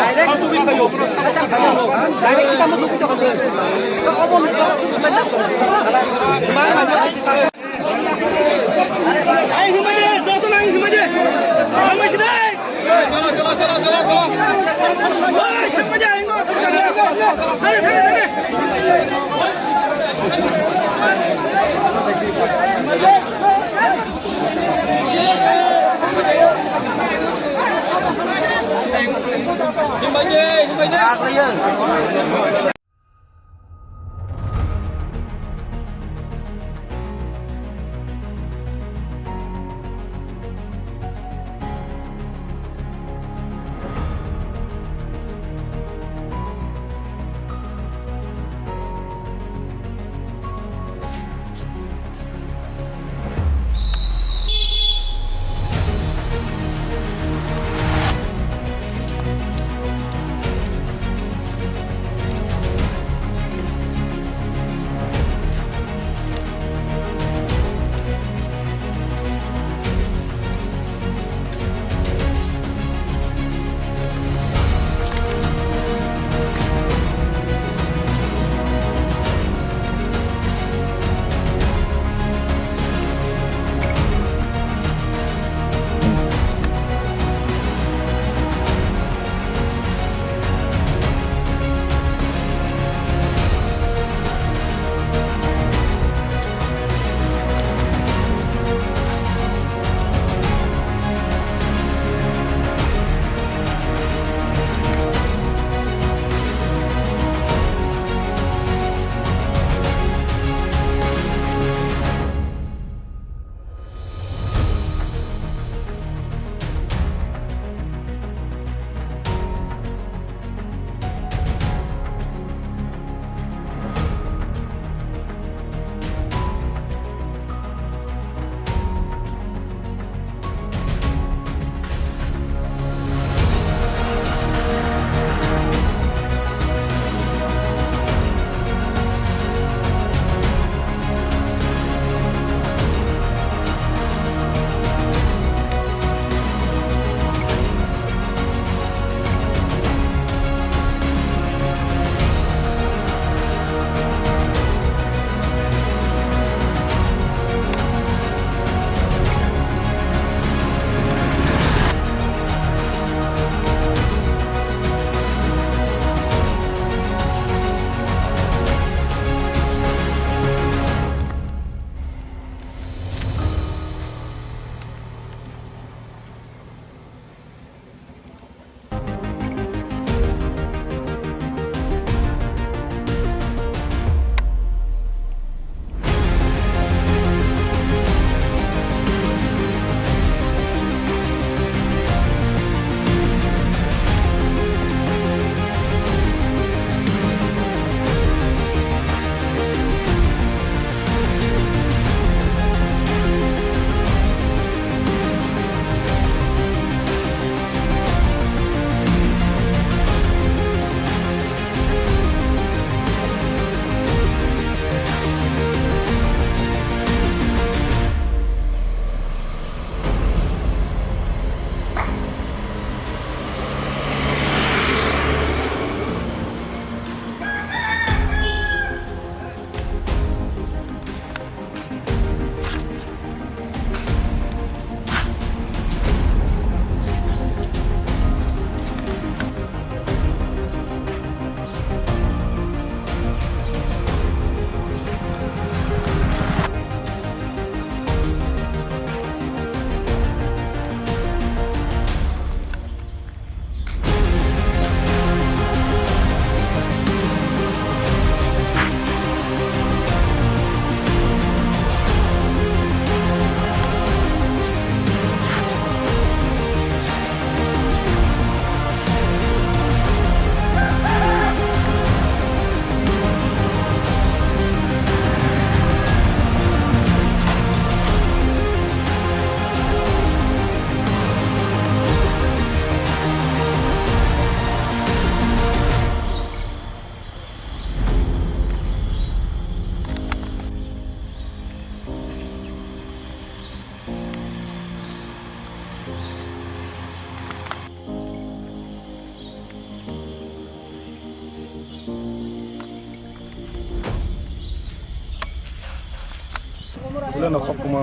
Kule no Kokuma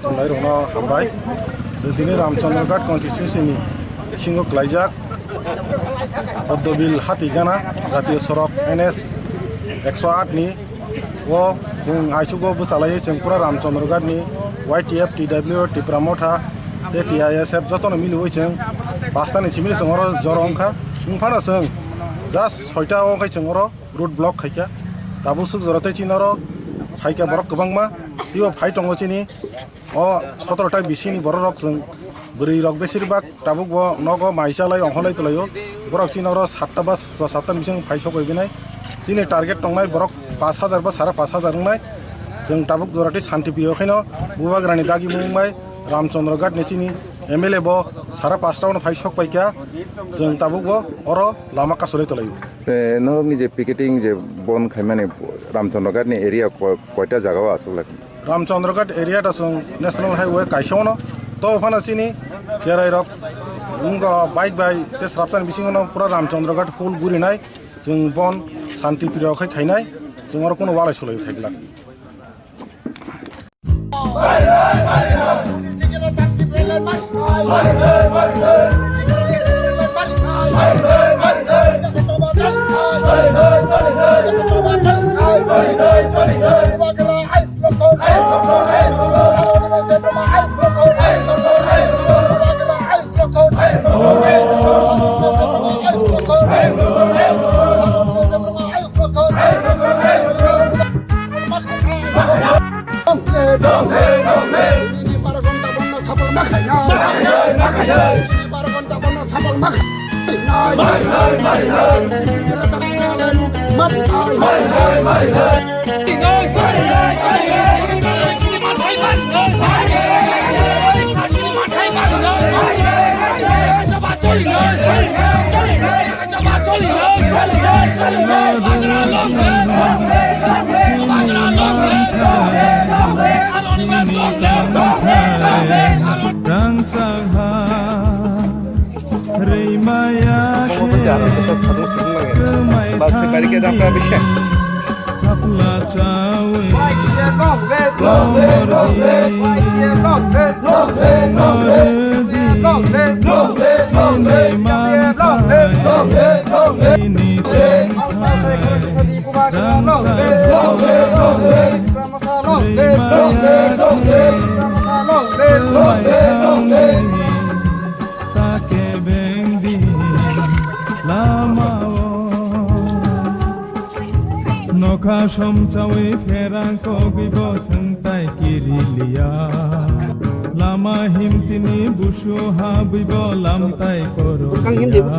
Tunai Rona Hambai. So Dini Ramchandragarh constituency ni Singo Klaijak Oddobil Hatigana Jatiyo Sorok NS 108 ni wo Aichugo Busalai Chengpura Ramchandragarh ni YTF TW Tipramotha te TISF jotono mili hoicheng pastani chimili songoro jorongkha ungphana seng just 6ta ongkai chengoro road block khaika tabu suk jorate chinoro phaika borok kwbangma tibo phai tongo chini o 17ta bisini borok jeng buri rok besiribak tabuk bo nogo maisalai ongholai tulayo borok chinoro 7ta bas 7ta bising phai sokoi binai chini target tongnai borok 5000 ba 5500 ngnai jeng tabuk jorate shanti priyo khaino bubagrani dagi mungbai Ramchandragarh nechini MLA bo 5.5 phai sok paikya jeng tabuk bo oro lama kasolai tolayo নরমনি যে picketing যে বন খাইমানে রামচন্দ্রঘাট নি area কয়টা জায়গাও আসলে Ramchandragarh area ta song national highway kaisono to phana chini cherai rok unga bike bai te srapsan bisingono pura Ramchandragarh full guri nai jeng bon shanti priyo khai khainai jeng oro kono walai solai khaigla Nokha somchawi ferang kogibo sengtai kirilia lama himtini busu habibo lamtai koroya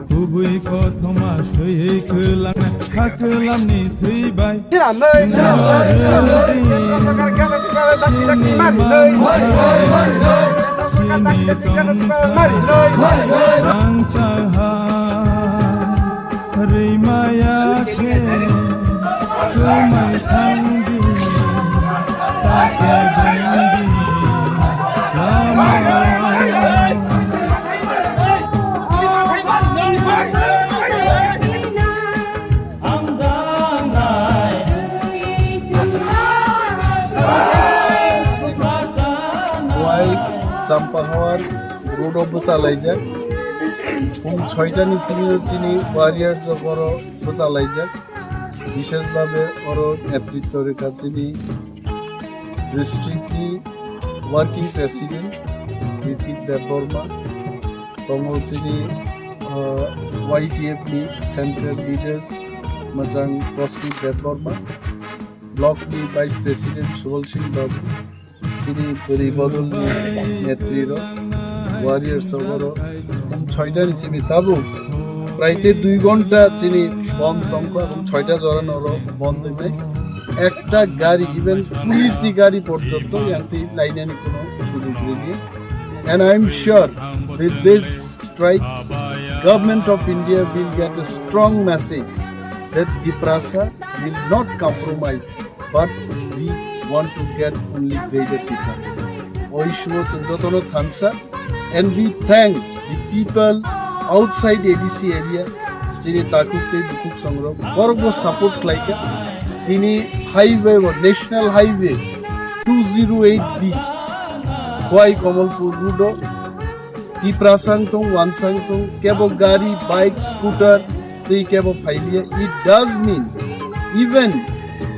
kubui kothoma sui khulang hakulam ni thuibai Rimaya ke kumai tangdi take bendi lama Wai Champahawar road of Busalaija ছয়টানি চিনি warrior বড় চালাইজাক বিশেষভাবে ওর নেতৃত্ব রেখা চিনি ডিস্ট্রিক্টলি working president Ritik Debbarma তম চিনি YTF central leaders মজাং প্রস্পিক দেববর্মা ব্লকনি ভাইস প্রেসিডেন্ট সুবল সিং বাবু চিনি পরিবদল নেত্রীর ওয়ারিয়ার সবর ছয়টা চিনি তাবু প্রায় 2 ঘন্টা চিনি বন্ধ তঙ্ক এবং 6টা জরানোর বন্ধ নেই একটা গাড়ি ইভেন পুলিশ দি গাড়ি পর্যন্ত ইয়ান্তি লাইনে কোনো সুযোগ নেই and I'm sure with this strike government of India will get a strong message that Giprasa will not compromise but we want to get only greater difference oishuo chundotono thansa and we thank the people outside ADC area যিনি তাকুতে বুকুক সংগ্রহ বড় support Laika তিনি highway national highway 208B Huai Komalpur Rudo Tipra Sangtong, Wan Sangtong, Kebo Gari, bike, scooter, Tei Kebo Pailia. It does mean even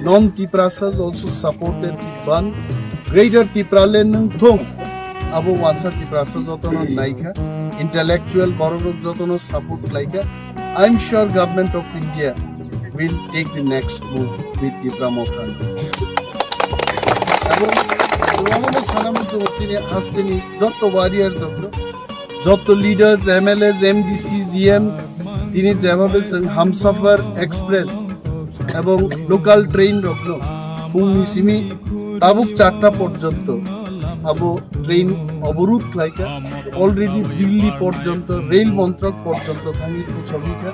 non-Tiprasas also supported the ban. Greater Tipralen Thong Abo Wansa Tiprasa Jotono Naika, intellectual Borok Jotono support Laika. I'm sure Government of India will take the next move with Tipra Mothan. Joto warriors of Joto leaders, MLAs, MDCs, EMs, Tini Jamabes and Hamsafar Express, এবং local train রাখলো ফুংনিসিমি তাবুক 4টা পর্যন্ত আবো train অবরোধ Laika already Delhi পর্যন্ত rail মন্ত্রক পর্যন্ত থাঙ্গি ছবিকা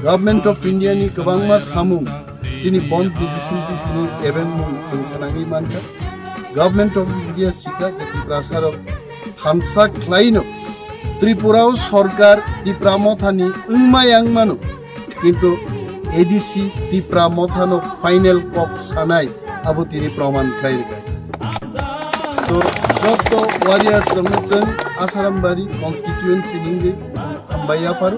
government of India নি গোबांमा সামু যিনি বন্ধ দিছিলি তিনি এবং সংখানাঙ্গি মানকা গভর্নমেন্ট অফ ইন্ডিয়া সিকা যেটি প্রাসার হামসা ক্লাইনো ত্রিপুরাও সরকার ত্রিপ্রামথানি উংমায়াংমানো কিন্তু ADC Tipra Mothano final cock sanai abo tini praman khai gaise. So joto warriors samichan Asarambari constituency ninge ambaya paru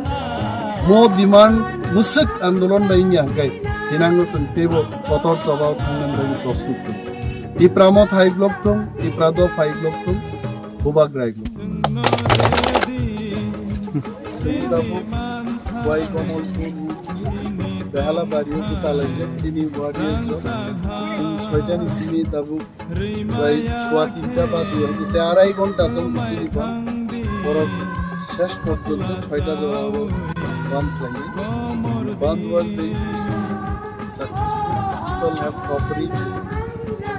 mo demand musik andolon bainya gai tinango sentebo kotor chobao thangnan bai prostut Tipra Moth high block thong Tipra do high block thong Bubag rai block Why Komalpur Behala Bario to Salaja, Chini Warriors, Choitan Simi, Tabu, Swatinta Batu, the Arai Gontatum, Chilipa, or a Shesh Porto, Choita, one client. One was very successful. People have cooperated.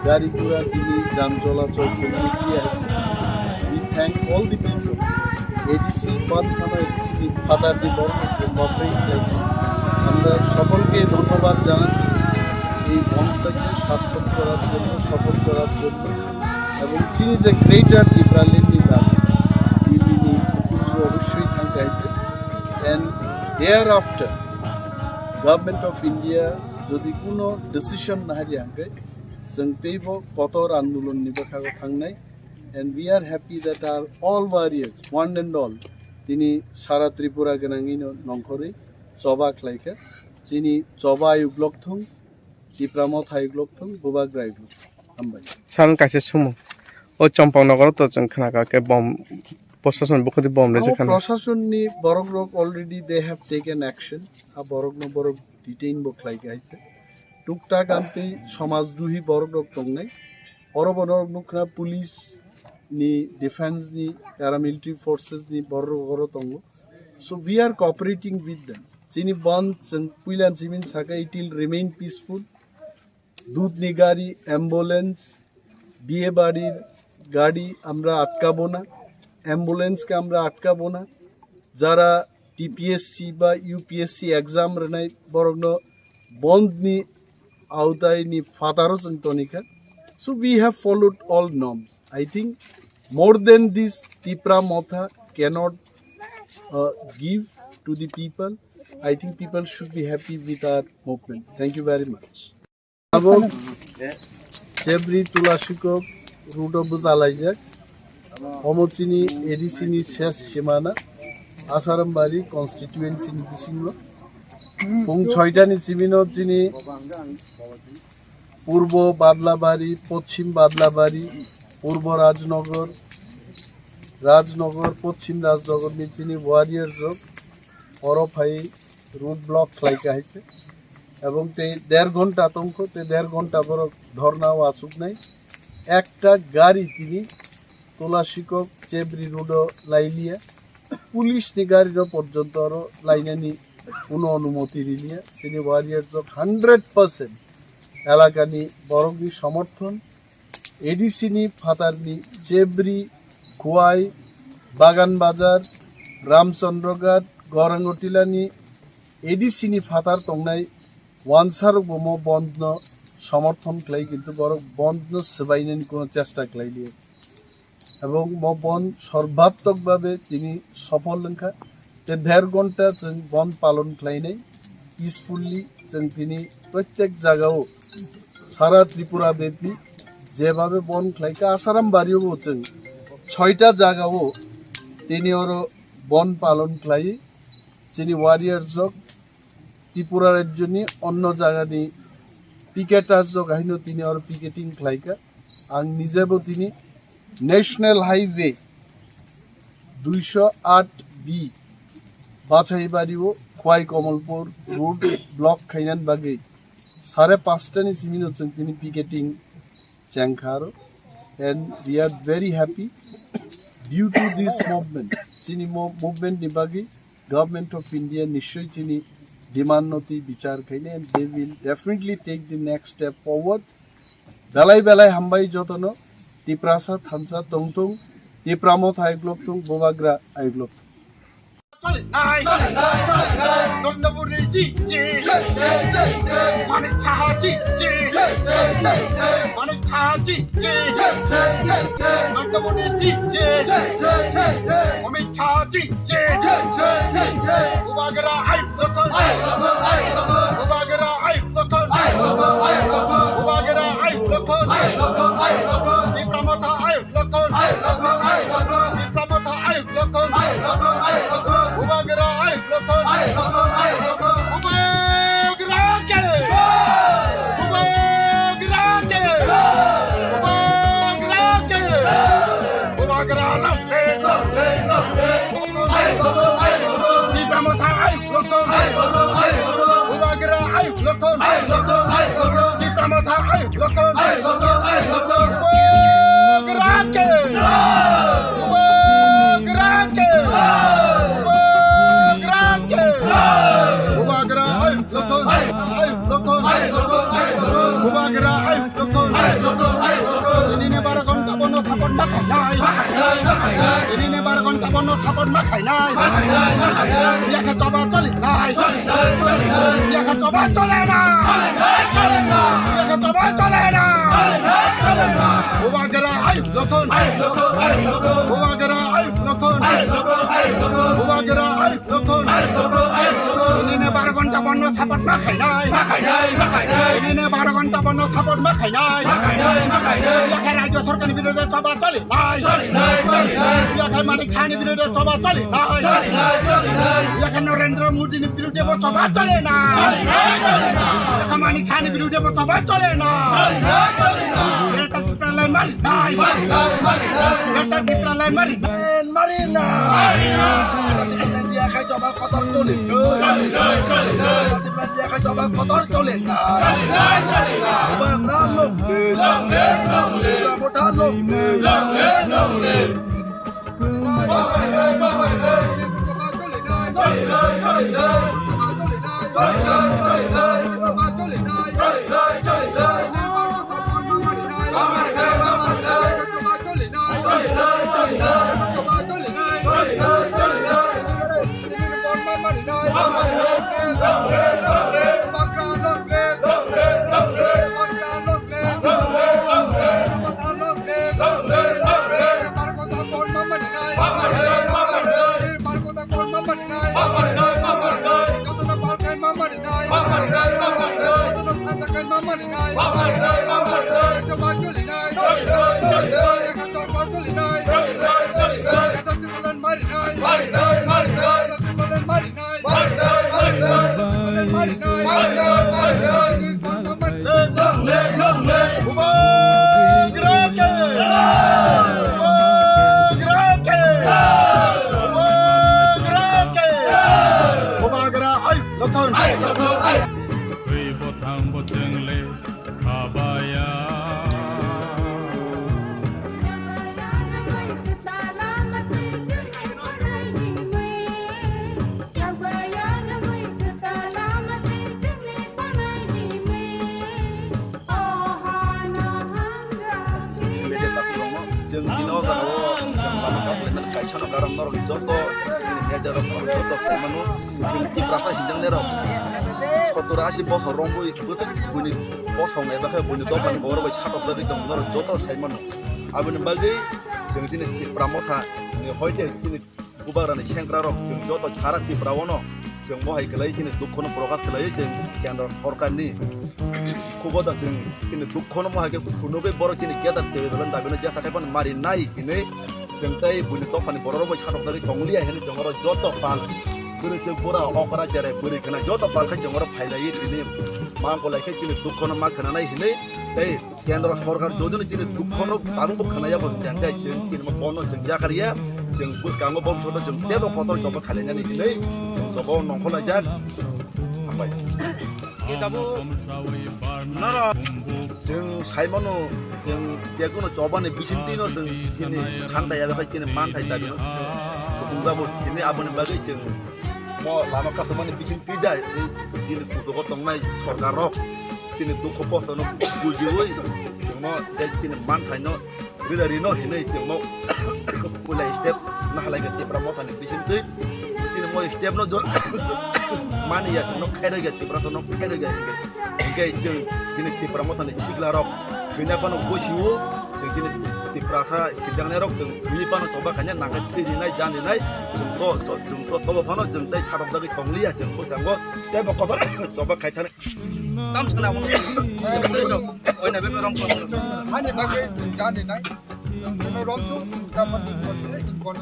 Garikura, Tini, Jamjola, Choitan, we thank all the people. ADC, Bandhana, ADC, Father, the Borg, cooperating like আমরা সকলকে ধন্যবাদ জানাচ্ছি এই বনটাকে সার্থক করার জন্য সফল করার জন্য এবং চিনি যে গ্রেটার টিপ্রালেন্ডি দাবি দিল্লি কিন্তু অবশ্যই থাকতে আছে and thereafter government of India যদি কোনো ডিসিশন না হারিয়ে আগে जों पेबो कतर आंदोलन नि बखागो थांनाय and we are happy that our all warriors one and all তিনি সারা ত্রিপুরা গনাঙ্গি নংখরে চবা খাইকা চিনি চবা ইউগ্লক থং টিপ্রামত হাইগ্লক থং বুবাগ্রা ইউগ্লক আমবাই সান কাছে সুমু ও চম্পানগর তো जों खोनागाके बम प्रशासन बखति बम ले जखान प्रशासन नि बरक रक already they have taken action आ बरक न बरक डिटेन बखलाई गाइছে टुकटाक आमते समाजद्रोही बरक रक तंगनाय परबनरक नुखना police ni defense ni paramilitary forces ni boro goro tongo so we are cooperating with them chini band puilan chimin saka it will remain peaceful dudh ni gari ambulance biye badir gadi amra atkabo na ambulance ke amra atkabo na jara tpsc ba upsc exam renai borogno bond ni autai ni fataro santonika. So we have followed all norms. I think more than this, Tipra Motha cannot give to the people. I think people should be happy with our movement. Thank you very much. Abog Chebri Tulashiko Rudo Buzalaijak Homochini Edisini Chess Shimana Asarambari constituency in Bisingo Pung Choitani Chimino Chini Purba বাদলাবাড়ি Paschim বাদলাবাড়ি Purba Rajnagar Rajnagar Paschim Rajnagar নিচিনি warriors অরফাই root block খাইকা হয়েছে এবং তে 1.5 ঘন্টা আতঙ্ক তে 1.5 ঘন্টা বড় ধর্নাও আসুক নাই একটা গাড়ি তিনি তোলাশিকক চেবরি রোড লাইলিয়া পুলিশ নি গাড়ির পর্যন্ত আরো লাইনানি কোনো অনুমতি দিলিয়া তিনি ওয়ারিয়ার্স 100% এলাকানি বরংনি সমর্থন এডিসিনি ফাতারনি চেবরি খোয়াই বাগান বাজার রামচন্দ্রঘাট গরাঙ্গটিলানি এডিসিনি ফাতার তংনাই ওয়ানসার বোমো বন্ধ সমর্থন ক্লাই কিন্তু বরং বন্ধ সেবাইনানি কোনো চেষ্টা ক্লাই দিয়ে এবং বন্ধ সর্বাত্মকভাবে তিনি সফল লেখা তে 1.5 ঘন্টা বন্ধ পালন ক্লাই নাই পিসফুলি তিনি প্রত্যেক জায়গাও সারা ত্রিপুরা ব্যাপী যেভাবে বন খাইকা আসারাম বাড়িও जों 6টা জায়গাও তিনি ওরো বন পালন খাই যিনি ওয়ারিয়ার্স জক ত্রিপুরা রাজ্যনি অন্য জায়গানি পিকেটার্স জক আহিনো তিনি ওর পিকেটিং খাইকা आं निजेबो তিনি ন্যাশনাল হাইওয়ে 208B बाछाइबारिओ खवाई कमलपुर रोड ब्लॉक खाइनान बागै 5:30 सिमिनो जों তিনি पिकेटिं चेंखारो and we are very happy due to this movement chini movement ni bagi government of India nishoy chini demand noti bichar khaine and they will definitely take the next step forward belai belai hambai jotono tiprasa thansa tongtong tipramo thaiglok tong bobagra aiglok Narendra Modi ने विरुद्ध सभा चले ना खानी विरुद्ध सभा चले ना Kotorasi bos rombo itu bunyi bosong ya bahkan bunyi topan bawa bawa cakap dari dongor jotor saya mana. Abang bagai jadi ini pramota ini hoja ini kubaran sengkrarok jadi jotor cara di prawono जों बहाय खालाय जों दुखखौनो प्रकाश खालायो जों केन्द्र सरकारनि खबरदा जों दुखखौनो महागे खुनुबे बर' जोंनि गेदार टेलिभिजन दाबिनो जे थाखाय मारि नाय हिनै जों ताई बुनि तफानि बर' रबाय सादकदारि टंलिया हिनै जों जत पाल बोरै जों बरा अकरा जेरै बोरै खोना जत पालखाय जों फायलायो हिनै मांखौ लायखाय जों दुखखौनो मा खोनानाय हिनै ताई केन्द्र सरकार जों जोंनि दुखखौनो दाबो खोनाया बंजांगाय जों बनो जों जाकारिया जों बुसकांगो बंसोद जों तेबो फटर जब खालायनानै हिनै जों जब नंखला जाक हामबाय जों साइमनो जों जेकुनो जबानि बिसिन्तिनो जों दिनै खान्दाया बेखाय दिनै मानथाय दाबिनो बुंजाबो दिनै आबोनि बागै जों म लामा कासमानि बिसिन्ति जाय दिनै कुदुगो तंनाय सरकारक दिनै दुख पस्तनो बुजिवै जों म दिनै मानथायनो बिदारिनो हिनै जों म पुला स्टेप नाहालायगो तेब्रा मथानि बिसिन्ति दिनै म स्टेपनो जो मानिया जों खायरगा तेब्रा तो खायरगा engkay जों दिनै तेब्रा मथानि सिग्लारक खैनापानो बसिवो जों दिनै तेब्राखा हिजांनायरक जों बिपानो जबाखाnya नांगाय थैरिनाय जानिनाय जों तो तबफानो जों ताई सादकदारि टंलिया जों बसांगो तेबो कदर जबा खायथाने ताम सनावो ओइना बे रंखो हानि बागै जानिनाय जों रंखो गामनि बसले इनकन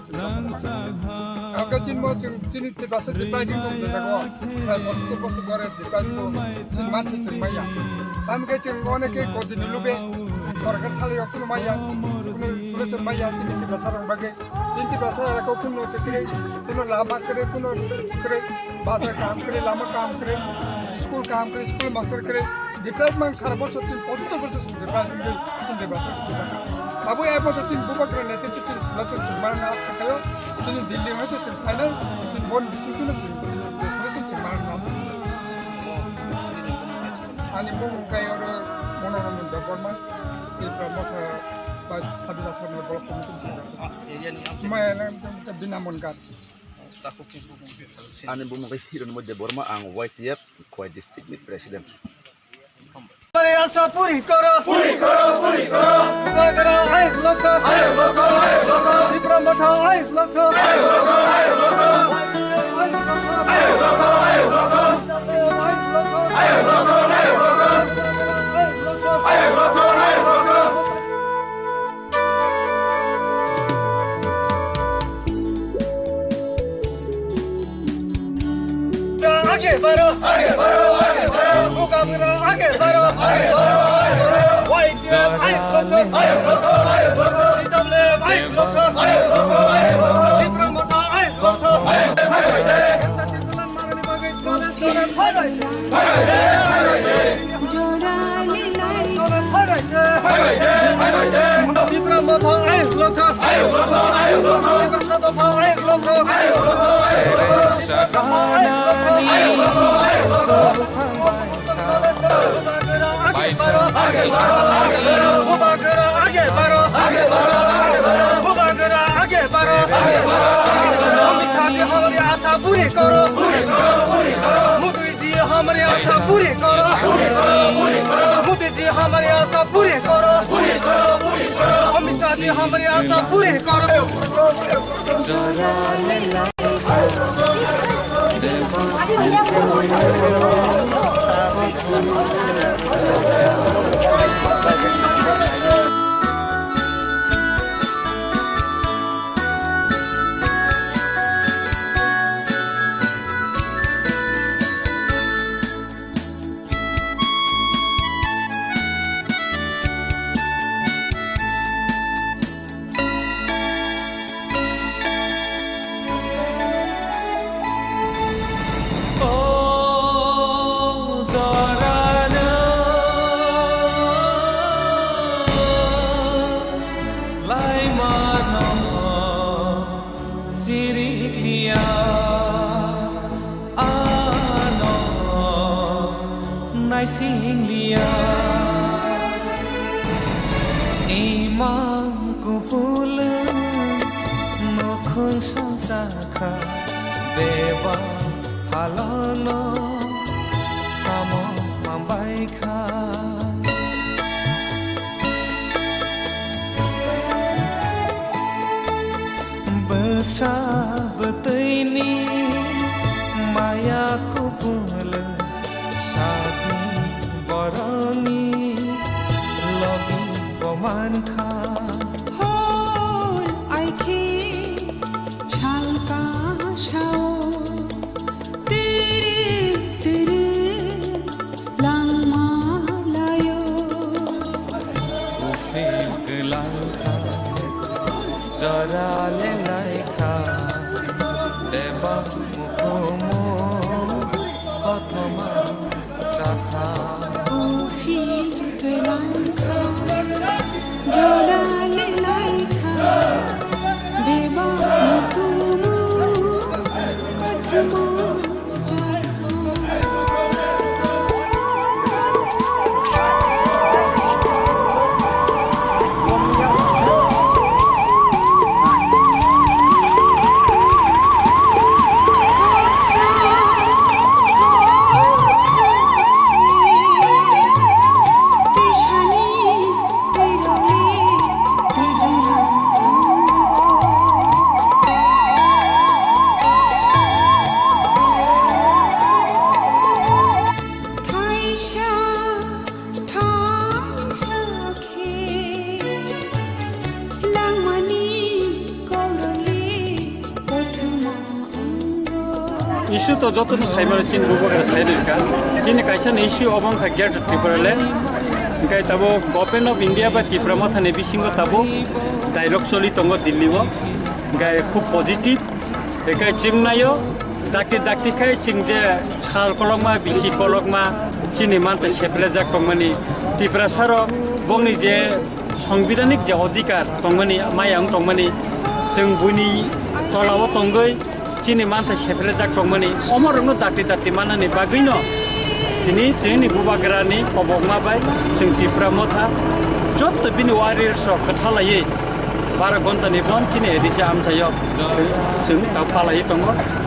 आगे जिनमो जों दिनै तेब्रासो दिपाइदिं दं जागो बस्तु बस्तु करे दिपाइदिं जों मानसि जों माया तामके जों अनेके गदिनि लुबे सरकार थालियाव कुनो माया कुनो सुरेशन माया दिनै तेब्रासा रं बागै दिनै तेब्रासा को कुनो तेकरे कुनो लामा करे कुनो करे बाजार काम करे लामा काम करे स्कूल काम करे स्कूल मास्टर करे डिप्राइस मांग सारा बसो दिन पजिटिव बसो डिप्राइस दिन तेब्रासा अब ए बसो दिन बुबा करे नेते दिन सुरेशन मारना थायो दिनै दिल्ली में तो फाइनल दिन बन बिसिंतुनो सुरेशन मारना ani pun kaya orang monoramen jagoan di promosi pas habis asal berbolak komunikasi. Cuma yang binamun kan. Ani bumung kay hero mo de Burma ang YTF Kuwait District ni President. Mariasa puri koro. Bagara ay loko. Di promosi ay loko. Aage baro, buka baro, aage baro, white ay loko, double ay loko, diplomata ay loko. हमारी आशा पूरी करो मोदी जी हमारी आशा पूरी करो मोदी जी हमारी आशा पूरी करो अमित शाह जी हमारी आशा पूरी करो Sabetini maya जराले लाइखा देवा मुखमो अथमा चाखा उफी गलांखा जराले लाइखा देवा मुखमो अथमा इश्यू तो जो साइबर चीन बुबा साइडका चीन कैसा इश्यू अबंग गेट त्रिपुराले इनका तब गवर्नमेंट ऑफ इंडिया बा त्रिपुरा मा थाने बिसिंग तब डायलॉग चली तंग दिल्ली वो इनका खूब पॉजिटिव इनका चिंग नायो दाकी दाकी खाई चिंग जे छाल कलमा बिसी कलमा चीनी मानते सेपरे जाक तंगमनी त्रिपुरा सारो बंगनी जे संविधानिक जे अधिकार तंगमनी मायांग तंगमनी जों बुनि तलाव तंगै चीनी मानते सेपरे जाक तंगमनी अमरनो दाटी दाटी माननि बागैनो दिनै जोंनि बुबाग्रानि अबगमा बाय जों त्रिपुरा मथा जत बिनि वारियर्स खोथालायै 12 घन्टानि बन चीनी एडिसि आमसायो जों दाव पालायै दङ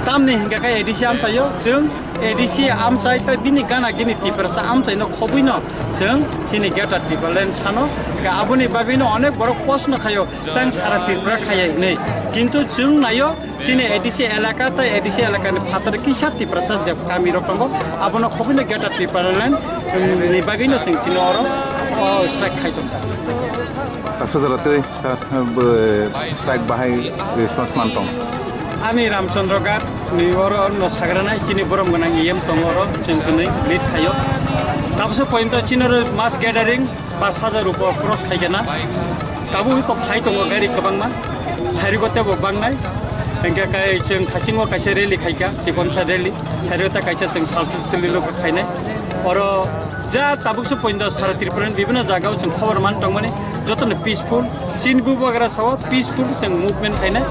तामनि हिंगाखाय एडिसि आमसायो जों एडिसि आमसाय ता बिनि गाना गिनि त्रिपुरा आमसायनो खबैनो जों चीनी गेटा त्रिपुरालेन सानो आबुनि बागैनो अनेक बड़ प्रश्न खायो तां सारा त्रिपुरा खायै नै किन्तु जों नायो चीनी एडिसि एलाका ता एडिसि एलाकानि फातर किसा त्रिपुरा जे गामि रकंगो आबुनो खबैनो गेटा त्रिपुरालेन जोंनि बागैनो जों चीनी अरो strike खायदों Saudara strike bahai response mantong. Ani Ramchandra Gat ni oro no sagrana chini borom ganang iem tongoro chingkuni lead khayo. Tapse point chini ro mass gathering 5000 rupiah cross khaigena. Tabu ko phai tongo gari kabangma. Sari gote bo bangnai. Engka kai ching khasingo kaise rally khaiga sikonsa rally. Sariota kaise ching saltu tililo khainai. Oro ja tabukse point sara Tripura bibhino jagao ching khabar man tongmani जतन peaceful चीन बुबाग्रा Sao peaceful जों movement थायना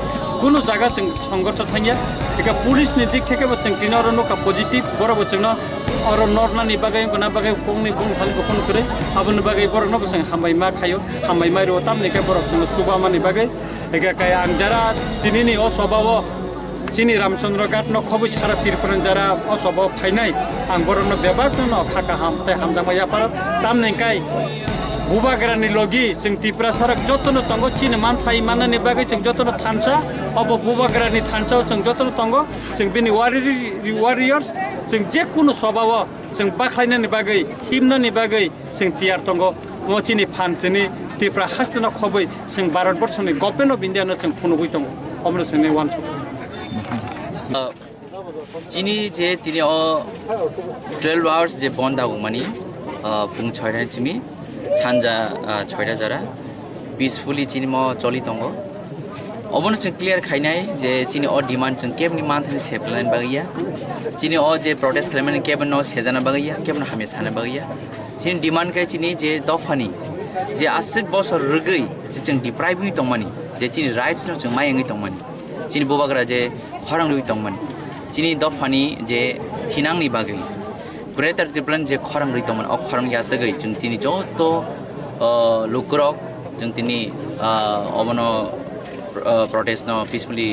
कुनु जागा जों संघर्ष थांया एका police नि दिक थेके बचों तिनर नका पॉजिटिव बरबो जोंनो और नरनानि बागै गना बागै कोंनि बुं खालि बखन करे आबुन बागै बरनो बचों हामबायमा खायो हामबायमा रोताम नेके बरब जों सुबामानि बागै एका काय आं जरा तिनिनि अ स्वभाव चीनी रामचंद्र घाट न खबै सारा त्रिपुरान जरा अ स्वभाव फाइनाय आं बरनो बेबाक न खाका हामते हामजामाया पार ताम नेकाय बुबाग्रानि लगी जों त्रिपुरा सारक जतन तंगो चीन मानथाय माननि बागै जों जतन थानसा अब बुबाग्रानि थानसाव जों जतन तंगो जों बिनि वारियर्स जों जेकुनु स्वभाव जों बाख्लायनानि बागै हिमनानि बागै जों तियार तंगो म चीनी फानथनि त्रिपुरा हास्तन खबै जों भारत बर्षनि गवर्नमेंट अफ इंडिया न जों फुनुगै तंगो अमर जोंनि वान चीनी जे तिनि अ 12 आवर्स जे बन्द आगमानि फुं 6 सिमी सानजा 6टा जरा पिसफुली चीनी म चलि तंगो अबनो जों क्लियर खाइनाय जे चीनी अ डिमान्ड जों केबनि मानथनि सेप्लाइन बागैया चीनी अ जे प्रोटेस्ट खालामनाय केबन न सेजाना बागैया केबन हामे साना बागैया चीनी डिमान्ड काय चीनी जे दफानि जे आसिक बसर रगै जे जों डिप्राइभिं तंमानि जे चीनी राइट्स न जों मायङै तंमानि चीनी बुबाग्रा जे खरांनि तंमानि चीनी दफानि जे थिनांनि बागै ग्रेटर त्रिपुरान जे खरं रैतमन अ खरं यासगै जों तिनि जत लोकरक जों तिनि अबनो प्रोटेस्ट न पीसफुली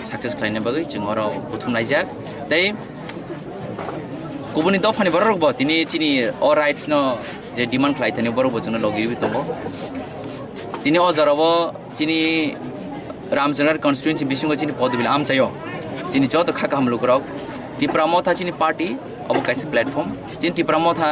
सक्सेस खालायनो बागै जों अर बुथुमनाय जाक तै गुबुननि दफानि बररबो तिनि चिनि अ राइट्स न जे डिमान्ड खालायथानि बररबो जों लगिरिबि दङ तिनि अ जराबो चिनि रामचंद्र कन्स्टिट्युएन्सी बिसिङो चिनि पदबिल आमचायो चिनि जत खाका हम लोकरक त्रिपुरा मथा चिनि पार्टी अब कैसे प्लेटफॉर्म जिन त्रिपुरा मथा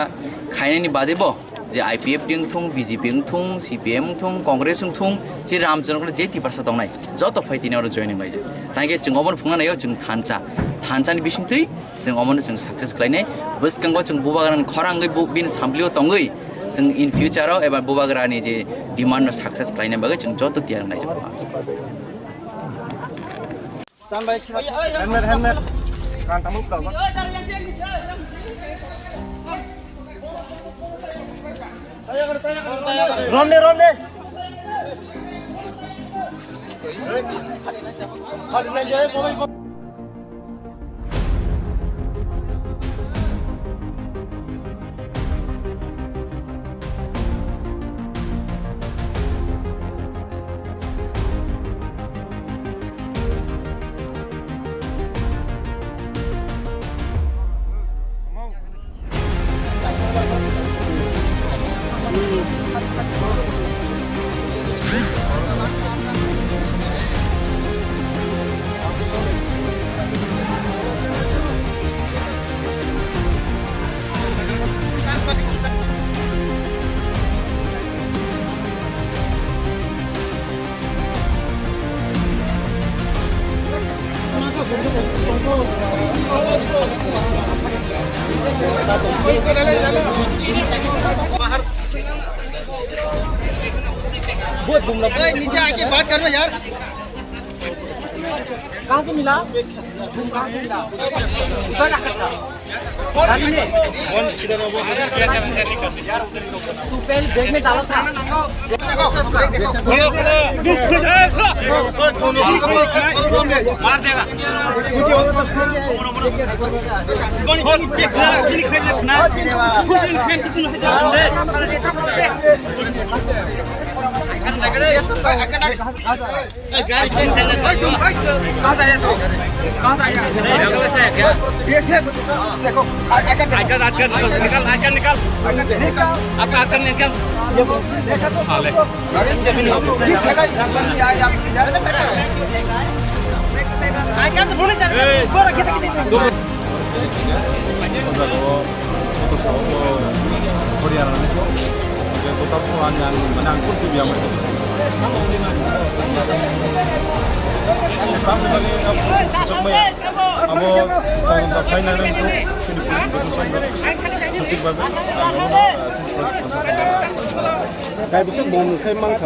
खायनायनि बादैबो जे आईपीएफ दिं थुं बीजेपी थुं सीपीएम थुं कांग्रेस थुं जे रामचंद्र जे त्रिपुरा दंनाय जत फाइटिनि अर जॉइनिं लायजे तांगे जों अबन फुंनायाव जों थानसानि बिसिंतै जों अमन जों सक्सेस खालायनाय बसकांगो जों बुबागान खरांगै बिन सामब्लियो तंगै जों इन फिउचाराव एबा बुबाग्रानि जे डिमान्ड सक्सेस खालामनाय बागै जों जत तियार नाय जों हेलमेट कान्टामुल काबा रोने बहुत घूम रहा है। नीचे आके बात कर लो यार। कहाँ से मिला? कहाँ से मिला? गाड़ी में। तू पहले बैग में डाला था। मार देगा। देखो निकल Kayak bisa bom kayak mangka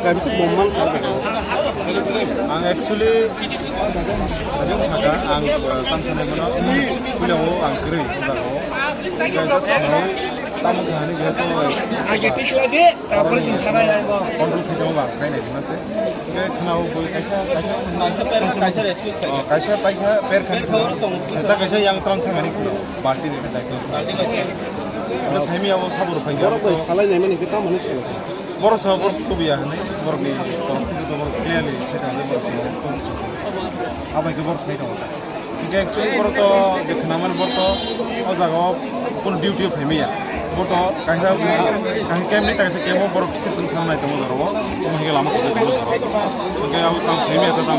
kayak bisa bom mangka ang actually adong saga ang tamsane mono kuliawo ang kri udago tamu sahani gitu age tisu ade tapor sinthara yaibo kontrol khijaw ba kainai dinase ke khnao boi kaisa excuse kai kaisa paikha per khan ta kaisa yang trong thangani party de dai ko sami abo sabur phai boro ko salai nai mani kita manu sio boro sabur to biya hanai boro ni to boro clearly seta le boro to abai ke boro sai ka ke actually boro to dekhnaman boro to o jago pun duty phemiya boro to kaisa kemni ta se kemo boro kisi tun khamnai to boro ko hege lama ko to ke abo tam semiya to tam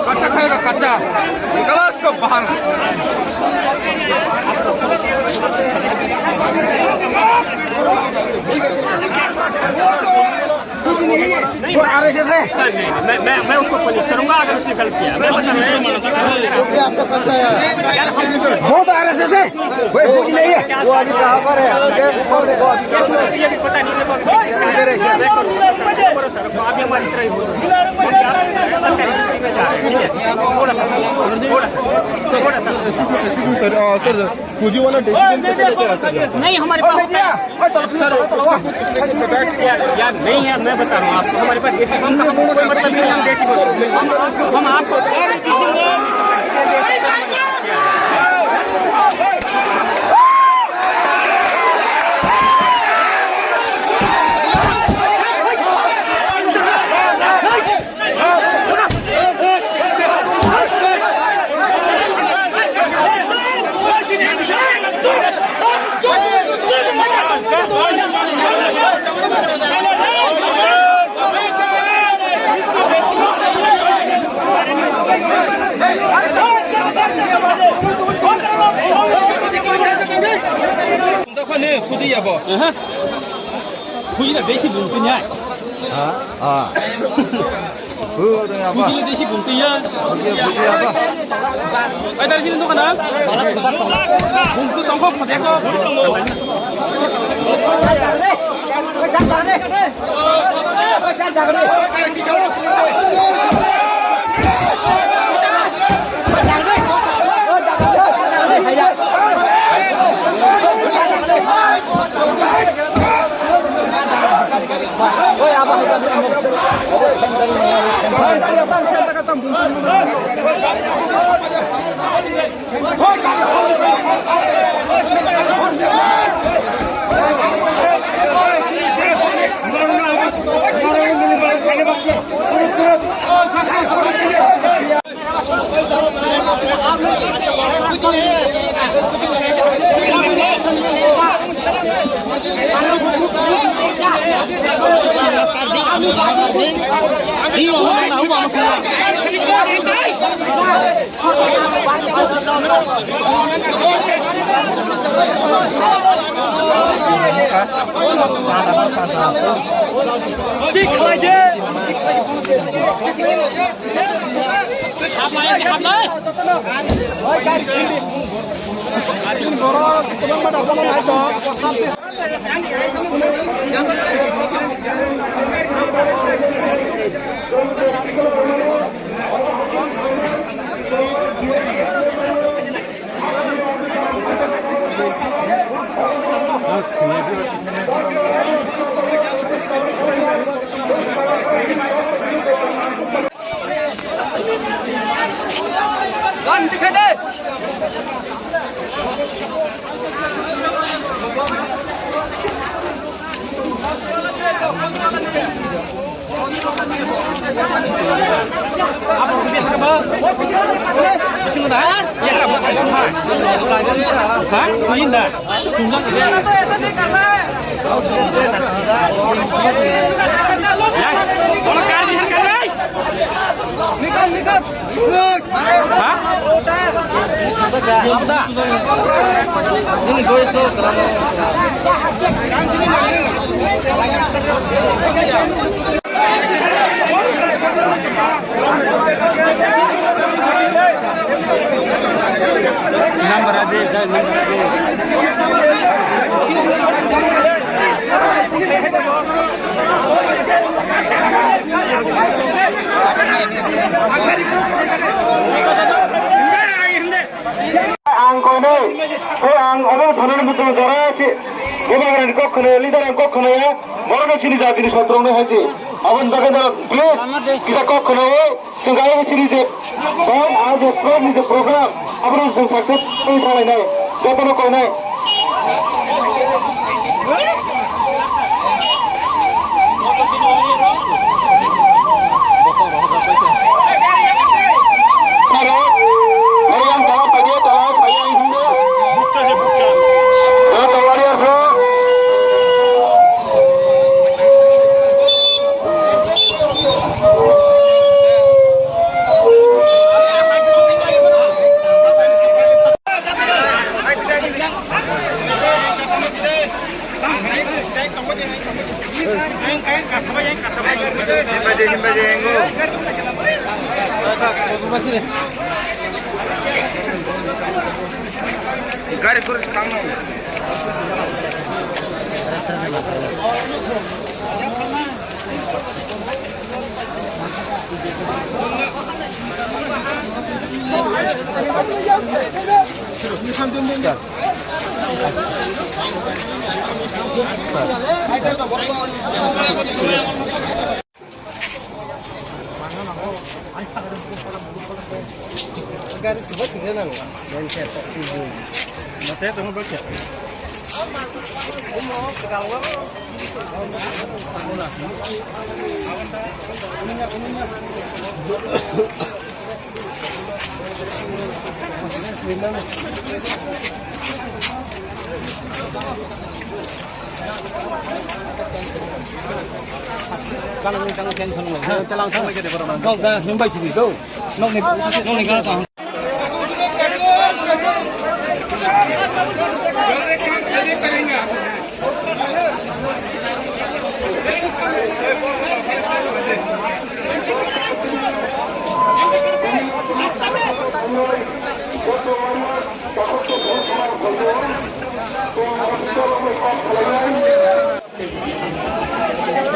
कच्चा खाएगा कच्चा निकालो इसको बाहर RSS है मैं उसको punish करूंगा अगर उसने गलत किया आपका संख्या है बहुत आरएसएस है कोई फौज नहीं है वो अभी कहाँ पर है ये भी पता नहीं अभी हमारी तरह सर फौजी वाला डिसीजन कैसे लेते हैं सर नहीं हमारे पास यार नहीं है मैं बता रहा हूँ आपको हमारे पास देसी हम कोई मतलब नहीं हम देसी हम आपको bo. Kui na besi buntu nya. Kui na besi buntu ya. Ai dari sini tu kana? Buntu tongkol pakai ko.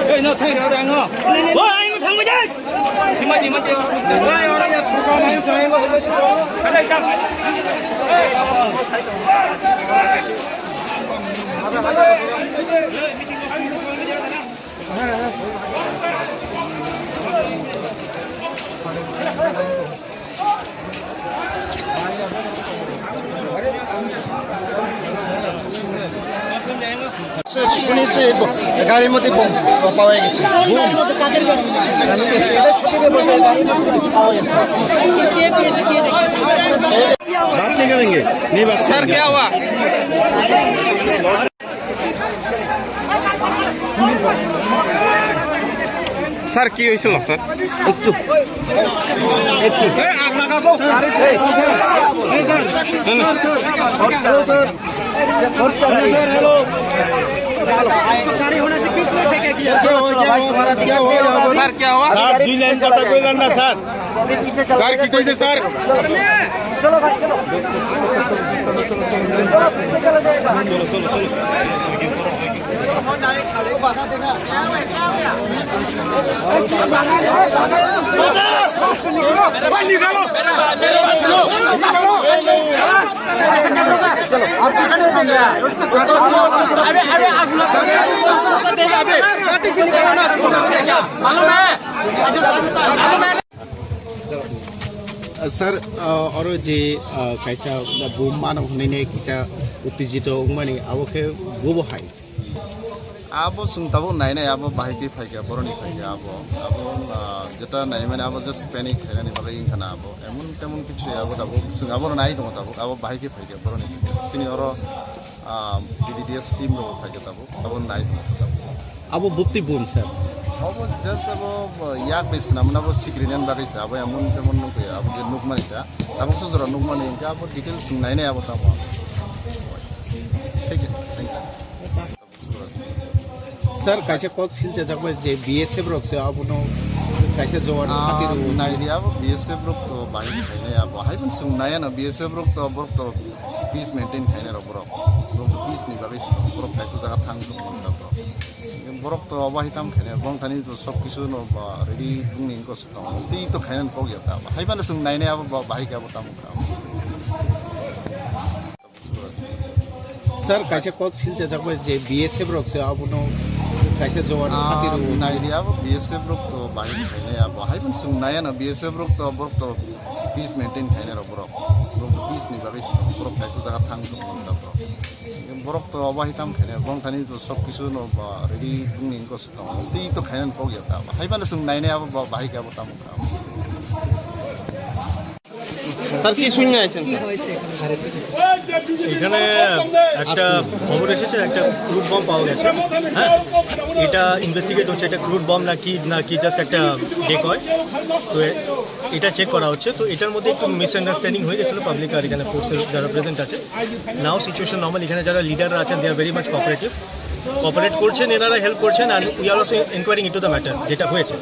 哎，那太漂亮了！我让你们看不见。你们，哎呦，那个出高买水，我这个快点上。শুনেছি গাড়ির মধ্যে বোম পাওয়া গেছে सर क्या हुआ सर কি হয়েছিল স্যার একটু আগ লাগাবো হ্যালো गाड़ी होने से किस तरह फेंका गया सर क्या हुआ सर 2 लाइन कटा कोई ना सर सर की कैसे सर चलो भाई चलो सर और जे कैसा बोम मानव होने ने कैसा उत्तेजित उमनी अब के वो हाई अब सुनताबो नाय नाय अब बाइक फाइगा बरनी फाइगा अब जेटा नाय माने अब जस्ट पैनिक खानानि बागै इनखाना अब एमन तेमन किछु अब दाबो सुंगाबो नाय दङ दाबो अब बाइक फाइगा बरनी सिनि और डीडीएस टीम रो फाइगा दाबो अब नाय अब बुत्ती बोम सर अब जस्ट अब याक बेसना मन अब सिक्रेनियन बागैसा अब एमन तेमन नुको अब जे नुकमानिसा अब सुजरा नुकमानि इनका अब डिटेल्स नाय नाय अब ताबो ठीक है थैंक यू सर कैसे कॉक सिल से जब जे बीएसएफ रोक से अब नो कैसे जवान खातिर नाइरिया अब बीएसएफ रोक तो बाइक खाने अब हाइबन सुन नया ना बीएसएफ रोक तो पीस मेंटेन खाने रो ब्रो पीस नि बाबे ब्रो कैसे जगह थांग तो बंदा ब्रो ब्रो तो अब हिताम खाने बंग खानी तो सब किछु नो रेडी बुंग इनको सता ती तो खाने को गया था हाइबन सुन नाइने अब बाइक अब ताम सर कैसे कॉक सिल से जब जे बीएसएफ रोक से अब नो कैसे जवान खातिर नाइरिया अब बीएसएफ रोक तो बाइक खाने अब हाइबन सुन नया ना बीएसएफ रोक तो पीस मेंटेन खाने रो ब्रो पीस नि बाबे ब्रो कैसे जगह थांग तो बंदा ब्रो ब्रो तो अब हिताम खाने बंग खानी तो सब किछु नो रेडी बुंग इनको सता ती तो खाने को गया था हाइबन सुन नाइने अब बाइक अब ताम স্যার কি শুনে আছেন এখানে একটা খবর এসেছে একটা ক্রুড বম পাওয়া গেছে হ্যাঁ এটা ইনভেস্টিগেট হচ্ছে এটা ক্রুড বম নাকি জাস্ট একটা ডেকয় তো এটা চেক করা হচ্ছে তো এটার মধ্যে একটু মিসআন্ডারস্ট্যান্ডিং হয়ে গেছিলো পাবলিক আর এখানে ফোর্সেস যারা প্রেজেন্ট আছে নাও সিচুয়েশন নর্মাল এখানে যারা লিডাররা আছেন they are very much cooperate করছেন এনারা হেল্প করছেন আর we are also enquiring into the matter যেটা হয়েছে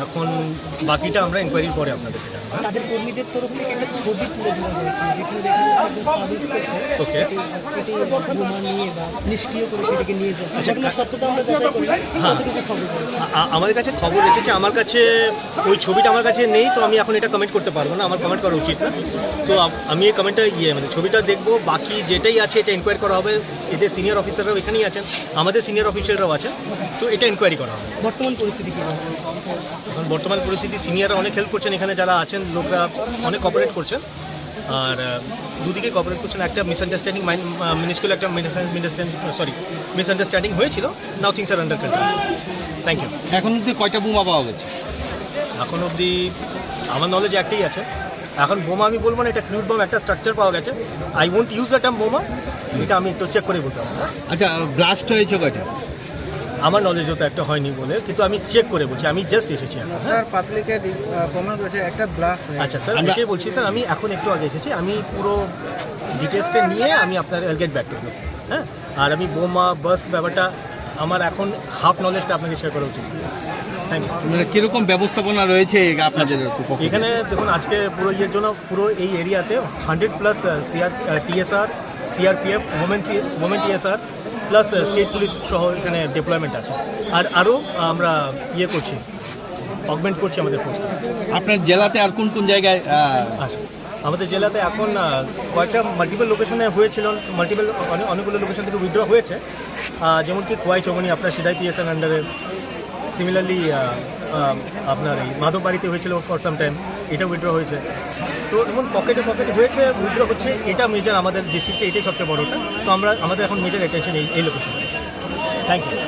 এখন বাকিটা আমরা ইনকোয়ারির পরে আপনাদেরকে জানাবো তাদের কর্মীদের তরফ থেকে একটা ছবি তুলে ধরা হয়েছে যেখানে দেখা যাচ্ছে একজন সাব ইন্সপেক্টর ওকে এটি বোমা নিয়ে বা নিষ্ক্রিয় করে সেটাকে নিয়ে যাচ্ছে যেগুলো সত্যতা আমরা যাচাই করি কতটুকু খবর রয়েছে আমাদের কাছে খবর এসেছে আমার কাছে ওই ছবিটা আমার কাছে নেই তো আমি এখন এটা কমেন্ট করতে পারবো না আমার কমেন্ট করা উচিত না তো আমি এই কমেন্টটা মানে ছবিটা দেখবো বাকি যেটাই আছে এটা ইনকোয়ারি করা হবে এদের সিনিয়র অফিসাররাও এখানেই আছেন আমাদের সিনিয়র অফিসাররাও আছেন তো এটা ইনকোয়ারি করা হবে বর্তমান পরিস্থিতি কী আছে এখন বর্তমান পরিস্থিতি সিনিয়ররা অনেক হেল্প করছেন এখানে যারা আছেন লোকরা অনেক কোঅপারেট করছেন আর দুদিকে কোঅপারেট করছেন একটা মিসআন্ডারস্ট্যান্ডিং মিনিস্কুল একটা মিসআন্ডারস্ট্যান্ডিং হয়েছিল now things are under control thank you এখন অবধি কয়টা বোমা পাওয়া গেছে এখন অবধি আমার নলেজ একটাই আছে এখন বোমা আমি বলবো না এটা ক্রুড বম একটা স্ট্রাকচার পাওয়া গেছে I won't use the term বোমা এটা আমি একটু চেক করে বলতে পারবো আচ্ছা ব্লাস্ট হয়েছে কয়টা আমার নলেজ তো একটা হয়নি বলে কিন্তু আমি চেক করে বলছি আমি জাস্ট এসেছি স্যার পাবলিকে কমেন্ট করেছে একটা ব্লাস্ট আচ্ছা স্যার আমি বলছি স্যার আমি এখন একটু আগে এসেছি আমি পুরো ডিটেলসটা নিয়ে আমি আপনার গেট ব্যাক করবো হ্যাঁ আর আমি বোমা বাস্ট ব্যাপারটা আমার এখন হাফ নলেজটা আপনাকে শেয়ার করা উচিত থ্যাংক ইউ। মানে কিরকম ব্যবস্থাপনা রয়েছে আপনাদের পক্ষে? এখানে দেখুন আজকে পুরো ইয়ের জন্য পুরো এই এরিয়াতে 100+ TSR, CRPF, moment TSR plus state police সহ এখানে ডেপ্লয়মেন্ট আছে। আর আরও আমরা ইয়ে করছি, অগমেন্ট করছি আমাদের ফোর্স। আপনার জেলাতে আর কোন কোন জায়গায় আচ্ছা, আমাদের জেলাতে এখন কয়েকটা মাল্টিপল লোকেশনে হয়েছিল, অনেকগুলো লোকেশন থেকে উইথড্র হয়েছে, যেমন কি খোয়াই চৌমনি আপনার সিধাই পিএসএন আন্ডারে, সিমিলারলি আপনার এই মাধববাড়িতে হয়েছিল ফর সাম টাইম, এটা উইথড্র হয়েছে। তো এমন পকেটে হয়েছে, উইথড্র হচ্ছে, এটা মেজর আমাদের ডিস্ট্রিক্টে, এটাই সবচেয়ে বড়টা। তো আমাদের এখন মেজর অ্যাটেনশন এই location. Thank you.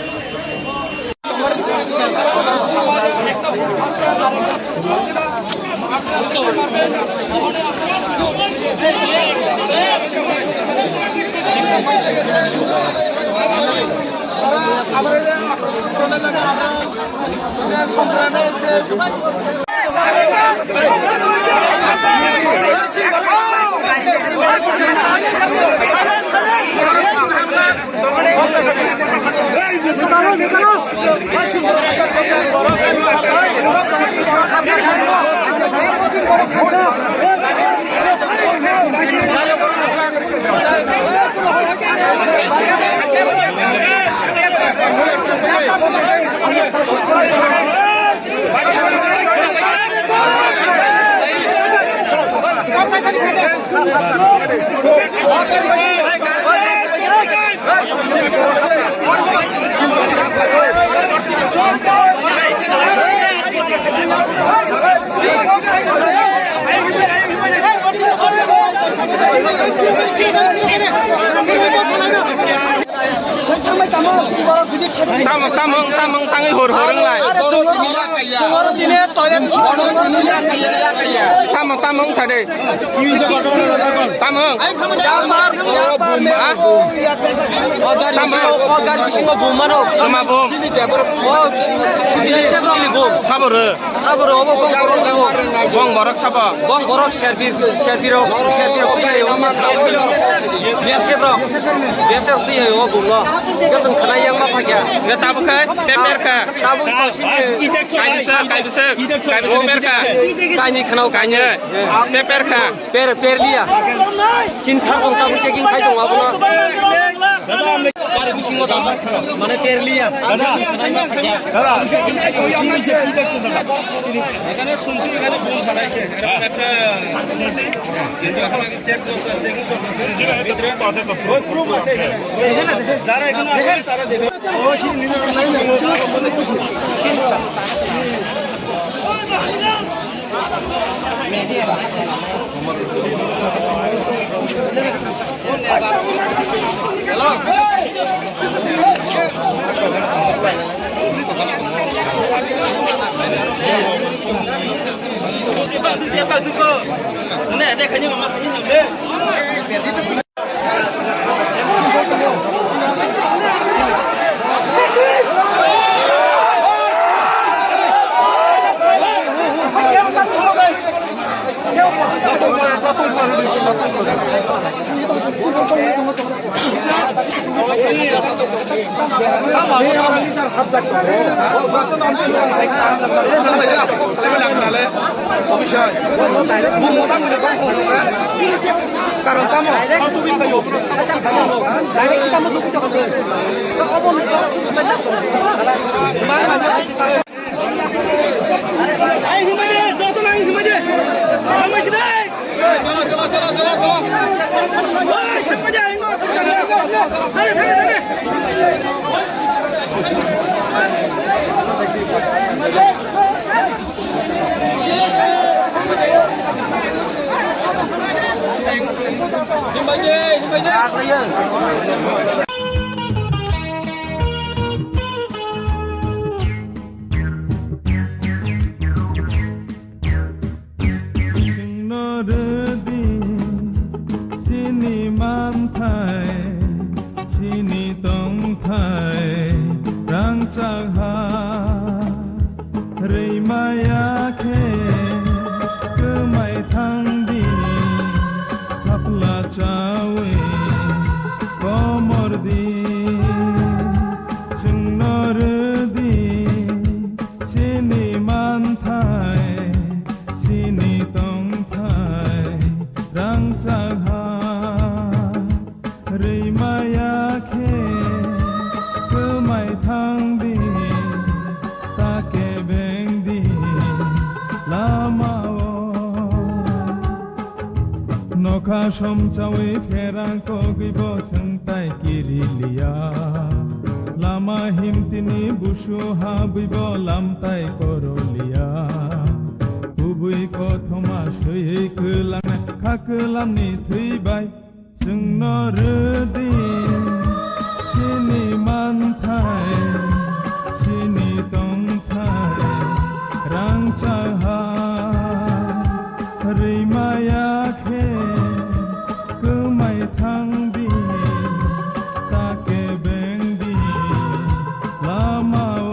Tamang hor-horeng lah. Tamang sade. Tamang. Gong borak sapa? Gong borak Sherpiro. Biasa dia yo gong lo. Kesan kena yang apa ya? Nggak tahu kan? Peper kan? Tahu kai bisa. Peper kan? Kani kenal kanya. Peper kan? Per dia. Cinta kong tahu checking kai dong apa? Mana per dia? এখানে শুনছি এখানে bomb ফালাইছে এরকম একটা শুনছি কিন্তু এখন আগে check চলতেছে কি চলতেছে ভিতরে ওই প্রুফ আছে এখানে যারা এখানে আছে তারা দেখে hello Siapa juga? Ini ada kayaknya mama ini sudah. Karena kamu tongthai rang sagha reimaya khe kemai thangdi take bengdi lamao nokha somchawi pherang kogibo sengtai kiriliya lama himtini busu habibo lamtai koroliya ubui kothoma sui kelang kakelamni theibai जोंनो रोदि सिनि मानथाय सिनि दंथाय रां चाहा रैमायाखे गोमाय थांदि ताके बेंदि लामाओ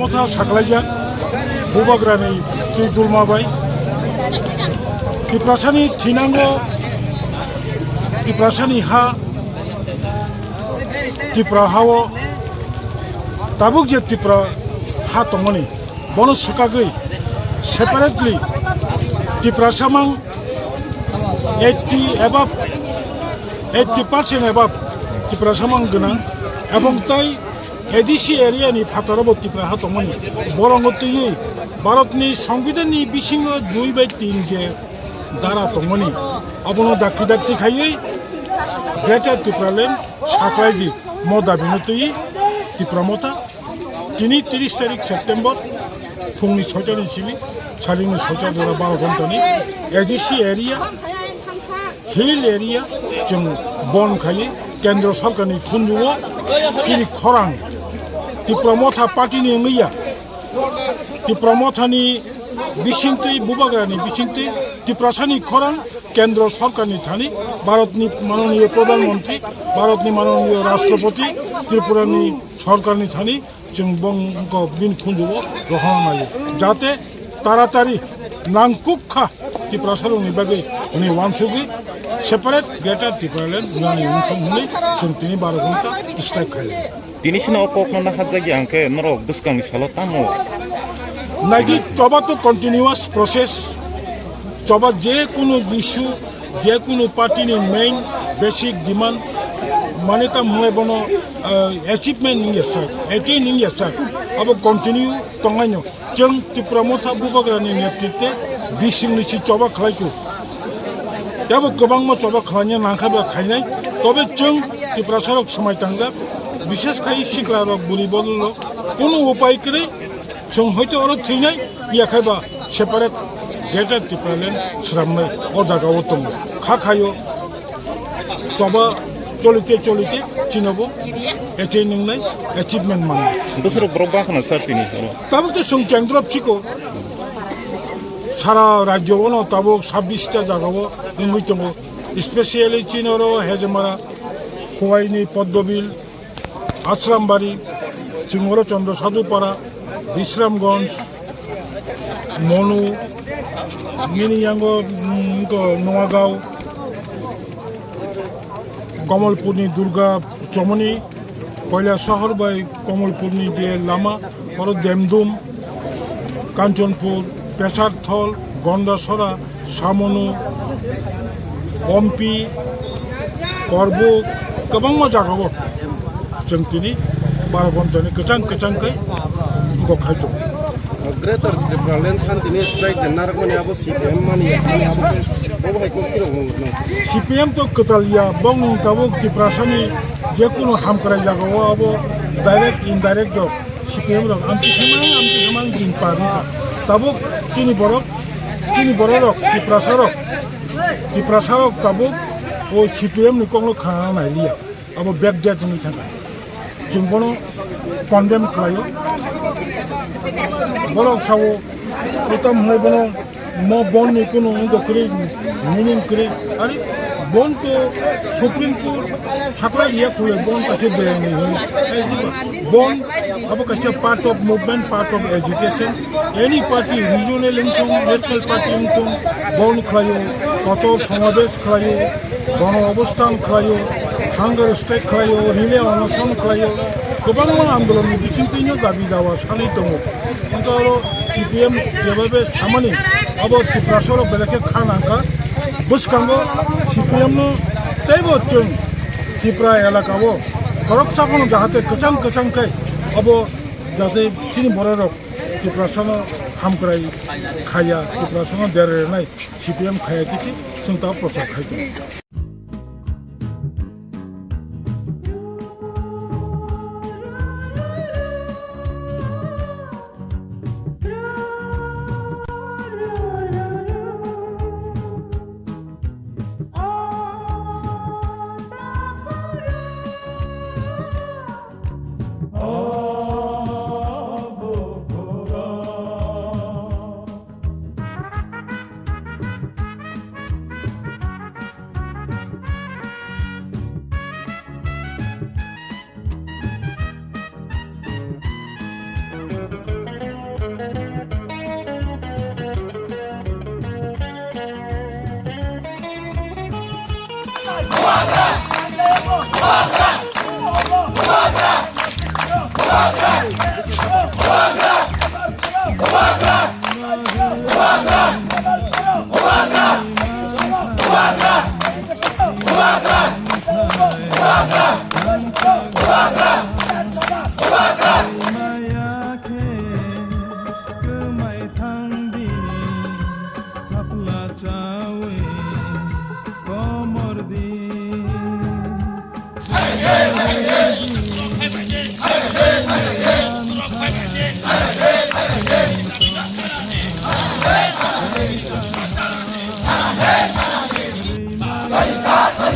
मथा साख्लायजा बुबाग्रानि दै दुलमाबाय तिप्रासानि थिनांगौ तिप्रासानि हा तिप्रा हाव दाबुक जे तिप्रा हा दंमोन बनो सुकागै सेपारेटलि तिप्रासामां 80% एबा तिप्रासामां गोनां एबं ताई एडिसी एरियानि फाटाराबो तिप्रा हा दंमोन बरंगतुयै भारतनि संविधाननि बिसिङाव 2/3 जे दारा दंमोन अबनो दाखि दाखि खायै ग्रेटर तिप्रालेण्ड साख्लायदि मदा बिनतुयै तिप्रा मथा दिनै 30 तारिख सेप्टेम्बर फुंनि 6टानि सिबि सारिनि 6टा 12 घन्टानि एडिसी एरिया हिल एरिया जों बन खायो केन्द्र सरकारनि खुनजुबो चिनि खरां तिप्रमथा पार्टीनि मैया तिप्रमथानि बिसिंथि बुबाग्रानि बिसिंथि तिप्रासानि खरां केन्द्र सरकारनि थानि भारतनि माननीय प्रधानमंत्री भारतनि माननीय राष्ट्रपति त्रिपुरानि सरकारनि थानि जों बंग बिन खुनजुबो ग्रहण नायो जाहाथे तारातारि नांकुखा तिप्रासारनि बागै उनि वानसुगि सेपारेट ग्रेटार तिप्रालेण्ड उनानि उनथुमनि जों तिनि 12 घन्टा स्ट्राइक खायो दिनैसिमाव कखना हाजागि आंखे नरक गोसगांनि साल तामो नाइकी चबा तो कंटिन्यूअस प्रोसेस चबा जे कोनो इश्यू जे कोनो पार्टीनि मेन बेसिक डिमांड माने ता मले बनो अचीवमेंट इंगे सर एटेन इंगे सर अब कंटिन्यू तंगाइनो जों तिप्रमथा बुबाग्रानि नेतृत्वे बिसिंनिसि चबा खालायखौ याबो गोबां मा चबा खालायनो नांखाबा खायनाय तबे जों तिप्रासारक समायतांगा विशेष खाय सिग्रारक बुरिबल कोनो उपाय करे जों हयतो आरो थैनाय याखायबा सेपारेट ग्रेटार तिप्रालेण्ड स्रामनाय अ जागाव दङ खाखायो चबा चलिते चलिते चिनबो एटेनिंनाय अचीवमेंट मान बोसोर ब्रबाखना सारतिनि ताबो जों केन्द्र फिको सारा राज्यवनो ताबो 26 टा जागाव नुमै दङ स्पेशली चिनरो हेजमारा खवाइनि पद्मबिल आश्रामबारी चिंगरो चंद्र साधुपारा विश्रामगंज मनु मिनियांगो नवागांव कमलपुरनि दुर्गा चमनी कयला शहर बाय कमलपुरनि जे लामा और देमदुम कांचनपुर पेशारथल गंडासरा सामनु पम्पी करबुक गोबां मा जागाव जों दिनै 12 घन्टानि गोजान गखायदो ग्रेटर तिप्रालेण्ड शान्तिनि स्ट्राइक जेन्नारक माने अब सीपीएम माने अब हाइको किरो सीपीएम तो कतालिया बंग ताबो तिप्रासानि जे कोनो हामक्राय जागाव अब डाइरेक्ट इनडाइरेक्ट जो सीपीएम रक आमति खमान दिन पारनि ताबो चिनि बरक तिप्रासारक ताबो ओ सीपीएम नि कोनो खाना नायलिया अब बैकडेट नि थाखाय जों बनो कन्डेम खालायो बरक सावो उतम है बनो म बन नि कोनो गखरि मिनिंग करे अरे बन तो सुप्रीम कोर्ट साकला लिया खुले बन कासे बेन नहीं बन अब कासे part of movement part of education any party regional income national party income बन खायो कत समावेश खायो गण अवस्थान खायो हांगार स्ट्राइक खायो रिले अनशन खायो गोबां आन्दोलननि बिथिंथिनो दाबि दावा सानै दङ কিন্তু सीपीएम जेबाबे सामानि अब तिप्रासाराव बेलेखे खानांका बुसखांगो सीपीएम नो तैबो जों तिप्रा एलाकाव करपसाखौ जाहाथे गोचां अब जाहाथे तिनि बररक तिप्रासानो हामक्राय खाया तिप्रासानो देरनाय सीपीएम खाया दिखि जों दा प्रचार खायदों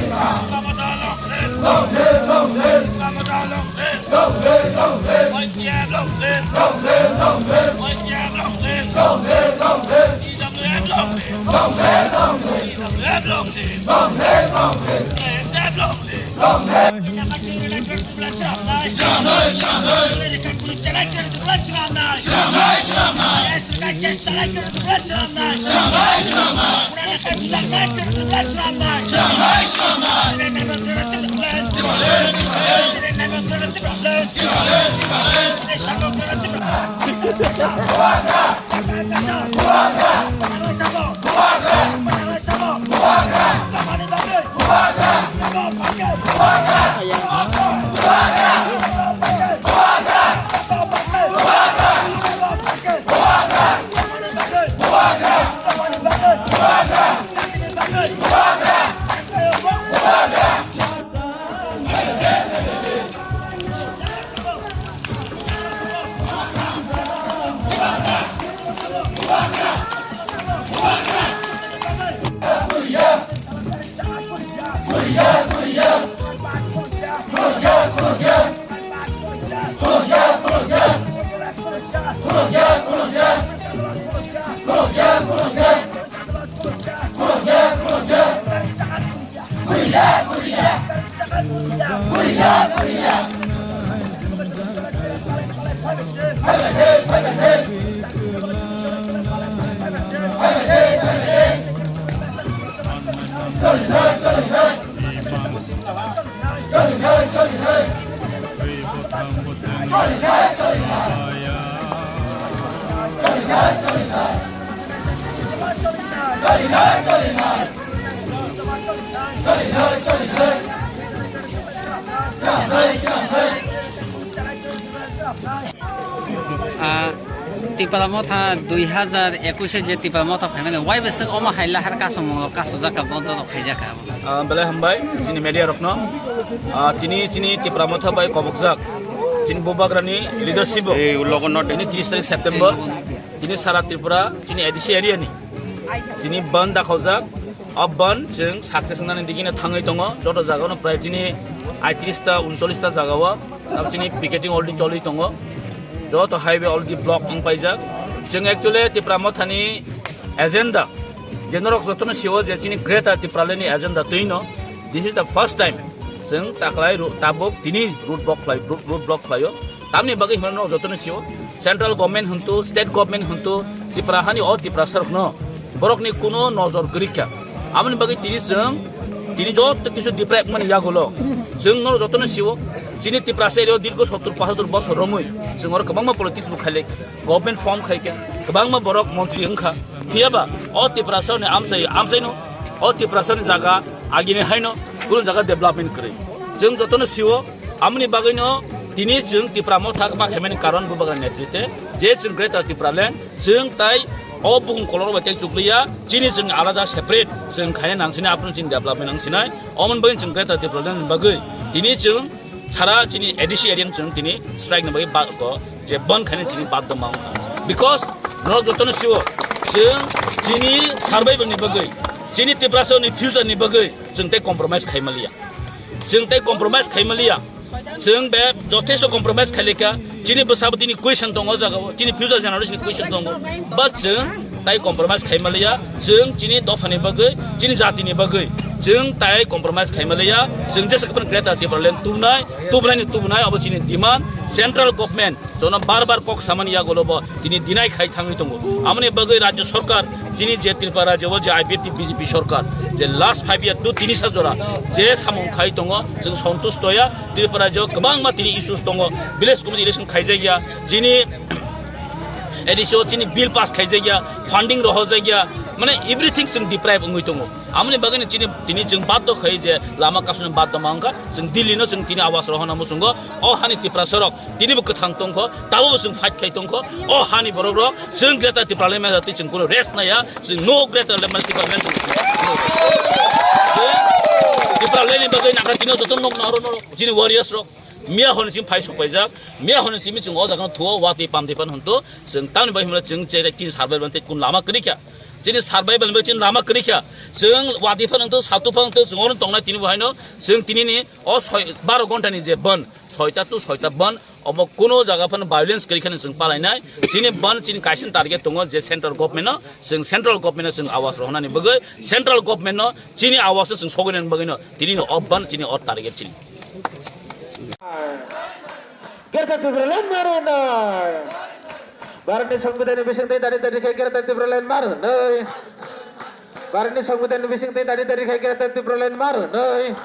Hey! টিপালামথা 2021 যে টিপালামথা ফাইনাল ওয়াই বেসক অমা হাইলা হার কাসম কাসু জাকা বন্ধ খাইজাকা বেলে হামবাই যিনি মিডিয়া রত্ন তিনি টিপালামথা বাই কবকজাক যিনি বুবাগ্রানি লিডারশিপ তিনি 30 তারিখ সেপ্টেম্বর তিনি সারা ত্রিপুরা যিনি এডিসি এরিয়াनि যিনি বন দাখাवजाक अबन जों साक्सेस होननानै दिगिनो थाङै दङ जत जागायावनो प्राय दिनै 38टा 39टा जागायाव अब दिनै पिकेटिं अलरेडि चलि दङ जत हाइवे अलरेडि ब्लक अंपाइजाक जों एक्चुअली टिप्रामथानि एजेंडा जेनरक जतनो सिओ जे दिनै ग्रेटर टिप्रालेनि एजेंडा दैनो this is the first time जों ताक्लाय ताबुक दिनै रूट ब्लक खायो तामनि बागै हनो जतनो सिओ सेंट्रल गवर्नमेंट हंतु स्टेट गवर्नमेंट हंतु टिप्राहानि अ टिप्रा सरकनो बरकनि कोनो नजर गरिखा आमनि बागै তিনি যত কিছু ডিপ্রাইভ মানে ইয়াগুলো जोंनो जतनो सिओ जिनि टिप्रासे एरियाव दीर्घ 70-75 बছर रमै जोंर गोबांमा पलिटिक्स बुखाले गवर्नमेंट फर्म खायके गोबांमा बरक मन्त्रि हंखा हियाबा अ टिप्रासनि आमसाइनो अ टिप्रासनि जागा आगिने हायनो गुबुन जागा डेभलपमेन्ट करे जों जतनो सिओ आमनि बागैनो दिनै जों टिप्रामो थाकबा हेमेनि कारण बुबागान नेतृत्वे जे जों ग्रेटर टिप्रालेन्ड जों ताइ अ बुहुम कलर बायदि जुगलिया जिनि जों आलादा सेपारेट जों खायनो नांसिनाय आपन जों डेभलपमेन्ट नांसिनाय अमन बागै जों ग्रेटर टिप्रालेन्ड बागै दिनै जों सारा जिनि एडिसि एरियान जों दिनै स्ट्राइक बागै बाको जे बन खायनो दिनै बाद दमा बिकज न जतनो सिओ जों जिनि सार्भाइभलनि बागै जिनि टिप्रासनि फ्यूचरनि बागै जों ते कम्प्रोमाइज खायमालिया जों बे जथेस्थ कम्प्रोमाइज खालिका जिनि बसाबो दिनै क्वेश्चन दङ जागाव दिनै फ्यूचर जेनेरेशननि क्वेश्चन दङ बाट जों ताइ कम्प्रोमाइज खायमालिया जों जिनि दफानि बागै जिनि जातिनि बागै जों ताइ कम्प्रोमाइज खायमालिया जों जेसेबां ग्रेटर टिप्रालेन्ड तुबनाय अब जिनि डिमान्ड सेंट्रल गवर्नमेंट जोंना बार कक सामानिया गलबो दिनै दिनाय खाय थाङै दङ आमनि बागै राज्य सरकार दिनै जे त्रिपुरा राज्यआव जे आईपीएफटी बीजेपी सरकार जे लास्ट 5 इयार तो 3 जरा जे सामं खाय दङ जों सन्तुष्टया त्रिपुरा राज्यआव गोबां मा दिनै इश्यूज दङ विलेज कमिटि इलेक्शन खायजाया जिनि एडिसो जिनि बिल पास खायजाया फंडिंग रह जायगा माने एवरीथिंग जों डिप्राइभ होङै दङ आमनि बागैनो दिनै जों बाध्य खाय जे लामा कासुनि बाध्य मांगा जों दिल्लीनो जों दिनै आवाज रहना मुसुंगो अ हानि त्रिपुरा सरक दिनैबो गोथां दंखो दाबो जों फाइट खाय दंखो अ हानि बरग जों ग्रेटर टिप्रालेन्ड जाति जों कोनो रेस्ट नाया जों नो ग्रेटर टिप्रालेन्ड टिप्रालेन्डनि बागै नागा दिनो जतन नक नारो जिनि वारियर्स रक मिया हनसिम फाइ सपायजाक मिया हनसिम जों अ जागाव थुवा वाति पामदिपान हन्तो जों तानि बाय हमला जों जे तिन सार्भाइभल ते कुन लामा करिखा जिनि सार्भाइभल बे तिन लामा करिखा जों वातिफान हन्तो सातुफान हन्तो जों अरन तंना तिनि बहायनो जों तिनिनि अ 12 घन्टानि जे बन 6टा to 6टा बन अब कोनो जागाफान भायोलेन्स करिखानो जों पालायनाय जिनि बन जिनि काइसन टार्गेट दङ जे सेन्ट्रल गवर्नमेन्ट जों सेन्ट्रल गवर्नमेन्ट जों आवाज रहनानि बगै सेन्ट्रल गवर्नमेन्ट जिनि आवाज जों सगैनानि बगैनो दिनि अ बन जिनि अ टार्गेट जिनि Gerta Tibralan Marunai. Barani Sangbudan Bising dari Gerta Tibralan Marunai. Barani Sangbudan Bising dari Gerta Tibralan Marunai.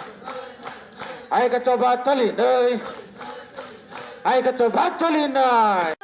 Ai ka coba coli nai. Ai ka coba coli nai.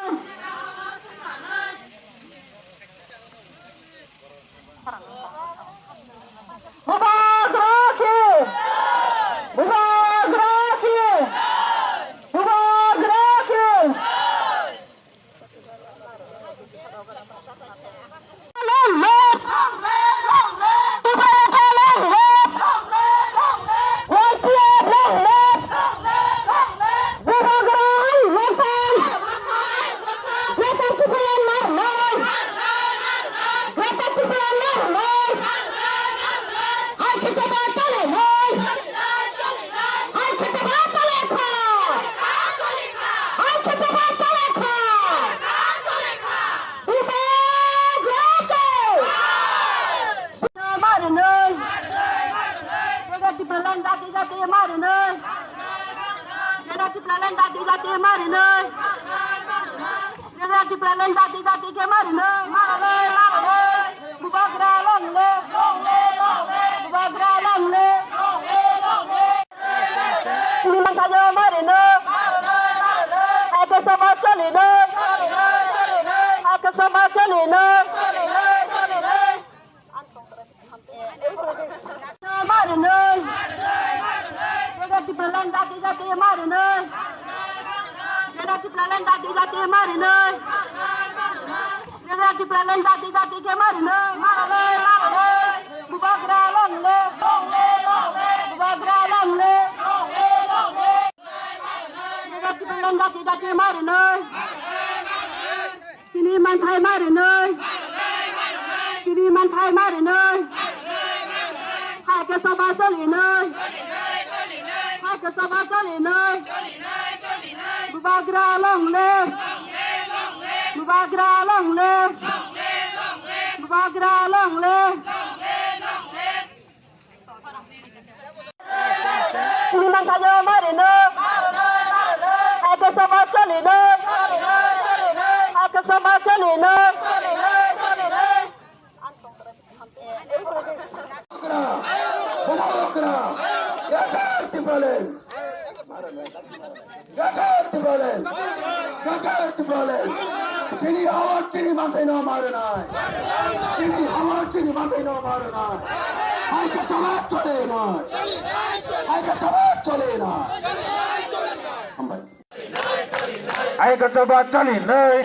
Ai ka coba coli nai.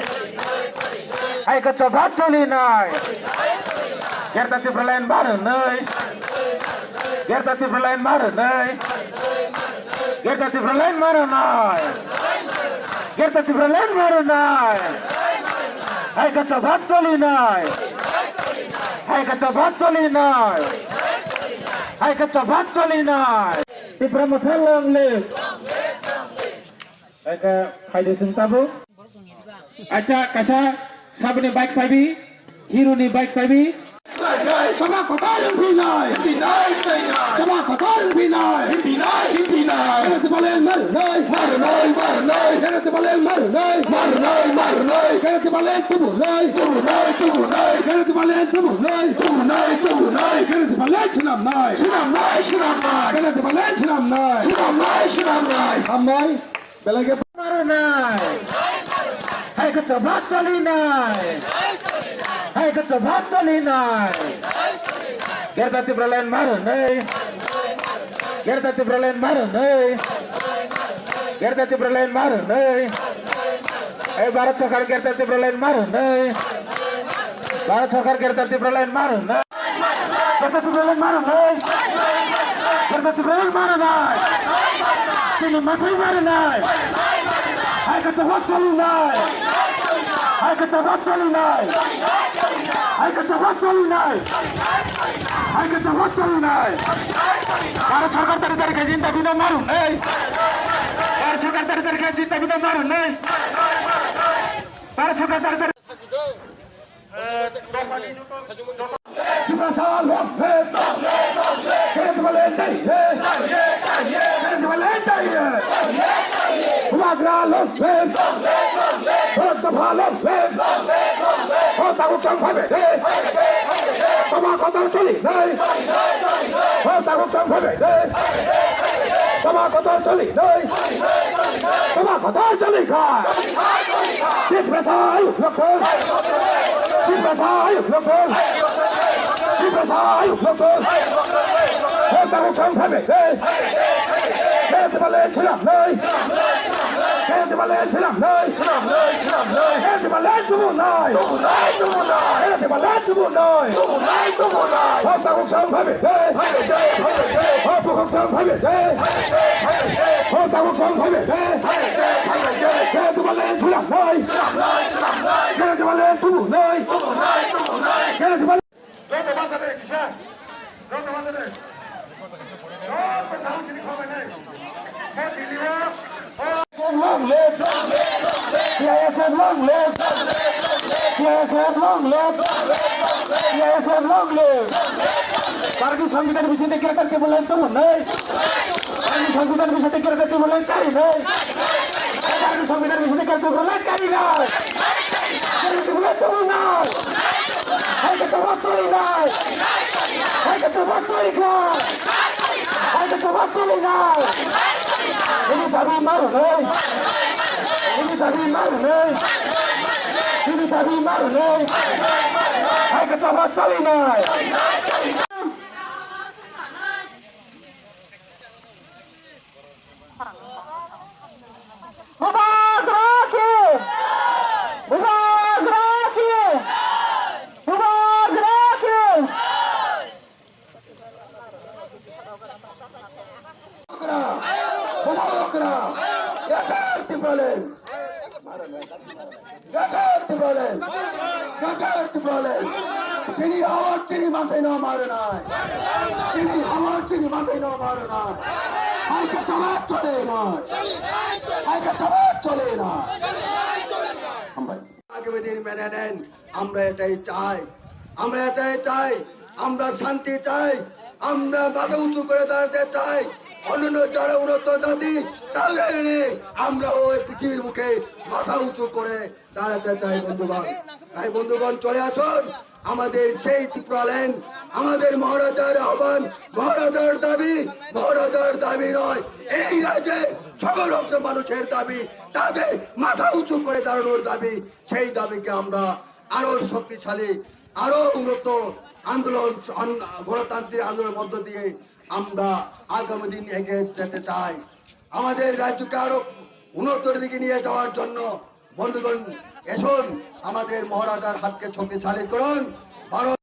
Ai ka coba coli nai. Gerta Tibralan baru nai. Gerta Tibralan baru nai. Gerta Tibralan baru nai. Gerta Tibralan baru nai. Ai ka coba coli nai. Ai ka coba coli nai. Ai ka coba coli nai. Tibramothal long live. Aka Haide Sentabu. Acha kasha sabne bike sabi. Hero ni bike sabi. Sama kotaran pinai. Pinai pinai. Sama kotaran pinai. Pinai pinai. Kena sebalen mar nai. Mar nai mar nai. Kena sebalen mar nai. Mar nai mar nai. Kena sebalen tubuh nai. Tubuh nai tubuh nai. Kena sebalen tubuh nai. Tubuh nai tubuh nai. Kena sebalen senam nai. Senam nai senam nai. Kena sebalen senam nai. Senam nai senam nai. Amai belage maru nai. Hai ka coba coli nai. Hai ka coba coli nai. Gerta Tibralan maru nai. Gerta Tibralan maru nai. Gerta Tibralan maru nai. Bharat Sarkar Gerta Tibralan maru nai. Bharat Sarkar Gerta Tibralan maru nai. Gerta Tibralan maru nai. Gerta Tibralan maru nai. Sini matai maru nai. Hai ka coba coli nai. Hai ka coba coli nai. Hai ka coba coli nai. Hai ka coba coli nai. Bharat Sarkar dari cinta bina maru nai. Bharat Sarkar dari cinta bina maru nai. Bharat Sarkar dari Kita salah Kita boleh cari. Kita boleh cari. তোমার কথা চলি নাই তোমার কথা চলি নাই তোমার কথা চলি খায় ঠিক পেশায় লক্ষণ ঠিক পেশায় লক্ষণ ঠিক পেশায় লক্ষণ খেতে বলে ছিলাম নাই খেতে বলে ছিলাম নাই খেতে বলে তুমি নাই খেতে বলে তুমি নাই ভাবে ভাবে খেতে বলে ছিলাম নাই খেতে বলে তুমি নাই খেতে বলে Long live! PISM long live! PISM long live! PISM long live! Parti সংবিধান বিষয়ে কি করতে বলেন তো নাই parti সংবিধান বিষয়ে কি করতে বলেন কারি নাই parti সংবিধান বিষয়ে করতে বলেন কারি নাই করতে বলেন তো নাই হাইকে তো বাতরি নাই হাইকে তো বাতরি নাই হাইকে তো বাতরি নাই ini tadi maru nih ini tadi maru nih ini tadi maru nih hai kecoba cali nih চিনি আমার চিনি মাথায় না মারে নাই চিনি আমার চিনি মাথায় না মারে নাই হাইকে তোমার চলে না হাইকে তোমার চলে না আগামী দিন মেনে নেন আমরা এটাই চাই আমরা শান্তি চাই আমরা মাথা উঁচু করে দাঁড়াতে চাই অন্যান্য যারা উন্নত জাতি তাদের নিয়ে আমরা ওই পৃথিবীর মুখে মাথা উঁচু করে দাঁড়াতে চাই বন্ধুগণ তাই বন্ধুগণ চলে আসুন আমাদের সেই ত্রিপুরাল্যান্ড আমাদের মহারাজার আহ্বান মহারাজার দাবি নয় এই রাজ্যের সকল অংশ মানুষের দাবি তাদের মাথা উঁচু করে দাঁড়ানোর দাবি সেই দাবিকে আমরা আরো শক্তিশালী আরো উন্নত আন্দোলন গণতান্ত্রিক আন্দোলনের মধ্য দিয়ে আমরা আগামী দিন এগিয়ে যেতে চাই আমাদের রাজ্যকে আরো উন্নতির দিকে নিয়ে যাওয়ার জন্য বন্ধুগণ এসুন আমাদের মহারাজার হাতকে শক্তিশালী করুন ভারত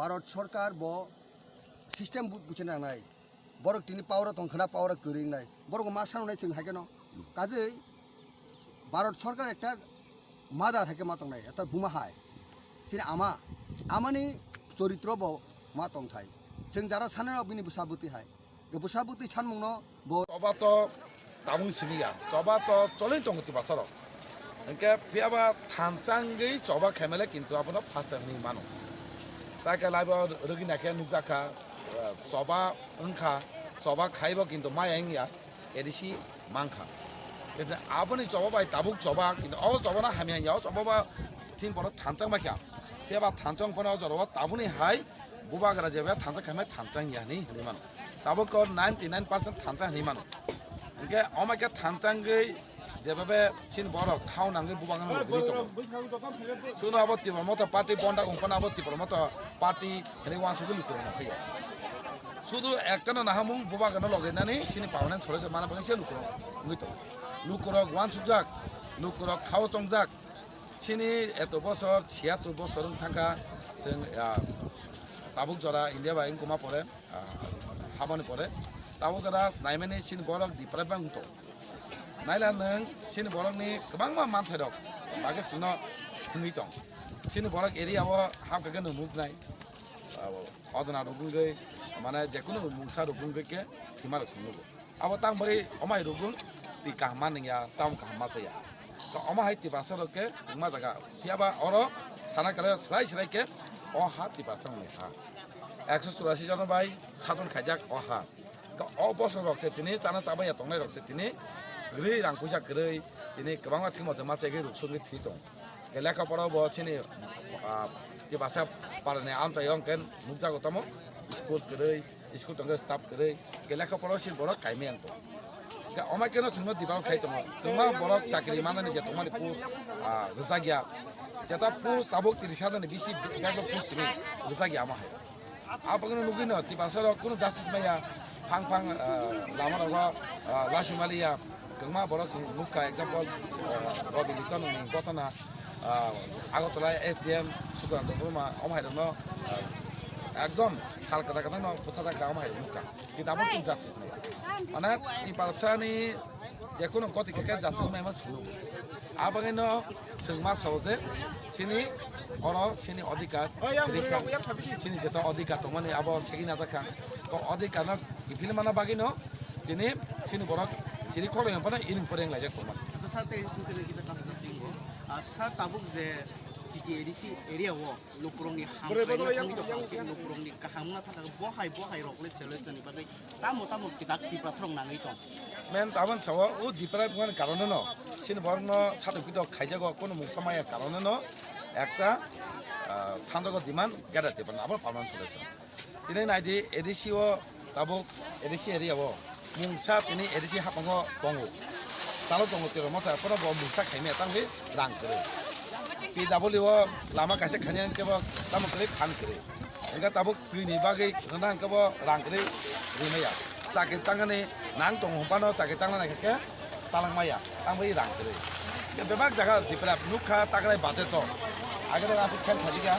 भारत सरकार बो सिस्टेम बुझना नाय बरक तिनि पावर तंखना पावर करिं नाय बरक मा साननाय जों हागेन काजै भारत सरकार एकटा मादार हाके मा तंनाय एता बुमा हाय सिनि आमानि चरित्र बो मा तंथाय जों जारा सानना बिनि बुसाबुति हाय बुसाबुति सानमुंनो बो चबा तो तामुं सिमिया चबा तो चलै तंगति बासर एके पियाबा थानचांगै चबा खेमेले किन्तु आपनो फास्ट टाइम नि मानो ताके लाइबा रगिनाके नुजाखा चबा ओंखा चबा खाइबा किन्तु मायाइया एदिसि मांखा किन्तु आबनि चबा बाय ताबुक चबा किन्तु अ चबा ना हामिया याव चबा बा थिन पर थानचां माख्या पेबा थानचां पर जरवा ताबुनि हाय बुबागरा जेबा थानचां खाइमा थानचां यानि हनि मानो ताबुक 99% थानचां हनि मानो इनके अमाके थानचांगै जेबाबे चिन बड़ खाव नांगै बुबांग सुनो आबत्ति मत पार्टी बंडा कंपना आबत्ति मत पार्टी हेने वांसुगु लुकुरो फैयो शुधु एकटाना नाहामुं बुबांगनो लगायनानै सिनि पावनान सरे माना बांसे लुकुरो गइतो लुकुरो वांसुजाक लुकुरो खाव चंजाक सिनि एत बছর 76 বছর थांगा जों ताबुक जरा इंडिया बाइन कुमा परे हाबानि परे ताबो जरा नायमाने सिन बरक दिप्रायबां तो नायला नों सिन बरकनि गोबां मानथाय दं बागे सिनो थुङै दं सिन बरक एरियाव हाबखागोन नुबनाय अजना रुगुंगै माने जेकुनु मुंसा रुगुंगै के थिमार संनुगो अब तां बरै अमाय रुगुं ति काहमा नया चाम काहमा सया तो अमा हाय तिबासर के मा जगह फियाबा अरो साना करे स्राय स्राय के अ हा तिबासर ने हा 184 जन भाई सातन खाइजाक अ हा तो अ बसर रक्से तिनि चाना चाबाया तंनाय रक्से तिनि गरै रां फैसा गरै तिनि गोबां थिमते मासेगे रुसुंगै थि दं गेलेखा पराव बचिनि तिबासा पारने आमचायं केन मुजागो तमो स्कुल गरै स्कुल तंगे स्टाफ गरै गेलेखा पराव सिन बरक काइमेन तो अमा केनो सिंनो दिबाव खाइ तमो तुमा बरक साकरि मानानि जे तमानि पुस रजागिया जेता पुस ताबुक 30 जन बिसि बेगो पुस सिनि रजागिया मा हाय आपगनो नुगिनो तिबासा कुनो जासिस माया फां फां लामा रगा लासुमालिया तुमा बरक सिं मुखा एग्जांपल रबि लिटन नि गतना আগতলা SDM সুকান্ত বর্মা অমাইরনো একদম সাল কথা কথা না কথা থাকা অমাইর মুকা কিন্তু আমার কোন জাস্টিস নাই মানে তি পারসানি যে কোনো গতি কে জাস্টিস নাই মাস শুরু আবাগেনো সংমা সহজে সিনি অর সিনি অধিকার রেখা সিনি যেটা অধিকার তো মানে আব সেগিনা জাকা তো অধিকার না ইফিল মানা বাগিনো তিনি সিনি বরক সিনি খলয় পানা ইনিং পরেং লাইজা তোমা আচ্ছা স্যার তে সিনসিলে কিসা কথা জাতিঙ্গো স্যার তাবুক যে PTADC এরিয়া ও লোকরংনি হামপাইনি তো লোকরংনি কাহামনা থাকা বহাই রকলে সলিউশননি বাদে তামো কিতাক দিপ্রাসরং নাঙै তো মেন তাবন সাওয়া ও দিপ্রায় বুয়ান কারণে ন সিন বরন সাতকিত খাইজাগো কোন মুসামায়া কারণে ন একটা সান্দগ দিমান গাদাতে পান আবার পারমান সলিউশন তিনে নাইদি ADC ও তাবুক ADC এরিয়া ও মুংসা তিনি ADC হাপাঙ্গ দঙ্গো চালো দঙ্গো তের মতা পর মুংসা খাইমে তাংগে রাং করে PW lama kaise khanyan ke ba tam kre khan kre enga tabuk tuini bagai nang ke ba rang kre rimaya sakit tangane nang tong hompano sakit tangana ke talang maya tang bai rang kre ke bebak jaga dipra nukha takrai budget to agare ase khel thajiga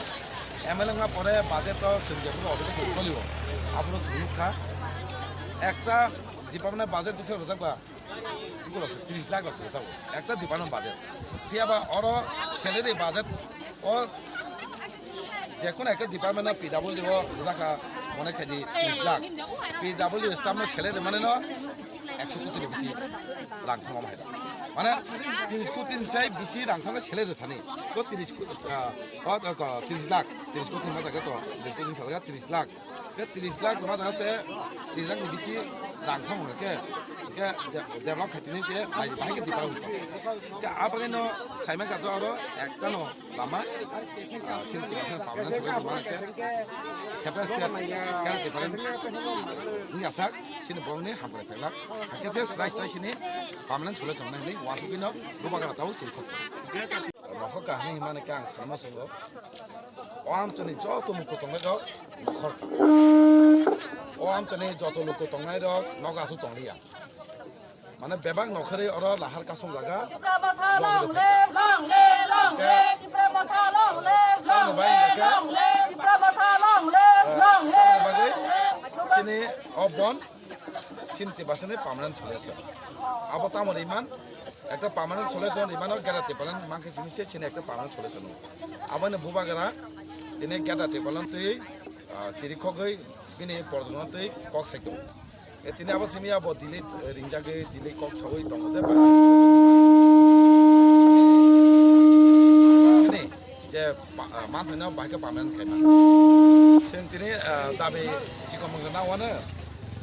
MLA nga pore budget to sinje puro odike cholibo apuro nukha ekta dipamna budget bisar rojaba 30 lakh আছে তাও একটা দীপানো budget পিয়াবা or সেলেরি budget ও যে কোনো একটা department PW দিব জাকা মনে KG 30 lakh PW স্টাফনো সেলেরি মানে ন 100 কোটি বেশি লাখ থাকা মাইদা মানে 30 কোটি চাই বেশি রাং থাকা সেলেরি থানি তো 30 লাখ 30 কোটি মাঝে তো 30 কোটি সাজা 30 লাখ 30 লাখ মাঝে আছে 30 লাখ বেশি রাং থাকা কে ke develop khatini se bai bai ke dipara uto ke apage no saime ka jaro ekta no lama sin ke sen pamna chobe sama ke separate step ke dipara ni asa sin bongne hamre pela ke se slice slice ni pamna chole chomna ni wasu bino rubagara tau sin khot mako ka ni mane ka ang sama songo am chani joto muko tonga do khor am chani joto muko tonga do noga su tonglia মানে বেবাক নখরে or লাহার কাসম জায়গা সিনি অবন চিনতে পারছেন permanent solution আবার তামর ইমান একটা permanent solution ইমানও গেরাতে পারেন মাকে জিনিসে সিনে একটা পার্মানেন্ট সলিউশন আবার ভুবাগেরা তিনি গেরাতে পারেন তুই চিরিখগৈ বিনি পর্যটন তুই কক সাইত তিনি আবার সিমিয়া ব দিলে রিংজাগে দিলে কক সাবই দङ যে সিনি যে মানথাইনাव বাইকে পার্মানেন্ট খাইमा जों তিনি দাবি চিকমগনা ওয়ানে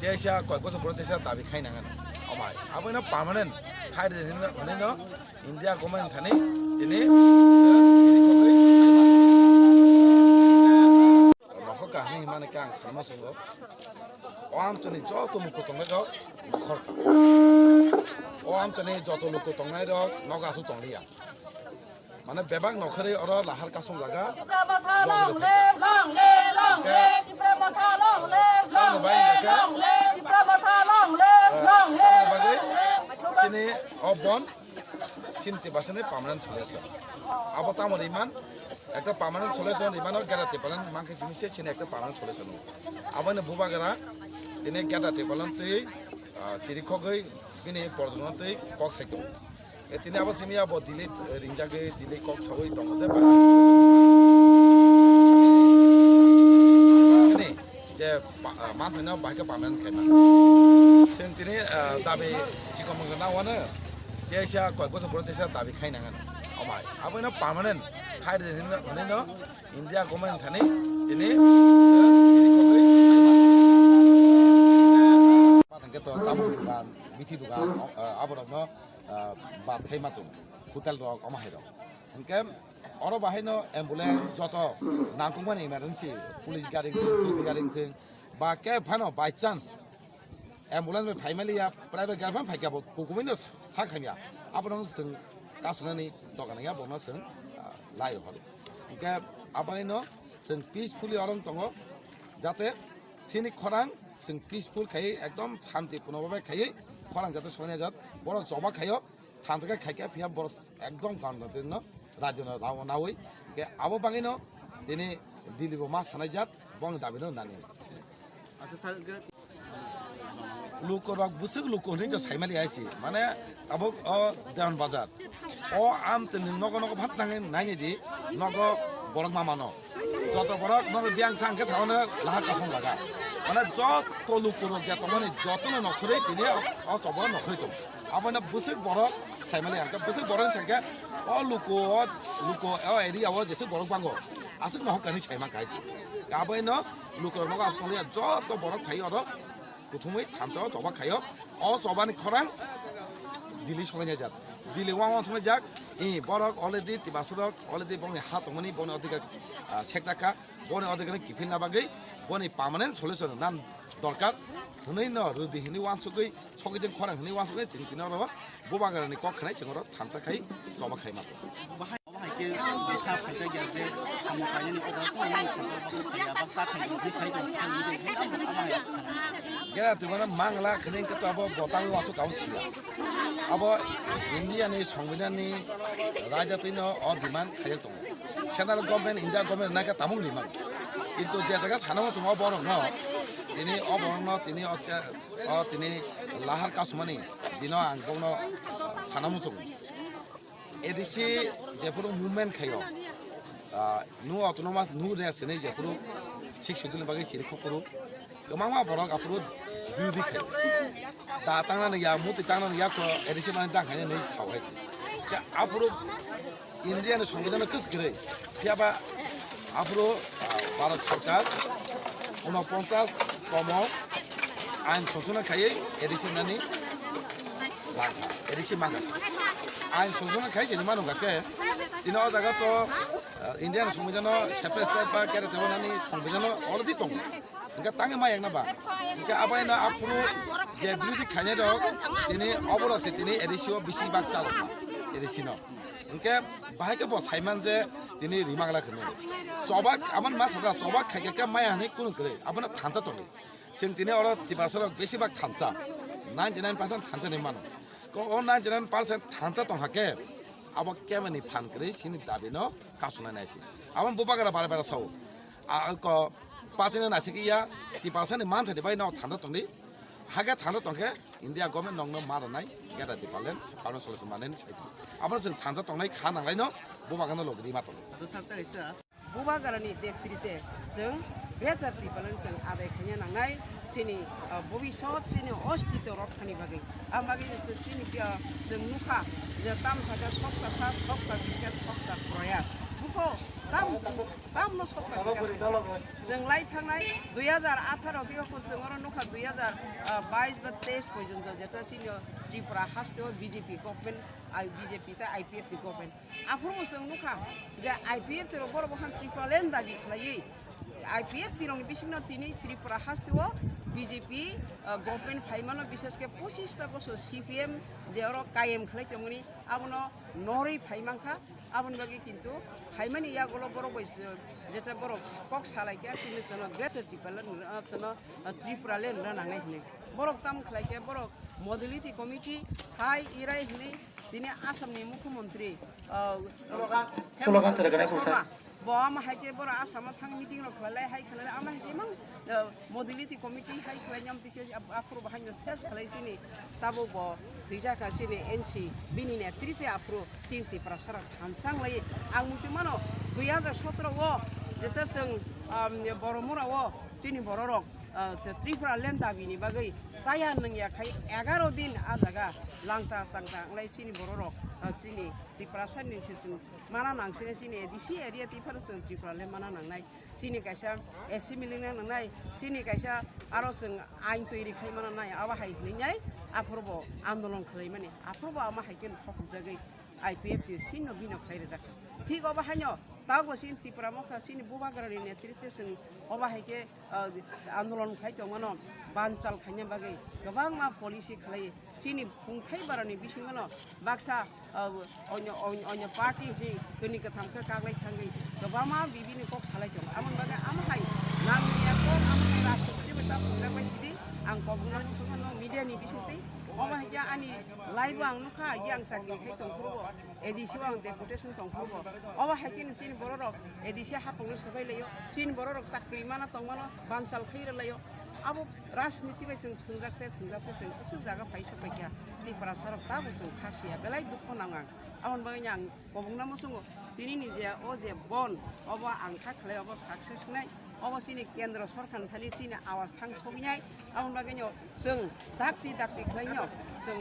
দেশা কয় বছর পরে দেশা দাবি খাইনাঙ্গন আমায় আবইনা পার্মানেন্ট খাইদে হনেন ইন্ডিয়া গভর্নমেন্ট থানি তিনি নখকা হানি মানে কাং সামা সঙ্গ আমচনি যত মুখ তংনাই রক নখর আমচনি যত লোক তংনাই রক নগাসু তংলিয়া মানে বেবাক নখরে অর লাহার কাসম জায়গা সিনি অবন চিনতে পারছেন পার্মানেন্ট সলিউশন আবার তামর ইমান একটা পার্মানেন্ট সলিউশন ইমানও গেরাতে পারেন মাকে জিনিসে সিনে একটা পার্মানেন্ট সলিউশন আবার ভুবাগেরা তিনি গেটা টেবলন তৈ চিরিখগৈ বিনি পর্যটন তৈ কক সাইতো তিনি আবার সিমিয়া ব দিলে রিংজাগৈ দিলে কক সাবই দङ যে যে মান হইনা বাইকে পামেন খাইমা जों दिनै दाबि चिकन मंगना वानो देशा कय बছর পরে দেশা দাবি খাইনাঙ্গন আমায় আবইনো পার্মানেন্ট খাই দিন হনেনো ইন্ডিয়া গভর্নমেন্ট থানি दिनै পাতাঙ্গে তো চামু দোকান বিথি দোকান আবরনো বাত খাইমা তো হোটেল রক আমায় রক এনকে অর বাহাইনো অ্যাম্বুলেন্স যত নাংকুমানি ইমার্জেন্সি পুলিশ গাড়ি পুলিশ গাড়ি বা কে ফানো বাই চান্স एम्बुलेंस में फैमिलिया प्राइवेट गाड़ी फैया कुकुमिनो साखामिया आपन जों गासुनानै दगानाया बना जों लाइ हरो ओंके आबाइनो जों पिसफुली अरं दङ जाते सिनि खरां जों पिसफुल खायै एकदम शान्तिपूर्णभावे खायै खरां जाते सनाया जात बर जबा खायो थानजगा खायका फिया बर एकदम गानदिनो राज्यनो नावै के आबो बाङैनो दिनै दिल्लीबो मा सानाय जात बं दाबिनो नानि আচ্ছা স্যার लुकरक बुसुक लुकनि जो साइमालि आइसि माने आबक देवन बाजार ओ आम त नग नग भात नाङै नाइनि दि नग बरक मामानो जत बरक नग बियां थांके सावने लाहा कासम लागा माने जत लुकरक या तमने जतन नखरै तिने अ चब नखरै त आबने बुसुक बरक साइमालि आंका बुसुक बरक संके अ लुको अ एरिया व जेसे बरक बांगो आसुक नह कानि साइमा गाइसि आबैनो लुकर नग आसलिया जत बरक खाइ अ প্রথমেই থামচাও জবা খাইও অ জবানি খরাং দিল্লি সঙ্গে যাক দিল্লি ওয়াং সঙ্গে যাক ই বরক অলরেডি তিবাসরক অলরেডি বনি হাতমনি বনি অধিকার সেকজাকা বনি অধিকার কিফিল নাবাগৈ বনি পার্মানেন্ট সলিউশন নাম দরকার হनै ন রুদি হিনি ওয়ান সুগৈ সগৈদিন খরাং হিনি ওয়ান সুগৈ চিং চিন র ববাগানি কক খাই সিংর থামচা খাই জবা খাই মা बाहायके बिथा फायजा गयाजे सामु खायनि अजा कोनि छात्र खाया बास्ता खायनि बिसाइ दं खायनि दं आमाय गेरा तुमाना मांगला खनें के तो बतां वासो काउसिया अब इंडिया नि संविधान नि राजधानी और डिमांड खाय दं सेंट्रल गवर्नमेंट इंडिया गवर्नमेंट नाका तामुं डिमांड किंतु जे जगह सानामो जों बरं न तिनि अबरन तिनि लाहार कासमानि दिनो आं गनो सानामो जों एदिसि जेफोर मुभमेन्ट खायो नु अटोनमास नु नेसने जेफोर सिक्स शेड्यूल बागै चिरि खकरो गोबां बरक आफरो बिउदि खायो दा तांनानै या मुति तांनानै या को एदिसि माने दाखायनो नै सावहाय दा आफरो इन्डियानि संविधान कस गरे फियाबा आफरो भारत सरकार 49 तम आइन संशोधन खायै एदिसि नानि लाखा एदिसि मागास आइन संशोधन खाइसे मानु गाके दिनो जागा तो इंडियान संविधान सेपरेट स्टेट बा केरे सेवनानि संविधान अलरेडी दं इनका तांगे मा एकना बा इनका आबायना आफुरु जे बिउदि खाने दं दिनै अबरसे दिनै एदिसिओ बिसि बाग चालो एदिसिनो इनके बाहायके ब साइमान जे दिनै रिमागला खने सबा आमान मा सादा सबा खायके माय हाने कुनु करे आबना थानचा दं जों दिनै अर दिबासर बेसिबाग थानचा 99% थानचा नै मानो को 99% थानचा दं हाके अब केमनि फानकरे सिनि दाबिनो कासुना नायसि आबन बुबागरा बारे बारे साव आ को पाचेना नासिकिया 10% मानसे दिबाय न थानचा दंनि हागे थानचा दंके इंडिया गवर्नमेंट नंनो मारनाय गेदा दिपालेन पारन सलस मानेनि साइड आबन जों थानचा दंनाय खा नांलायनो बुबागानो लगदि मातो सरता इसा बुबागारानि देक्ट्रिते जों बेटार दिपालेन जों आदाय खायनो नांनाय जोंनि भबिष्यत जोंनि अस्तित्व रक्षानि बागै आं बागै जोंनि जों नुखा जे तामसागा सबका साथ सबका विकास सबका प्रयास बुखौ दाम सबका विकास जों लाई थांनाय 2018 बेखौ जों आरो नुखा 2022 बा 23 पर्यन्त जेता जोंनि त्रिपुरा हास्टेव बीजेपी गभर्नमेंट बीजेपी ता आईपीएफ नि गभर्नमेंट आफोरबो जों नुखा जे आईपीएफ तेरो बरबो हान त्रिपुरा लेन दाबि खालायै आईपीएफ तिरंनि बिसिनो तिनि त्रिपुरा हास्टेव बीजेपी गभर्नमेंट फाइमानो विशेषके 25 बছর सीपीएम जे और कायम खालायतमनि आबनो नरै फाइमांखा आबन बागै किन्तु फाइमानि यागलो बरो बैस जेटा बरो कक सालायके सिनि जन ग्रेटर दिपालन जन त्रिपुरा लेन नांनाय हने बरो ताम खालायके बरो मडेलिटी कमिटी हाय इराय हने दिनै आसामनि मुख्यमंत्री bo ama haike bora asama thang meeting ro khalai hai khalai ama haike mang modality committee hai khalai nyam tike apro bahanyo ses khalai sini tabo bo thija ka sini NC bini ne trite apro cinti prasara thansang lai ang muti mano 2017 wo jeta seng boromura wo sini bororok Tripura lenda bini bagai saya neng ya kai 11 din ajaga langta sangta nglai sini bororok sini Tripura san nin sing mana nang sini edisi area Tripura sing Tripura le mana nang nai sini kaisa assembly nang nai sini kaisa aro sing ain toiri khai mana nai awa hai nai aprobo andolon khlai mane aprobo ama haiken thok jagai IPF sino bino khai rejaka ঠিক অবা হাইন তাও scene Tripura মথা scene বুবাগরানি নেতৃত্বে scene অবা হাইকে আন্দোলন খাইতো মনো বানচাল খাইনে বাগै गोबां मा पलिसि खालाय सिनि खुंथाय बारानि बिसिङाव बाक्सा अन्य पार्टी जि गोनि गथामखौ काग्लाय थांगै गोबां मा बिबिनि कक सालायदों आमन बागै आमहाय नांनिया कक आमहाय राष्ट्रपति बेटा बुंलायबाय सिदि आं कबुनार मुसुखानो मिडियानि बिसिङै अमा हाइया आनि लाइभ आं नुखा यां सागि खाय दंखरबो एडिसि आं डेपुटेसन दंखरबो अबा हाइकिन सिन बररक एडिसि हापंनो सबायलायो सिन बररक साख्रि माना तंमानो बानचाल खैरलायो abo राजनीति बाय जों थुंजाखते जों एसे जागा फाइसा फाइया टिप्रा सरक ताबो जों खासिया बेलाय दुख नाङा आमन बागै आं गबंना मसंगो दिनि निजे ओ जे बन अबा आं खाखले अबा सक्सेस नाय अबा सिनि केन्द्र सरखार थानि सिनि आवाज थां सगिनाय आमन बागै जों दाक्ति खायनो जों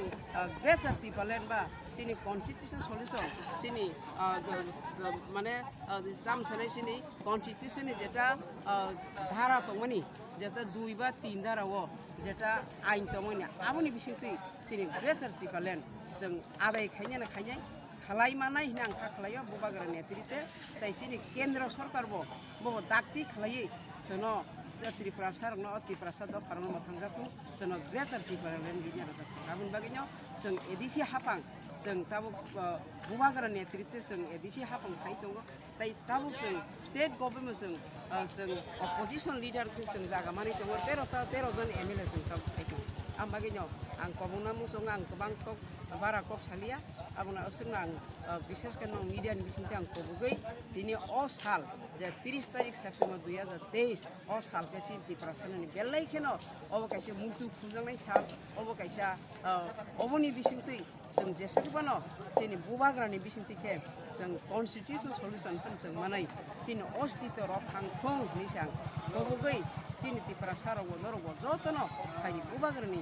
ग्रेटार टिपालेन बा सिनि कन्स्टिट्यूशन सल्यूशन सिनि माने दाम सानाय सिनि कन्स्टिट्यूशन जेटा धारा दंमोनि जेटा 2 बा 3 धारावो जेटा आइन दंमोनि आबोनि बिसिंथि सिनि ग्रेटार टिपालेन जों आदाय खायनो खायनाय खालाय मानाय हिना आं खालायो बुबागरा नेतृत्वे ताइ सिनि केन्द्र सरकार बो दाक्ति खालायै जोनो त्रिपुरा सारनो त्रिपुरा साद फारनो माथांजाथु जोनो ग्रेटार टिपालेन बिनि आरो गाबोन बागैनो जों एडिसि हापां जों ताबो बुबागरा नेतृत्वे जों एडिसि हापां खाय दङ ताइ ताबो जों स्टेट गभर्नमेन्ट जों अपोजिशन लिडार जों जागा मानि दङ 13 जन एमएलए जों ताबो खाय दङ आं बागैनो आं कबुना मुसं आं गोबां कक बारा कक सालिया आबना असंना आं विशेष करना मीडियानि बिसिंथे आं कबुगै दिनै अ साल जे 30 तारिख सेप्टेम्बर 2023 अ साल के सिन टिप्रा साननि बेलायखेनो अब कायसे मुतु खुजांनाय साल अब कायसा अबनि बिसिंथै जों जेसेबानो जोंनि बुबाग्रानि बिसिंथिखे जों कन्स्टिट्यूशन सल्यूशन जों मानाय जोंनि अस्तित्व रखांथों निसां कबुगै जोंनि टिप्रा साराव नरगो जतनो खायनि बुबाग्रानि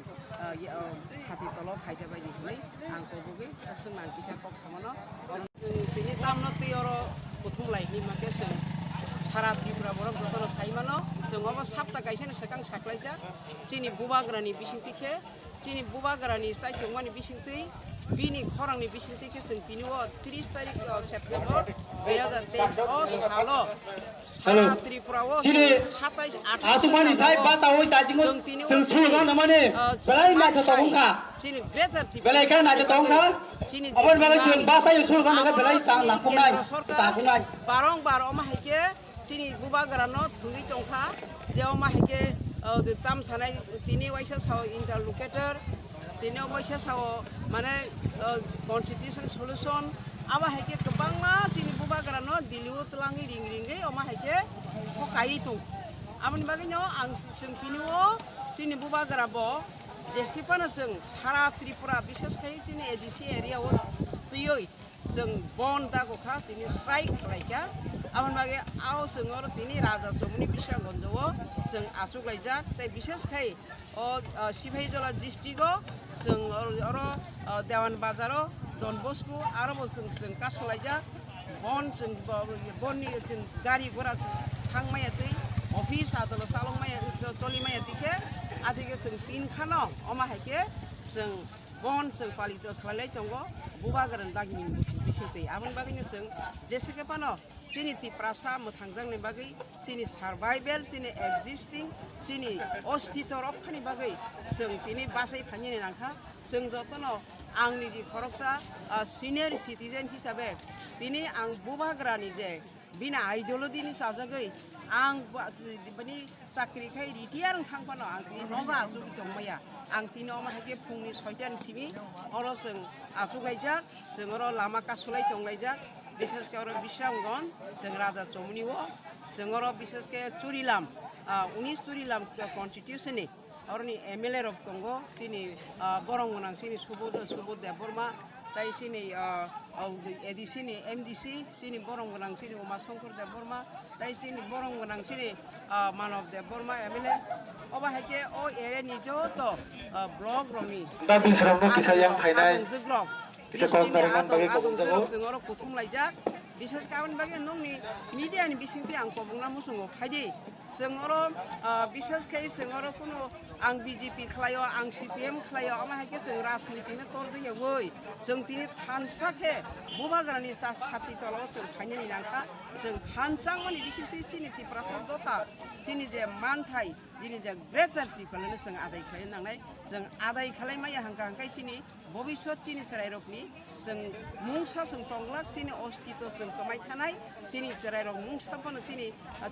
साथि तल खायजाबाय दिनै आं कबुगै जों आं किसा कक सामानो दिनै तामनो तियर बुथुमलायनि माके जों सारा त्रिपुरा बरक जतनो साइमानो जों अब साप्ता गायसेन सेकां साख्लायजा जोंनि बुबाग्रानि बिसिंथिखे जोंनि बुबाग्रानि साइथंमानि बिसिंथै बिनि खरांनि बिसिंथिखे जों दिनैओ 30 तारिख सेप्टेम्बर 2023 सालो सारा त्रिपुराओ 27 28 जों दिनैओ बेलाय माथो दंखा जोंनि ग्रेटार बेलाय का नाथो दंखा जोंनि अपन बागै जों बासाय सुरगा नागा बेलाय सां लाखुनाय ताखुनाय बारंबार अमा हायके जोंनि बुबाग्रानो थुङै दंखा जे अमा हायके ताम सानाय दिनै वाइसा साव इंटरलोकेटर दिनै वाइसा साव माने कन्स्टिट्यूशन सल्यूशन आबा हायके गोबांमा जोंनि बुबाग्रानो दिल्लीआव तलाङै रिंगै अमा हायके हकायै दं आमनि बागैनो आं जों दिनैओ जोंनि बुबाग्राबो जेसेबानो जों सारा त्रिपुरा बिसेसकै जोंनि एडिसि एरियाआव दैयै जों बन दागखा दिनै स्ट्राइक खालायखा आमन बागै आव जों दिनै राजा समनि बिसागन्जआव जों आसुगलायजा ताइ बिसेसकै सिभाइजला डिस्ट्रिक्टआव जों देवान बाजाराव डन बस्को आरो जों कासलायजा बन जों बननि जों गारि घोड़ा थांमायातै अफिस आदल सालंमाया चलिमायातैखे आदिके जों 3 खानो अमा हायके जों बन जों पालित खालाय दङ बुबागोरन दागिनि बिसिंथै आमन बागैनो जों जेसेबानो जोंनि टिप्रासा मोथांजांनि बागै जोंनि सार्भाइभेल जोंनि एक्जिस्टिं जोंनि अस्तित्व रक्षानि बागै जों दिनै बासाय फानिनि नांखा जों जतनो आंनि जि खरकसा सिनियर सिटिजेन हिसाबै दिनै आं बुबाग्रानि जे बिना आइडियोलजिनि साजागै आं माने साख्रिखाय रिटियार थांफानो आं दिनै नगा आसुगि दंमाया आं दिनै अमा हायके फुंनि 6टानिसिमि अर जों आसुगायजा जों लामा कासुलाय दंलायजा বিশেষ করে বিশ্রামগণ जों রাজা চমনিও जों বিশেষ করে চুরিলাম 19 চুরিলাম কনস্টিটিউশনে অরনি এমএলএ রব দঙ্গ সিনি বরং গোনাं সিনি সুবোध देबबर्मा তাই সিনি এডিসিনি এমডিসি সিনি বরং গোনাं সিনি উমাশঙ্কর দেববর্মা তাই সিনি বরং গোনাं সিনি মানব দেববর্মা এমএলএ অবাহাকে ও এরিয়ানি যত ব্লক রংনি दा बिसरावनो किसायां फायनाय ब्लक जोङो कुथुम लायजाक बिसेस गाबोन बागे नंनि मिडियानि बिसिंथि आं कबुंना मुसुङो फायदे जोङो बिसेसकै जोङो कुनु आं बिजेपि खालायो आं सिपिएम खालायो आमाहायके जों राजनितिनो तोर जोङो वै जों दिनै थानसाखे बुबाग्रानि साथि तलाव जों फायनायनि नांखा जों थानसां माने बिसिंथि सिनिति प्रसाद दथा जोंनि जे मानथाय दिनै जे ग्रेटार टिफानो जों आदाय खालाय नांनाय जों आदाय खालाय माया हांखा हांखाय सिनि भबिष्यत चिनि सरायरकनि जों मुंसा जों तंलाक चिनि अस्तित्व जों कमाय थानाय चिनि सरायरक मुंसाफोनो चिनि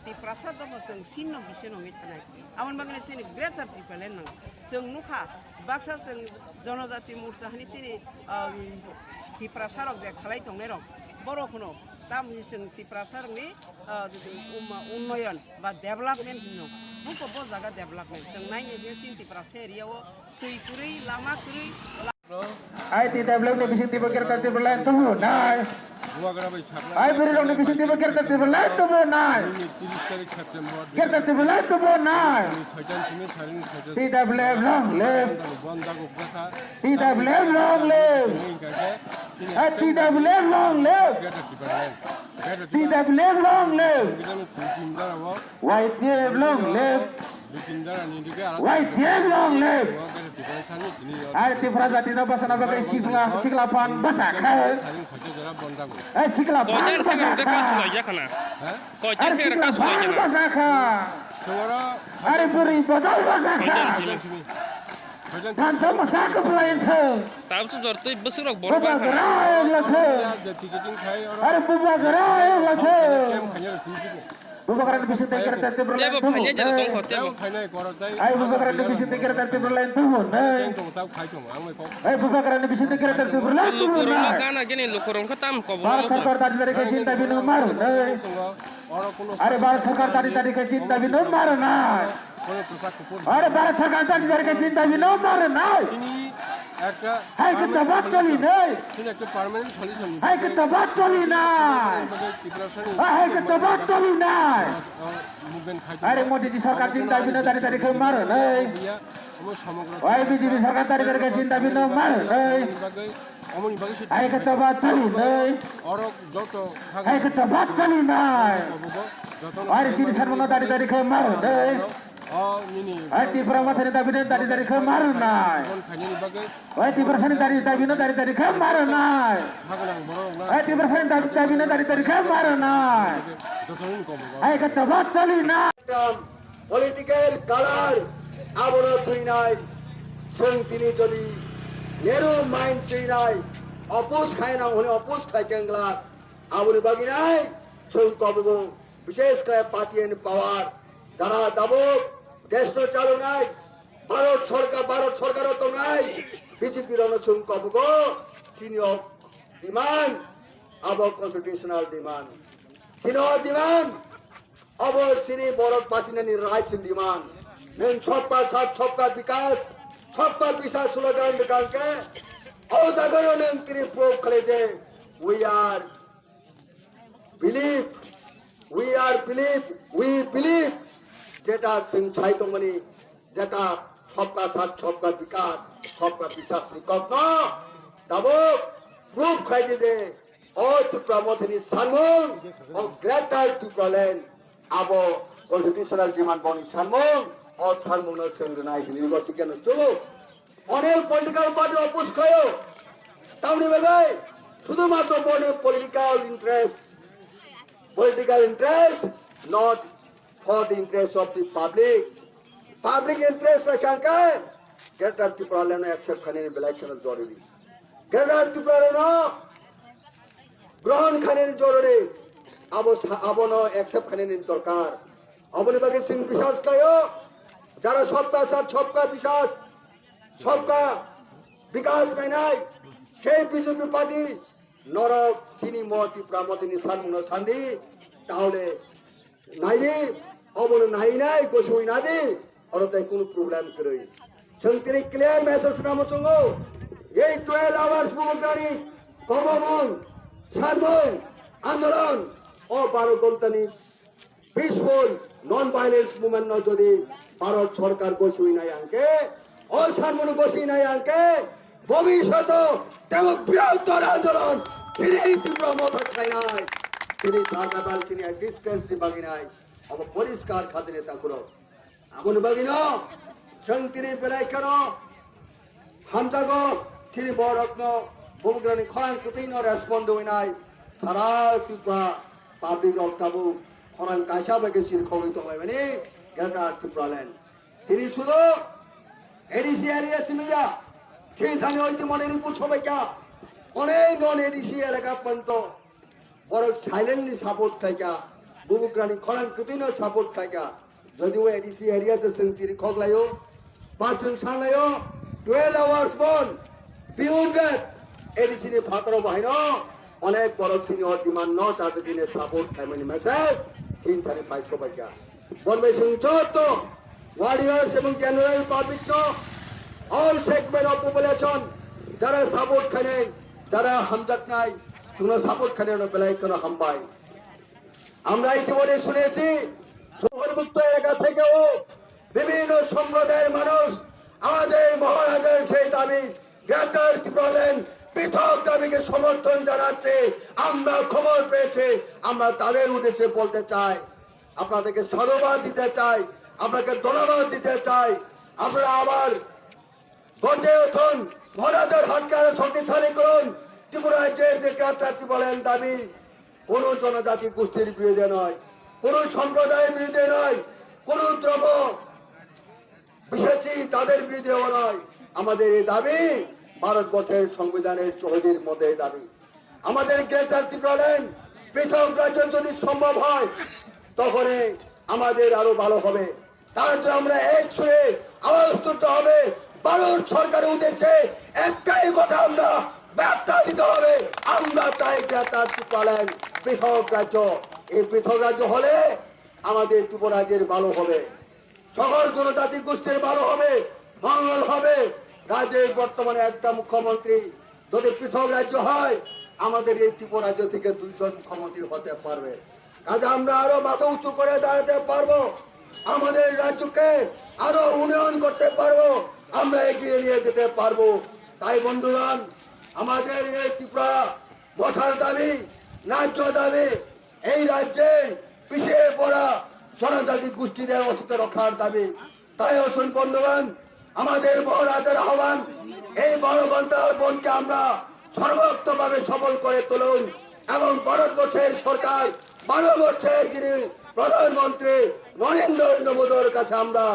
ति प्रसाद दङ जों सिन्न बिसे नङै थानाय आमन बागने चिनि ग्रेटार टिफाले नां जों नुखा बाक्सा जों जनजाति मोर्चानि चिनि ति प्रसारक जे खालाय दंनाय रक बर'खनो दाम जों ति प्रसारनि उन्नयन बा डेभलपमेन्ट होनो बुको बो जागा डेभलपमेन्ट जों नायनो बे चिनि प्रसा एरियाव दै गुरै लामा गुरै ai ti develop ni bisi tiba kira kira berlain tu nai ai beri dong ni bisi tiba kira kira berlain tu nai kira kira berlain tu nai ti develop long live ti develop long live ai ti develop long live ti develop long live white long live white long live ai ti fraza ti na basana bagai sikla pan basa khai ai sikla pan basa khai ai beri badal basa khai kan sama sak pelayan tu তাও তো জরতে বসরক বড় baba gerai lathe ai baba gerai lathe baba gerai bisi tekar tete berlain tu ai baba gerai bisi tekar tete berlain tu ai baba gerai bisi tekar tete berlain tu লোকরং গানা গেনে লোকরং খতাম কব Bharat Sarkar tadi ke cinta binu maru are Bharat Sarkar tadi ke cinta binu maru nai are Bharat Sarkar tadi ke cinta binu maru nai hai ke tabat kali nai hai ke tabat kali nai hai ke tabat kali nai are Modi ji Sarkar cinta binu tadi ke maru nai hai BJP Sarkar tadi ke cinta binu maru nai ai ke tabat kali nai ai ke tabat kali nai ai sini sarmono tadi ke maru nai ai ti pramatani tadi ke maru nai ai ti prasani tadi ke maru nai ai ti prasani tadi ke maru nai ai ke tabat kali nai political colour আবরণ তুই নাই song তিনি যদি নেরু mind তুই নাই অপুষ খায় না হলে অপুষ খায় কেংলা আবুল বাগি নাই সং কবগো বিশেষ করে পার্টি এন্ড পাওয়ার যারা দাবক দেশ তো চালু নাই ভারত সরকারও তো নাই বিজেপির সং কবগো সিনিয়র ডিমান্ড আবো কনস্টিটিউশনাল ডিমান্ড সিনিয়র ডিমান্ড अब सिनी बरत बाचिनानि राइट्स इन डिमांड नों सबका साथ सबका विकास स्लोगान निकाल के औ जागरो नों तिनि प्रूव खाले जे वी बिलीव जेटा जों छाय दंमोन जेका सबका साथ सबका विकास निकल्न दाबो प्रूव खाले जे ओ टु प्रमोथनि सानमोन ओ greater Tipraland abo constitutional demand boni sanmong or sanmong na sengnai hini go sikan chugo onel political party oppose kayo tamni bagai শুধু মাত্র বনে political interest not for the interest of the public interest ra kanka greater tripura no accept khane election joruri greater tripura no গ্রহণ খানে জরুরি আবনো accept খানে দরকার অবনি বাকি সিং বিশ্বাস কায়ো যারা সবকা সাথ সবকা বিকাশ নাই সেই বিজেপি পার্টি নরক সিনি ত্রিপুরা মতিনি সানমুনো সান্দি তাহলে নাইদি অবন নাই নাই গোসুই নাদি অরতাই কোনো প্রবলেম করে সংতিনি ক্লিয়ার মেসেজ নামচঙ্গো এই 12 আওয়ার্স বুমগ্রানি গমন সানমন আন্দোলন ও 12 ঘন্টানি পিসফুল নন ভাইলেন্স মুভমেন্ট যদি ভারত সরকার গোসুই নাই আঙ্কে ও সানমন গোসুই নাই আঙ্কে ভবিষ্যৎ তেমন বৃহত্তর আন্দোলন তিনি তীব্র মত খাই নাই তিনি সার্ভাইভাল তিনি এক্সিস্টেন্স বাগি নাই অব পরিষ্কার খাতিরে তা করো আমন বাগি না সংতিনি বেলাই কেন হামজাগো তিনি বড়রত্ন বুমগ্রানি খরাং কুতিন রেসপন্ড হই নাই সারা ত্রিপুরা পাবলিক রক্তাবু খরাং কাইসা বেগে সির খবই তলাই মানে গ্রেটার ত্রিপুরা ল্যান্ড তিনি শুধু এডিসি এরিয়া সিমিয়া সেইখানে ঐতিমনের উপর সবাইকা অনেক নন এডিসি এলাকা পর্যন্ত বড় সাইলেন্টলি সাপোর্ট থাকা বুবুগ্রানি খরাং কুতিনও সাপোর্ট থাকা যদিও এডিসি এরিয়াতে সেঞ্চুরি খগলায়ও বাসন সানলায়ও 12 আওয়ার্স বন বিয়ন্ড দ্যাট এডিসি নি ফাতর বাহিন অনেক বড় সিনিয়র ডিমান্ড ন চাতে দিনে সাপোর্ট ফ্যামিলি মেসেজ তিন থানে পাই সবাইকা বনবে সংযত ওয়ারিয়ার্স এবং জেনারেল পাবলিক ন অল সেগমেন্ট অফ পপুলেশন যারা সাপোর্ট খানে যারা হামজাক নাই শুনো সাপোর্ট খানে বেলায় কোনো হামবাই আমরা ইতিমধ্যে শুনেছি শহরমুক্ত এলাকা থেকেও বিভিন্ন সম্প্রদায়ের মানুষ আমাদের মহারাজের সেই দাবি গ্রেটার ত্রিপুরা ল্যান্ড পৃথক দাবিকে সমর্থন জানাচ্ছে আমরা খবর পেয়েছি আমরা তাদের উদ্দেশ্যে বলতে চাই আপনাদেরকে সাধুবাদ দিতে চাই আপনাকে ধন্যবাদ দিতে চাই আপনারা আবার গর্জে উঠুন মহারাজার হাতকে শক্তিশালী করুন ত্রিপুরা রাজ্যের যে গ্রেটার ত্রিপুরা ল্যান্ড দাবি কোনো জনজাতি গোষ্ঠীর বিরুদ্ধে নয় কোনো সম্প্রদায়ের বিরুদ্ধে নয় কোনো দ্রব্য বিশেষী তাদের বিরুদ্ধেও নয় আমাদের এই দাবি ভারতবর্ষের সংবিধানের শহীদের মধ্যে দাবি আমাদের গ্রেটার ত্রিপুরা ল্যান্ড পৃথক রাজ্য যদি সম্ভব হয় তখন আমাদের আরো ভালো হবে তার জন্য আমরা এক সুরে আওয়াজ তুলতে হবে ভারত সরকারের উদ্দেশ্যে একটাই কথা আমরা বার্তা দিতে হবে আমরা চাই গ্রেটার ত্রিপুরা ল্যান্ড পৃথক রাজ্য এই পৃথক রাজ্য হলে আমাদের ত্রিপুরা রাজ্যের ভালো হবে সকল জনজাতি গোষ্ঠীর ভালো হবে মঙ্গল হবে রাজ্যের বর্তমানে একটা মুখ্যমন্ত্রী যদি পৃথক রাজ্য হয় আমাদের এই ত্রিপুরা রাজ্য থেকে 2 জন মুখ্যমন্ত্রী হতে পারবে কাজে আমরা আরো মাথা উঁচু করে দাঁড়াতে পারবো আমাদের রাজ্যকে আরো উন্নয়ন করতে পারবো আমরা এগিয়ে নিয়ে যেতে পারবো তাই বন্ধুগণ আমাদের এই ত্রিপুরা বসার দাবি ন্যায্য দাবি এই রাজ্যের পিছিয়ে পড়া জনজাতি গোষ্ঠীদের অস্তিত্ব রক্ষার দাবি তাই আসুন বন্ধুগণ আমাদের মহারাজার আহ্বান এই 12 ঘন্টার বনকে আমরা সর্বোত্তমভাবে সফল করে তুলুন এবং ভারতবর্ষের সরকার 12 বছরের যিনি প্রধানমন্ত্রী নরেন্দ্র মোদীর কাছে আমরা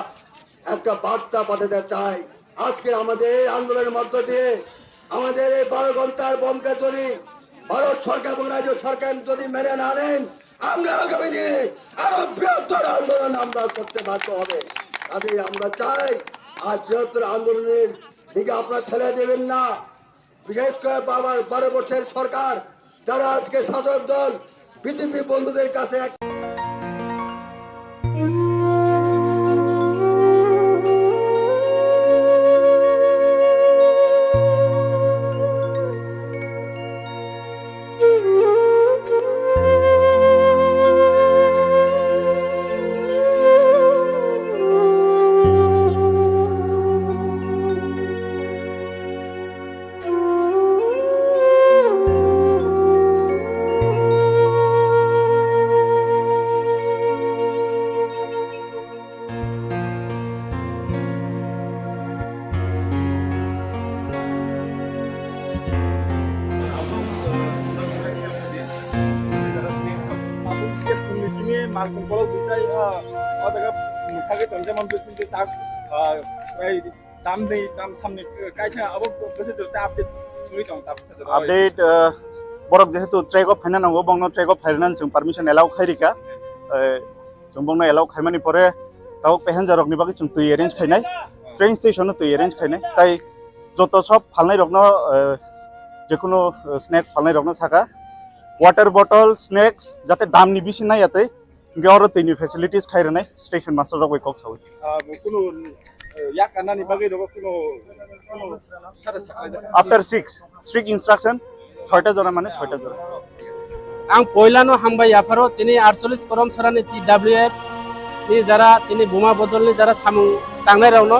একটা বার্তা পাঠাতে চাই আজকে আমাদের আন্দোলনের মধ্য দিয়ে আমাদের এই 12 ঘন্টার বনকে যদি ভারত সরকার এবং রাজ্য সরকার যদি মেনে না নেন আমরা আগামী দিনে আরো বৃহত্তর আন্দোলন আমরা করতে বাধ্য হবে কাজে আমরা চাই আর বৃহত্তর আন্দোলনের দিকে আপনারা ঠেলে দেবেন না বিশেষ করে 12 বছরের সরকার যারা আজকে শাসক দল বিজেপি বন্ধুদের কাছে Markungkolo bitai odaga mukhage tonjaman besinti tak damni dam thamni kaisa abo bese to update suri tong tap update borok jehetu track of finance nango bongno track of finance jong permission allow khairika jong bongno allow khaimani pore tao passenger rok ni bagi jong tui arrange khainai train station no tui arrange khainai tai joto sob phalnai rokno যেকোনো snacks ফালনাই রকম থাকা water bottle snacks যাতে দামনি বেশি নাই ইয়াতে গেওয়ার তৈনি facilities খাইরেনাই স্টেশন মাস্টার রক কক সাউই কোনো ইয়াক আনানি বাকি রকম কোনো আফটার 6 স্ট্রিক্ট ইনস্ট্রাকশন 6টা জোড়া মানে 6টা জোড়া आं पयलानो हामबाय आफारो तिनि 48 करम सरानि TWF नि जरा तिनि बुमा बदलनि जरा सामुं तांनाय रावनो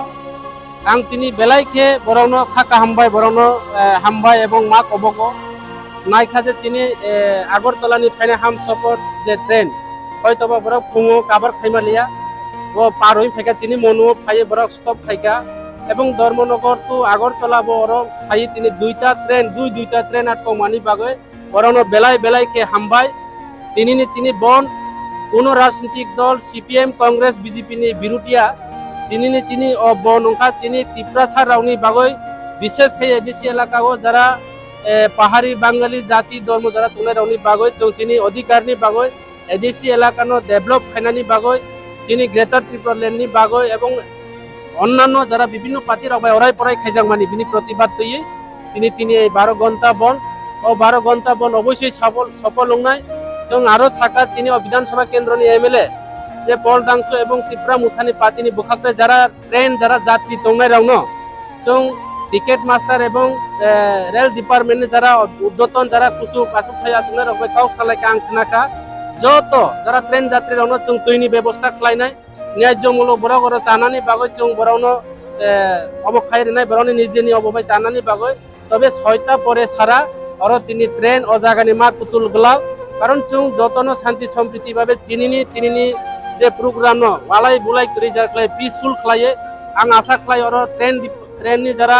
आं तिनि बेलायखे बरावनो खाका हामबाय बरावनो हामबाय एबं मा कबको नायखा जे तिनि आगरतलानि फायने हाम सफर जे ट्रेन हयतोबा बरक फुङो काबार खायमालिया वो पार होई फेका तिनि मनु फाय बरक स्टप खायका एबं धर्मनगर टु आगरतला बरो फाय तिनि दुइटा ट्रेन आटकमानि बागै बरावनो बेलाय बेलायखे हामबाय तिनिनि चिनि बन कोनो राजनीतिक दल CPM कांग्रेस BJP नि बिरुटिया चिनिनि चिनि बन अंका चिनि तिप्रासार रावनि बागै विशेष खे एडिसि एलाकाओ जरा पाहाड़ी बांगाली जाति धर्म जरा तुंगनाय रावनि बागै जों चिनि अधिकारनि बागै एडिसि एलाकानो डेभलप खायनानि बागै चिनि ग्रेटर त्रिपुरा लेन्डनि बागै एबं अन्यान्य जरा विभिन्न पार्टी रावबाय अराय पराय खायजांमानि बिनि प्रतिबाद तैयै तिनि 12 घंटा बन और 12 घंटा बन अवश्य सफल होंनाय जों आरो साका चिनि विधानसभा केन्द्रनि MLA जे बल दांसो एवं त्रिपुरा मुथानि पार्टीनि बुखाक्ता जरा ट्रेन जरा जात्रि दंनाय रावनो जों टिकेट मास्टार एवं रेल डिपार्टमेन्टनि जरा उद्यतन जरा कुसु पासु थाया जोंना रबाय काउ सालायका आं खोनाका जत जरा ट्रेन जात्रि रावनो जों दैनि व्यवस्था खालायनाय न्यायजमूलक बराव गर जानानि बागै जों बरावनो अब खायरेनाय बरावनि निजेनि अबबाय जानानि बागै तबे 6टा परे सारा और तिनी ट्रेन अजागानि मा कुतुल गलाव कारण जों जतनो शांति सम्प्रीति भाबे तिनिनि जे प्रोग्राम न वालाय बुलाय करि जाखलाय पीसफुल खलाये आं आशा खलाय और ट्रेननि जरा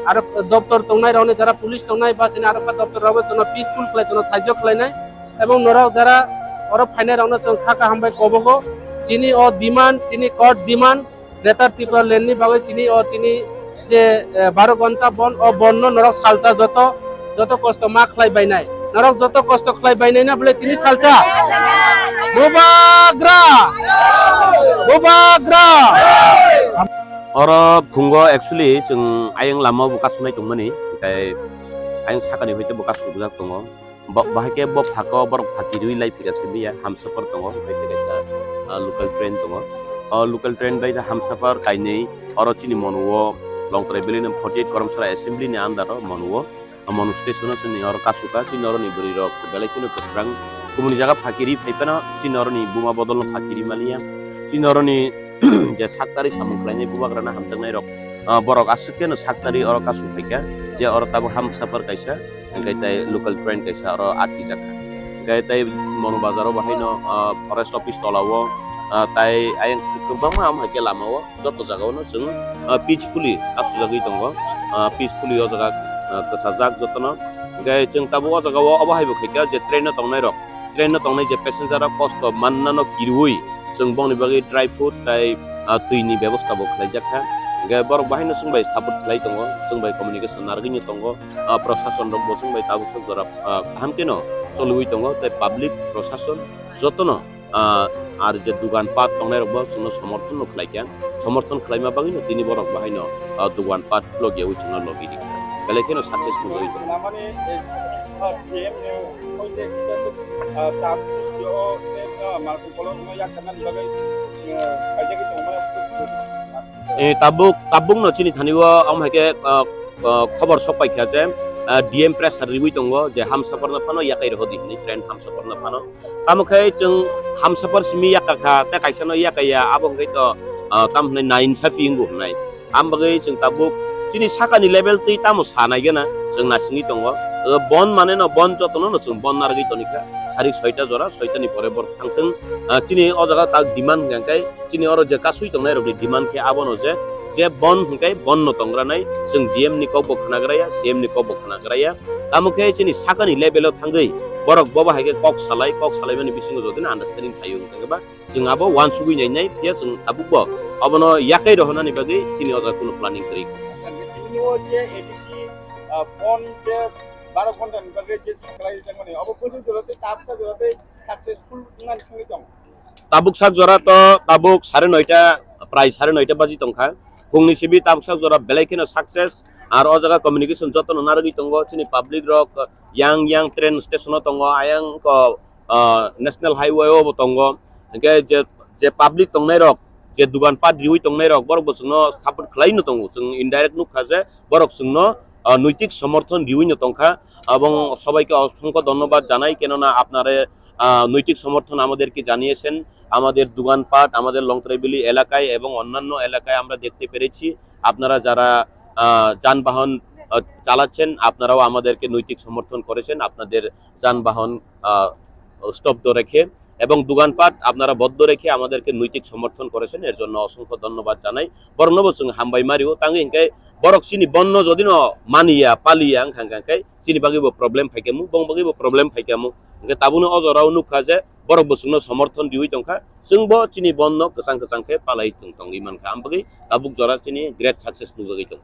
आरो दप्तर तंनाय रावनि जरा पुलिस तंनाय बा चिनि आरो दप्तर रावबो जों पीसफुल खलाय जों साहाय्य खलायनाय एवं नराव जरा और फाइनाय रावनो जों खाका हामबाय कबगो चिनि अ डिमान्ड चिनि कट डिमान्ड ग्रेटर त्रिपुरा लेन्डनि बागै चिनि अ तिनि जे 12 घंटा बन अ बन्न नराव सालसा जत कष्ट मा खालायबायनाय नरक जत कष्ट खालायबायनाय ना बोले तिनि सालसा बुबाग्रा और फुंगो एक्चुअली जों आयं लामा बुकासुनाय दंमोनि ओमफ्राय आयं साकानि होइते बुकासु बुजाक दङ बाहायके ब फाको बर फाकिरुइ लाइफिगासिनो बिया हामसफर दङ ओमफ्राय तेगा लोकल ट्रेन दङ लोकल ट्रेन बाय हामसफर काइनै और चिनि मनुओ लं ट्राइबेलिन 48 करमसरा असेंबली नि आन्दार मनुओ मनु स्टेशन नि और कासुका चिनर नि बरि रक बेलायकिनो कसरां गुबुन जागा फाकिरि फाइपाना चिनर नि बुमा बदल फाकिरि मालिया चिनर नि जे साक्तारि सामुखलायनि बुबाग्राना हामथांनाय रक बरक आसुकेनो साक्तारि और कासु फाइका जे और ताबो हामसफर काइसा गायताय लोकल ट्रेन काइसा और आटि जाखा गायताय मनु बाजाराव बाहायनो फरेस्ट ऑफिस तलावो ताय आयं गोबां आम हाके लामाव जत जागावनो जों पीसफुली कासु जागै दङ पीसफुली ओ जागा कसाजाक जतन गाय जों ताबो ओ जागाव अबाहायबो खैका जे ट्रेन तंनाय रक ट्रेन तंनाय जे पैसेंजर कष्ट माननानो किरुइ जों बंनि बागै ड्राई फ्रूट ताय दैनि व्यवस्था बो खालायजाखा गाय बर बाहायनो जोंबाय सापोर्ट खालाय दङ जोंबाय कम्युनिकेशन नारगैनो दङ प्रशासन दङ जोंबाय ताबो जरा हामकेनो सलुइ दङ ताय पाब्लिक प्रशासन जतन आर जे दुकान पाट तंनाय रबो जोंनो समर्थन खालायका समर्थन खालायमा बागैनो दिनि बरक बाहायनो दुकान पाट लगे उचना लगे दि बेलेकेनो सक्सेसफुल गरि माने एम ने होइते चाप सिस्टिओ मार्को कलम या खाना बागै आइजाके तंमा ताबुक न चिनि थानिवा आम हाके खबर सपायखा जे डीएम प्रेसार रिउइ दङ जे हामसफरनो फानो याकै रहोदि नि ट्रेन हामसफरनो फानो तामखै जों हामसफर सिमि याकाखा ता काइसानो याकाया आबंगै त तामनै नाइन साफिंगु होनाय आमबगै जों ताबुक चिनि साकानि लेभेल तै तामो सानायगेना जों नासिङि दङ बन माने न बन जतनो न जों बन नारगै तनिका सारि 6टा जरा 6टानि परे बर थांथों चिनि अ जागा ता डिमान्ड गांकाय चिनि अर जे कासुइ दंनाय रबि डिमान्ड के आबनो जे बन हंकाय बन न तंग्रानाय जों डीएम नि को बखनाग्राया सीएम नि को बखनाग्राया तामखै चिनि साकानि लेभेलाव थांगै बरक बबा हायके कक सालाय माने बिसिङो जदिन आन्डारस्टेन्डिं थायो होनबा जों आबो वान सुगुइनाय नाय फिया जों आबुबो अबनो याकै रहनानि बागै चिनि अजा कुनु प्लानिं करि नियो जे एडिसी बन जे 12 घंटा नि बागै जे खालाय जोंनि अब कोजु जरते ताबसा जरते सक्सेसफुल नानि थांगै दं ताबुक साक जरा तो ताबुक 9:30 प्राय 9:30 बाजि तंखा फुंनि सिबि ताबुक साक जरा बेलायकिनो सक्सेस আর ও জায়গা কমিউনিকেশন যত্ন নারগি তঙ্গ চিনি পাবলিক রক yang ট্রেন স্টেশন তঙ্গ আয়াং ন্যাশনাল হাইওয়ে ও তঙ্গ যে পাবলিক তংনাই রক যে দোকান পাট রিউই তংনাই রক বরক বসুনো সাপোর্ট খালাইনো তঙ্গ जों ইনডাইরেক্ট নুখা যে বরক जोंनो নৈতিক সমর্থন রিউইনো তংখা এবং সবাইকে অসংখ্য ধন্যবাদ জানাই কেননা আপনারা নৈতিক সমর্থন আমাদেরকে জানিয়েছেন আমাদের দোকানপাট আমাদের লংতরাইবেলি এলাকায় এবং অন্যান্য এলাকায় আমরা দেখতে পেরেছি আপনারা যারা যানবাহন চালাচ্ছেন আপনারাও আমাদেরকে নৈতিক সমর্থন করেছেন আপনাদের যানবাহন স্তব্ধ রেখে এবং দোকানপাট আপনারা বদ্ধ রেখে আমাদেরকে নৈতিক সমর্থন করেছেন এর জন্য অসংখ্য ধন্যবাদ জানাই বর্ণবচং হামবাই মারিও তাঙ্গে হিংকাই বরক চিনি বন্য যদি ন মানিয়া পালিয়া হাঙ্কাই চিনি বাগিবো প্রবলেম ফাইকামু বং বাগিবো প্রবলেম ফাইকামু হিংকা তাবুনো অজরাও নুখা যে বরক বচংनो সমর্থন দিউই তংখা जोंबो चिनी बन्न गोसां गोसांखे पालाई तंग इमानखा आमबगै ताबुक जरा चिनी ग्रेट सक्सेस नुजगै तंग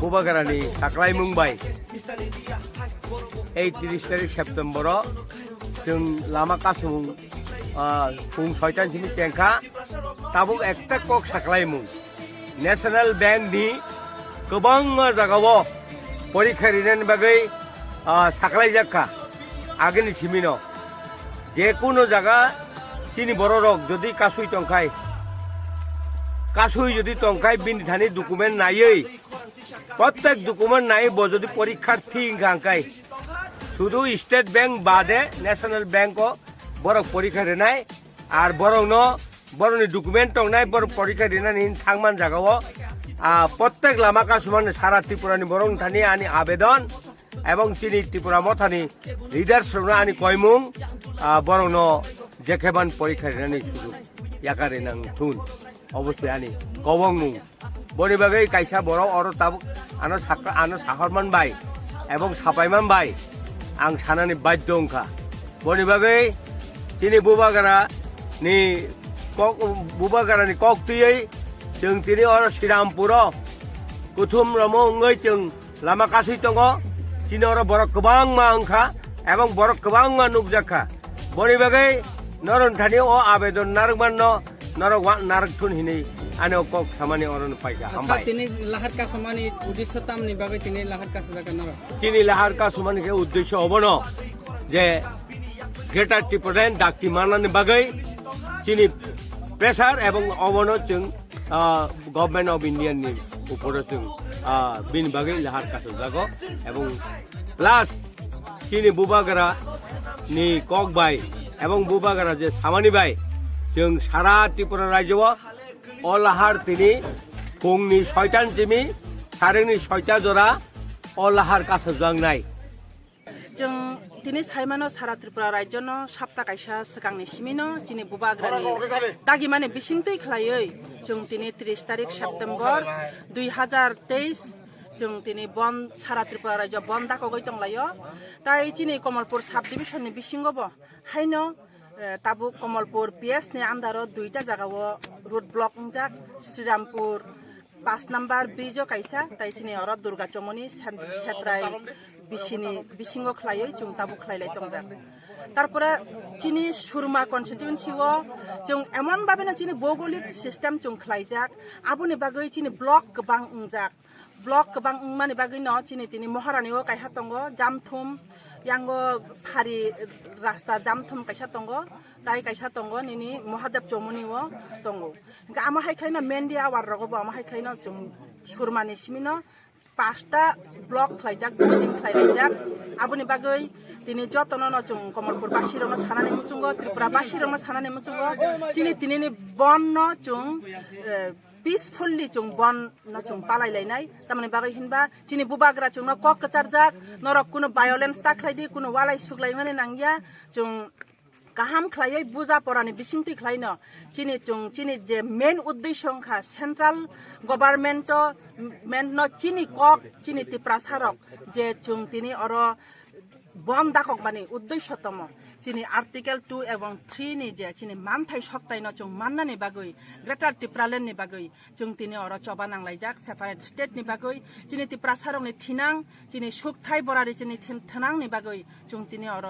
बुबागारानि साख्लाय मुंबाय 30 तारिख सेप्टेम्बर जों लामा कासुं फुं 6 सिम चेंखा ताबुक एकटा कक साख्लाय मुं नेशनल बैंक नि गोबां जागाव परीक्षा रिनायनि बागै साख्लाय जाखा आगोलनि सिमिनो जेकुनु जागा चिनि बर' रक जदि कासुई टंखाय जदि टंखाय बिनि थानि डकुमेन्ट नायै प्रत्येक डकुमेन्ट नायै जदि परीक्षार्थी हांखाय शुधु स्टेट बैंक बादे नेशनल बैंक बरक परीक्षा रिनाय आर बरकनो बरकनि डकुमेन्ट टंनाय बरक परीक्षा रिनायनि थांमान जागाव प्रत्येक लामा कासुमान सारा त्रिपुरानि बरक थानि आनि आवेदन एवं चिनि त्रिपुरा मथानि लिडार्स आनि कयमुं बरकनो जेखेबान परीक्षा रिनायनि सुजुग याकारि नां थुन अबश्य आनि कवं मुं बनि बागै कायसा बर' अर ताबुक आनो साहरमान बाय एवं सापायमान बाय आं सानानि बाध्य अंखा बनि बागै चिनि बुबागारानि कक्तियै जों तिनि अर श्रीरामपुर कुथुम रमंगै जों लामा कासुइ दङ चिनि अर बर' गोबां मा अंखा एवं बर' गोबां मा नुबजाखा बनि बागै नरन थानि अ आवेदन नारगमान नारक थुन हिनै आने कक सामानि अरन पाइका हामबाय तिनि लाहार का समानि उद्देश्य तामनि बागै तिनि लाहार का सजाका नर चिनि लाहार का समानि के उद्देश्य हबन जे ग्रेटर त्रिपुरा डाक्ति मानानि बागै चिनि प्रेसार एवं अबन जों गभर्नमेंट ऑफ इंडिया नि ऊपर जों बिन बागै लाहार का सजागो एवं प्लस चिनि बुबागारा नि कक बाय एवं बुबागारा जे सामानि बाय जों सारा त्रिपुरा राज्योआव अलाहार तिनि फुंनि 6 सिमी सारेंनि 6 जरा अलाहार कासो जांनाय जों दिनै साइमानो सारा त्रिपुरा राज्यनो सप्ता कायसा सिगांनि सिमिनो दिनै बुबाग्रानि दागि माने बिसिंतै खालायै जों दिनै 30 तारिख सेप्टेम्बर 2023 जों दिनै बन सारा त्रिपुरा राज्य बन दाखगै दंलायो ताइ दिनै कमलपुर साब डिभिजननि बिसिंगबो हायनो ताबु कमलपुर PS नि आन्दारो दुइटा जागाव रोड ब्लक जाक श्रीरामपुर 5 नम्बर ब्रिज कायसा ताइ दिनै अर दुर्गा चमनी सेत्राय बिसिनि बिसिंग खलायै जों ताबु खलायलाय दंजाक तारपरे चिनि सुरमा कन्स्टिट्युएन्सिओ जों एमन बाबेना चिनि भौगोलिक सिस्टेम जों खलायजाक आबुनि बागै चिनि ब्लक गोबां उंजाक ब्लक गोबां माने बागै न चिनि तिनि महारानिओ कायहा दंगो जामथुम यांगो फारि रास्ता जामथुम कायसा दंगो ताइ कायसा दंगो निनि महादेव चमनीओ दंगो आमा हायख्लायना मेनदि आवार रगबो आमा हायख्लायना जों सुरमानि सिमिनो 5टा ब्लक खलायजाक बिल्डिं खलायजाक आबुनि बागै दिनै जतन जों कमलपुर बासिरनो सानानै मुचुंगो त्रिपुरा बासिरनो सानानै मुचुंगो दिनै बन जों peacefully जों बन जों पालायलायनाय तामाने बागै हिनबा दिनै बुबाग्रा जों कक कचारजाक नरक कुनो भायोलेन्स ताख्लायदि कुनो वालाय सुग्लायनानै नांगिया जों गाहाम खलायै बुजा परानि बिसिंति खलायनो चिनि जे मेन उद्देश्य खा सेंट्रल गभर्नमेंट मेन न चिनि कक चिनि त्रिपुरा सारक जे जों तिनि अर बन दाखक माने उद्देश्यतम चिनि आर्टिकल 2 एवं 3 नि जे चिनि मानथाय सक्तायनो जों माननानि बागै ग्रेटर त्रिपुरालेण्ड नि बागै जों तिनि अर चबा नांलायजाक सेपारेट स्टेट नि बागै चिनि त्रिपुरा सारकनि थिनां चिनि सुखथाय बरारि चिनि थनां नि बागै जों तिनि अर